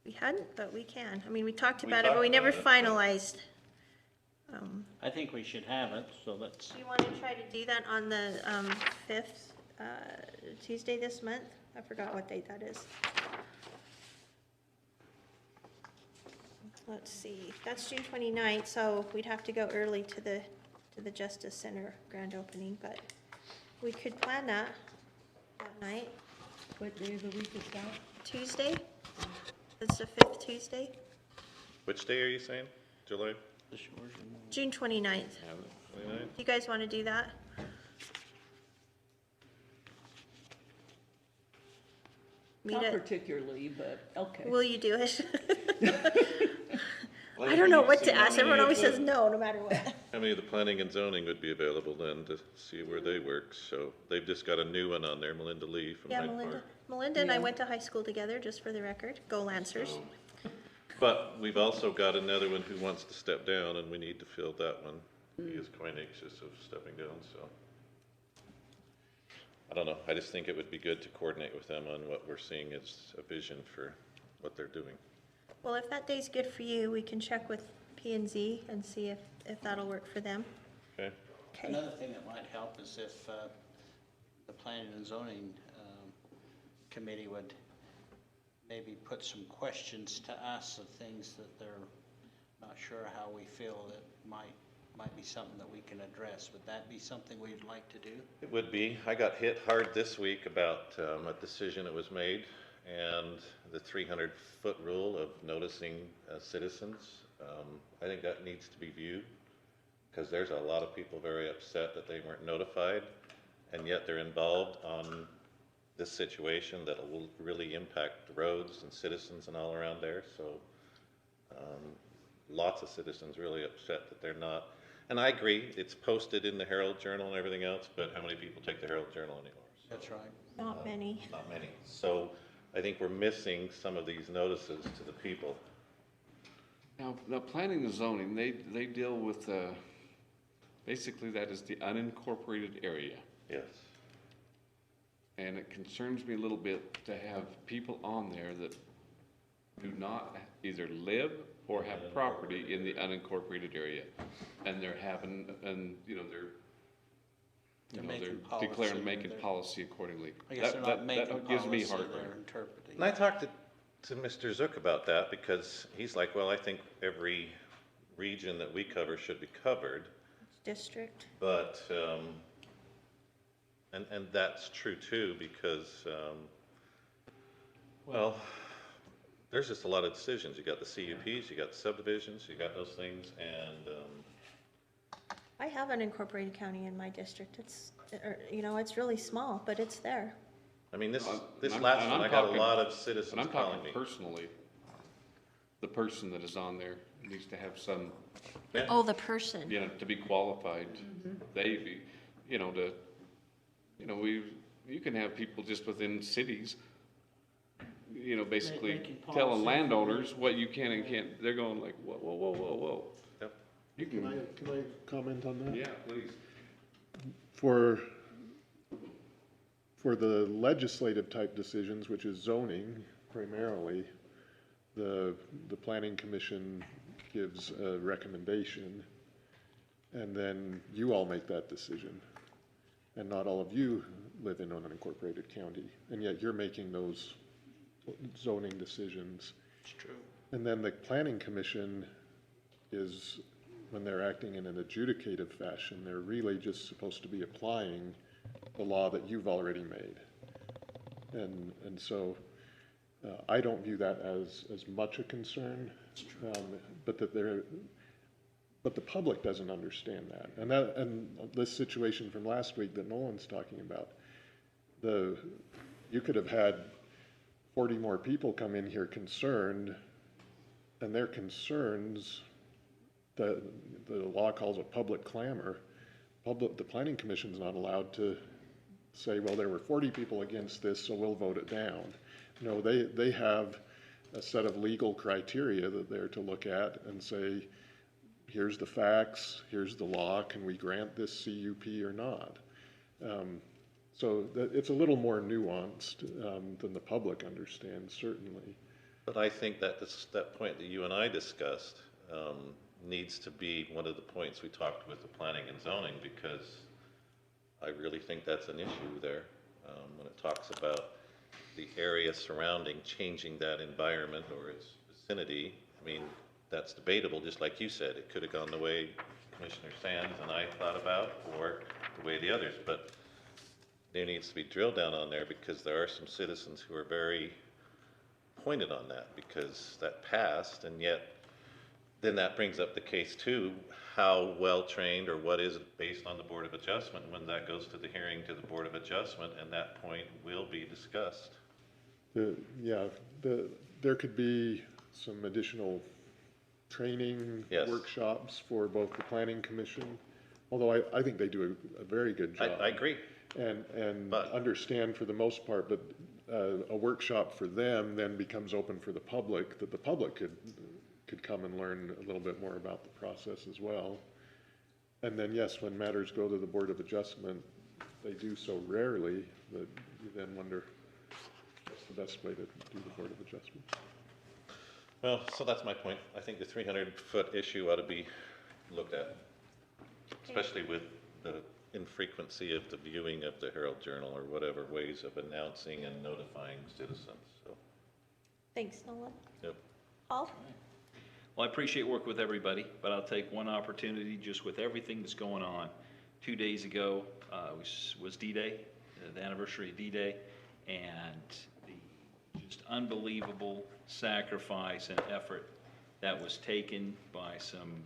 We hadn't, but we can. I mean, we talked We about it, but we talked never about it, finalized. I think we should have it, so let's, Do you want to try to do that on the 5th, Tuesday this month? I forgot what date that is. Let's see, that's June 29th, so we'd have to go early to the Justice Center grand opening, but we could plan that night. What day of the week is that? Tuesday? It's the 5th Tuesday, Which day are you saying? July June 29th. 29th? Do you guys want to do that? Meet Not at- particularly, but okay. Will you do it? I don't know what to ask. Everyone always says no, no matter what. How many of the planning and zoning would be available then to see where they work? So they've just got a new one on there, Melinda Lee from Yeah, Hyde Melinda. Park. Melinda and I went to high school together, just for the record. Go Lancers. But we've also got another one who wants to step down, and we need to fill that one. He is quite anxious of stepping down, so. I don't know, I just think it would be good to coordinate with them on what we're seeing as a vision for what they're doing. Well, if that day's good for you, we can check with P and Z and see if that'll work for them. Okay? Okay. another thing that might help is if the Planning and Zoning Committee would maybe put some questions to us of things that they're not sure how we feel that might be something that we can address. Would that be something we'd like to do? It would be. I got hit hard this week about a decision that was made and the 300-foot rule of noticing citizens. I think that needs to be viewed because there's a lot of people very upset that they weren't notified, and yet they're involved on this situation that will really impact the roads and citizens and all around there. So lots of citizens really upset that they're not. And I agree, it's posted in the Herald Journal and everything else, but how many people take the Herald Journal anymore? That's right. Not many. Not many. So I think we're missing some of these notices to the people. Now, planning and zoning, they deal with, basically that is the unincorporated area. Yes. And it concerns me a little bit to have people on there that do not either live or have property in the unincorporated area. And they're having, and, you know, they're declaring, making policy accordingly. I guess they're not making that gives me policy, heartburn. they're interpreting. And I talked to Mr. Zook about that because he's like, well, I think every region that we cover should be covered. District. But, and that's true too, because, well, there's just a lot of decisions. You got the CUPs, you got subdivisions, you got those things, and, I have an incorporated county in my district. It's, you know, it's really small, but it's there. I mean, this I'm last one, I got talking- a lot of citizens and I'm calling talking me. personally, the person that is on there needs to have some, Oh, the person. you know, to be qualified. They, you know, you can have people just within cities, you know, basically Making policy telling for landowners what you can and can't. They're going like, whoa, whoa, whoa, whoa, whoa. Yep. You Can I comment on that? Yeah, please. For the legislative type decisions, which is zoning primarily, the planning commission gives a recommendation, and then you all make that decision. And not all of you live in an unincorporated county, and yet you're making those zoning decisions. It's true. And then the planning commission is, when they're acting in an adjudicative fashion, they're really just supposed to be applying the law that you've already made. And so I don't view that as much a concern, but the public doesn't understand that. And this situation from last week that Nolan's talking about, you could have had 40 more people come in here concerned, and their concerns, the law calls a public clamor. The planning commission's not allowed to say, well, there were 40 people against this, so we'll vote it down. No, they have a set of legal criteria that they're to look at and say, here's the facts, here's the law, can we grant this CUP or not? So it's a little more nuanced than the public understands, certainly. But I think that that point that you and I discussed needs to be one of the points we talked with the planning and zoning, because I really think that's an issue there when it talks about the area surrounding changing that environment or its vicinity. I mean, that's debatable, just like you said. It could have gone the way Commissioner Sands and I thought about, or the way the others, but there needs to be drilled down on there, because there are some citizens who are very pointed on that, because that passed, and yet then that brings up the case too, how well-trained or what is based on the Board of Adjustment when that goes to the hearing to the Board of Adjustment, and that point will be discussed. There could be some additional training workshops for both the planning commission, although I think they do a very good job. I agree. And understand for the most part, but a workshop for them then becomes open for the public, that the public could come and learn a little bit more about the process as well. And then, yes, when matters go to the Board of Adjustment, they do so rarely that you then wonder what's the best way to do the Board of Adjustment. Well, so that's my point. I think the 300-foot issue ought to be looked at, especially with the infrequency of the viewing of the Herald Journal or whatever ways of announcing and notifying citizens. So, Thanks, Nolan. yep. Paul? Well, I appreciate working with everybody, but I'll take one opportunity just with everything that's going on. 2 days ago was D-Day, the anniversary of D-Day, and the just unbelievable sacrifice and effort that was taken by some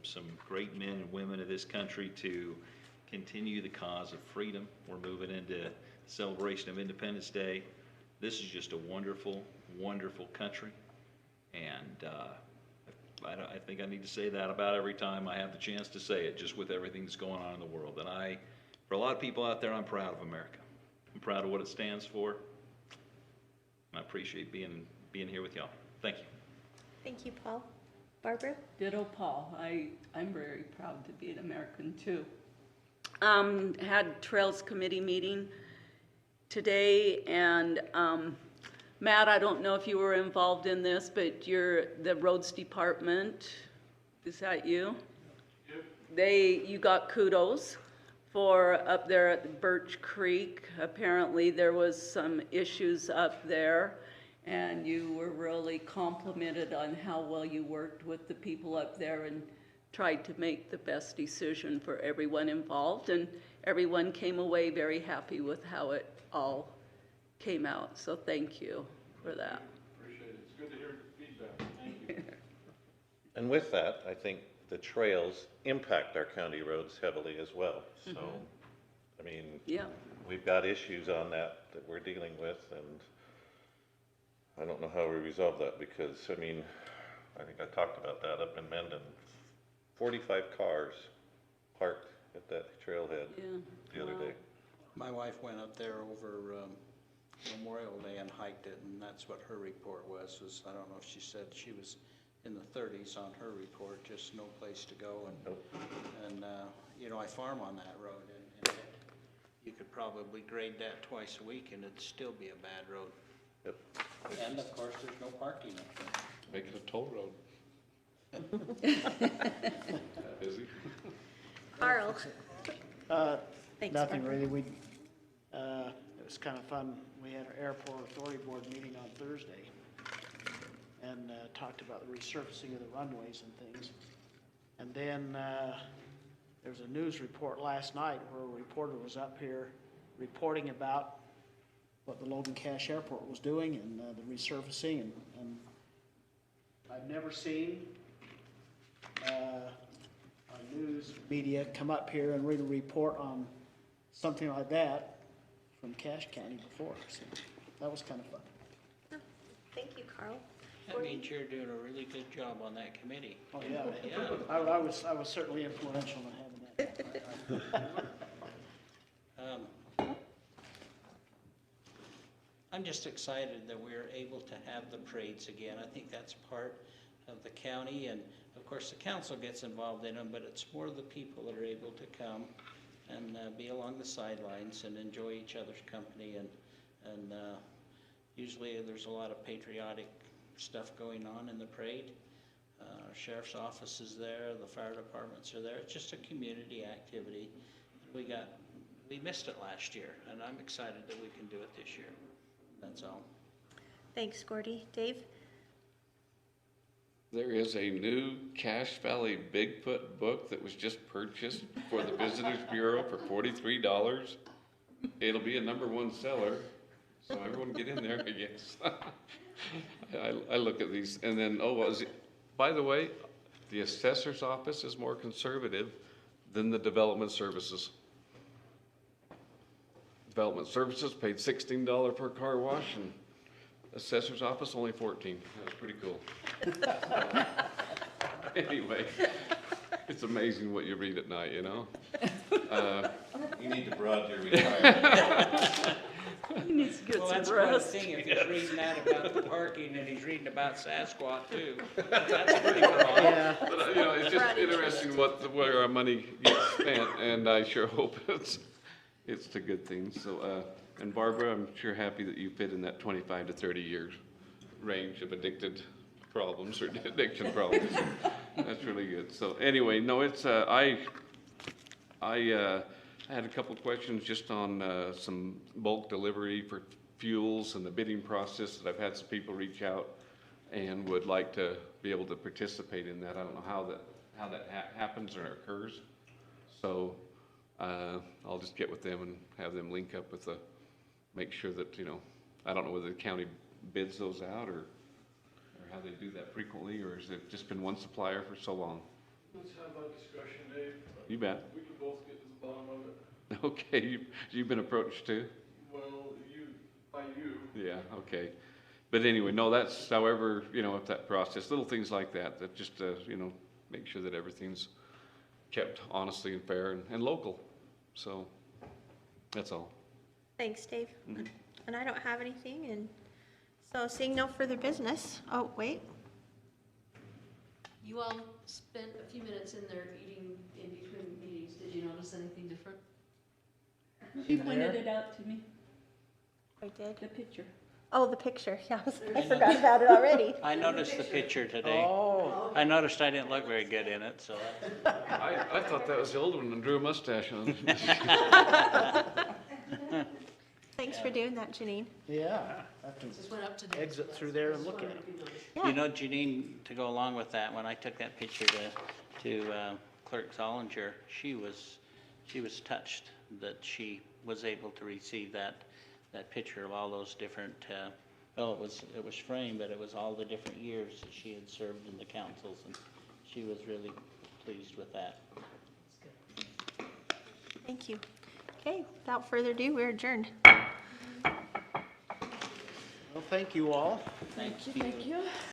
great men and women of this country to continue the cause of freedom. We're moving into celebration of Independence Day. This is just a wonderful, wonderful country, and I think I need to say that about every time I have the chance to say it, just with everything that's going on in the world. And for a lot of people out there, I'm proud of America. I'm proud of what it stands for. I appreciate being here with y'all. Thank you. Thank you, Paul. Barbara? Ditto, Paul. I'm very proud to be an American, too. Had Trails Committee meeting today, and Matt, I don't know if you were involved in this, but the roads department, is that you? Yep. You got kudos for up there at Birch Creek. Apparently there was some issues up there, and you were really complimented on how well you worked with the people up there and tried to make the best decision for everyone involved, and everyone came away very happy with how it all came out. So thank you for that. Appreciate it. It's good to hear feedback. Thank you. And with that, I think the trails impact our county roads heavily as well. So, I mean, yeah, we've got issues on that we're dealing with, and I don't know how we resolve that because, I mean, I think I talked about that up in Mendon. 45 cars parked at that trailhead the other day. My wife went up there over Memorial Day and hiked it, and that's what her report was I don't know if she said she was in the 30s on her report, just no place to go. And you know, I farm on that road, and you could probably grade that twice a week, and it'd still be a bad road. Yep. And of course, there's no parking up there. Make it a toll road. Busy. Carl? Thanks, Nothing Barbara. really. It was kind of fun. We had our Airport Authority Board meeting on Thursday and talked about the resurfacing of the runways and things. And then there was a news report last night where a reporter was up here reporting about what the Logan Cache Airport was doing and the resurfacing. And I've never seen a news media come up here and read a report on something like that from Cache County before. So that was kind of fun. Thank you, Carl. That means you're doing a really good job on that committee. Oh, yeah. Yeah. I was certainly influential in having that. I'm just excited that we're able to have the parades again. I think that's part of the county, and of course the council gets involved in them, but it's more the people that are able to come and be along the sidelines and enjoy each other's company, and usually there's a lot of patriotic stuff going on in the parade. Our sheriff's office is there, the fire departments are there. It's just a community activity. We missed it last year, and I'm excited that we can do it this year. That's all. Thanks, Gordy. Dave? There is a new Cache Valley Bigfoot book that was just purchased for the Visitors Bureau for $43. It'll be a #1 seller, so everyone get in there, I guess. I look at these, and then, by the way, the assessor's office is more conservative than the development services. Development services paid $16 per car wash, and assessor's office only $14. That's pretty cool. Anyway, it's amazing what you read at night, you know? You need to broaden your retirement. He needs to get Well, some that's one rest. thing, if he's reading that about the parking and he's reading about Sasquatch too. That's pretty broad. Yeah. But, you know, it's just interesting where our money gets spent, and I sure hope it's to good things. So, and Barbara, I'm sure happy that you fit in that 25 to 30 years range of addicted problems or addiction problems. That's really good. So anyway, no, it's, I had a couple of questions just on some bulk delivery for fuels and the bidding process that I've had some people reach out and would like to be able to participate in that. I don't know how that happens or occurs. So I'll just get with them and have them link up with make sure that, you know, I don't know whether the county bids those out or how they do that frequently, or has it just been one supplier for so long? Let's have that discussion, Dave. You bet. We can both get to the bottom of it. Okay, you've been approached too? Well, by you. Yeah, okay. But anyway, no, that's however, you know, if that process, little things like that, that just, you know, make sure that everything's kept honestly and fair and local. So, that's all. Thanks, Dave. And I don't have anything, and so seeing no further business, oh, wait. You all spent a few minutes in there eating in between meetings. Did you notice anything different? She pointed it out to me, I did. the picture. Oh, the picture, yeah, I forgot about it already. I noticed the picture today. Oh. I noticed I didn't look very good in it, so. I thought that was the old one and drew a mustache on. Thanks for doing that, Janine. Yeah. I can Just went up to the. exit through there and look at it. You know, Janine, to go along with that, when I took that picture to Clerk Zollinger, she was touched that she was able to receive that picture of all those different, well, it was framed, but it was all the different years that she had served in the councils, and she was really pleased with that. Thank you. Okay, without further ado, we're adjourned. Well, thank you all. Thank you.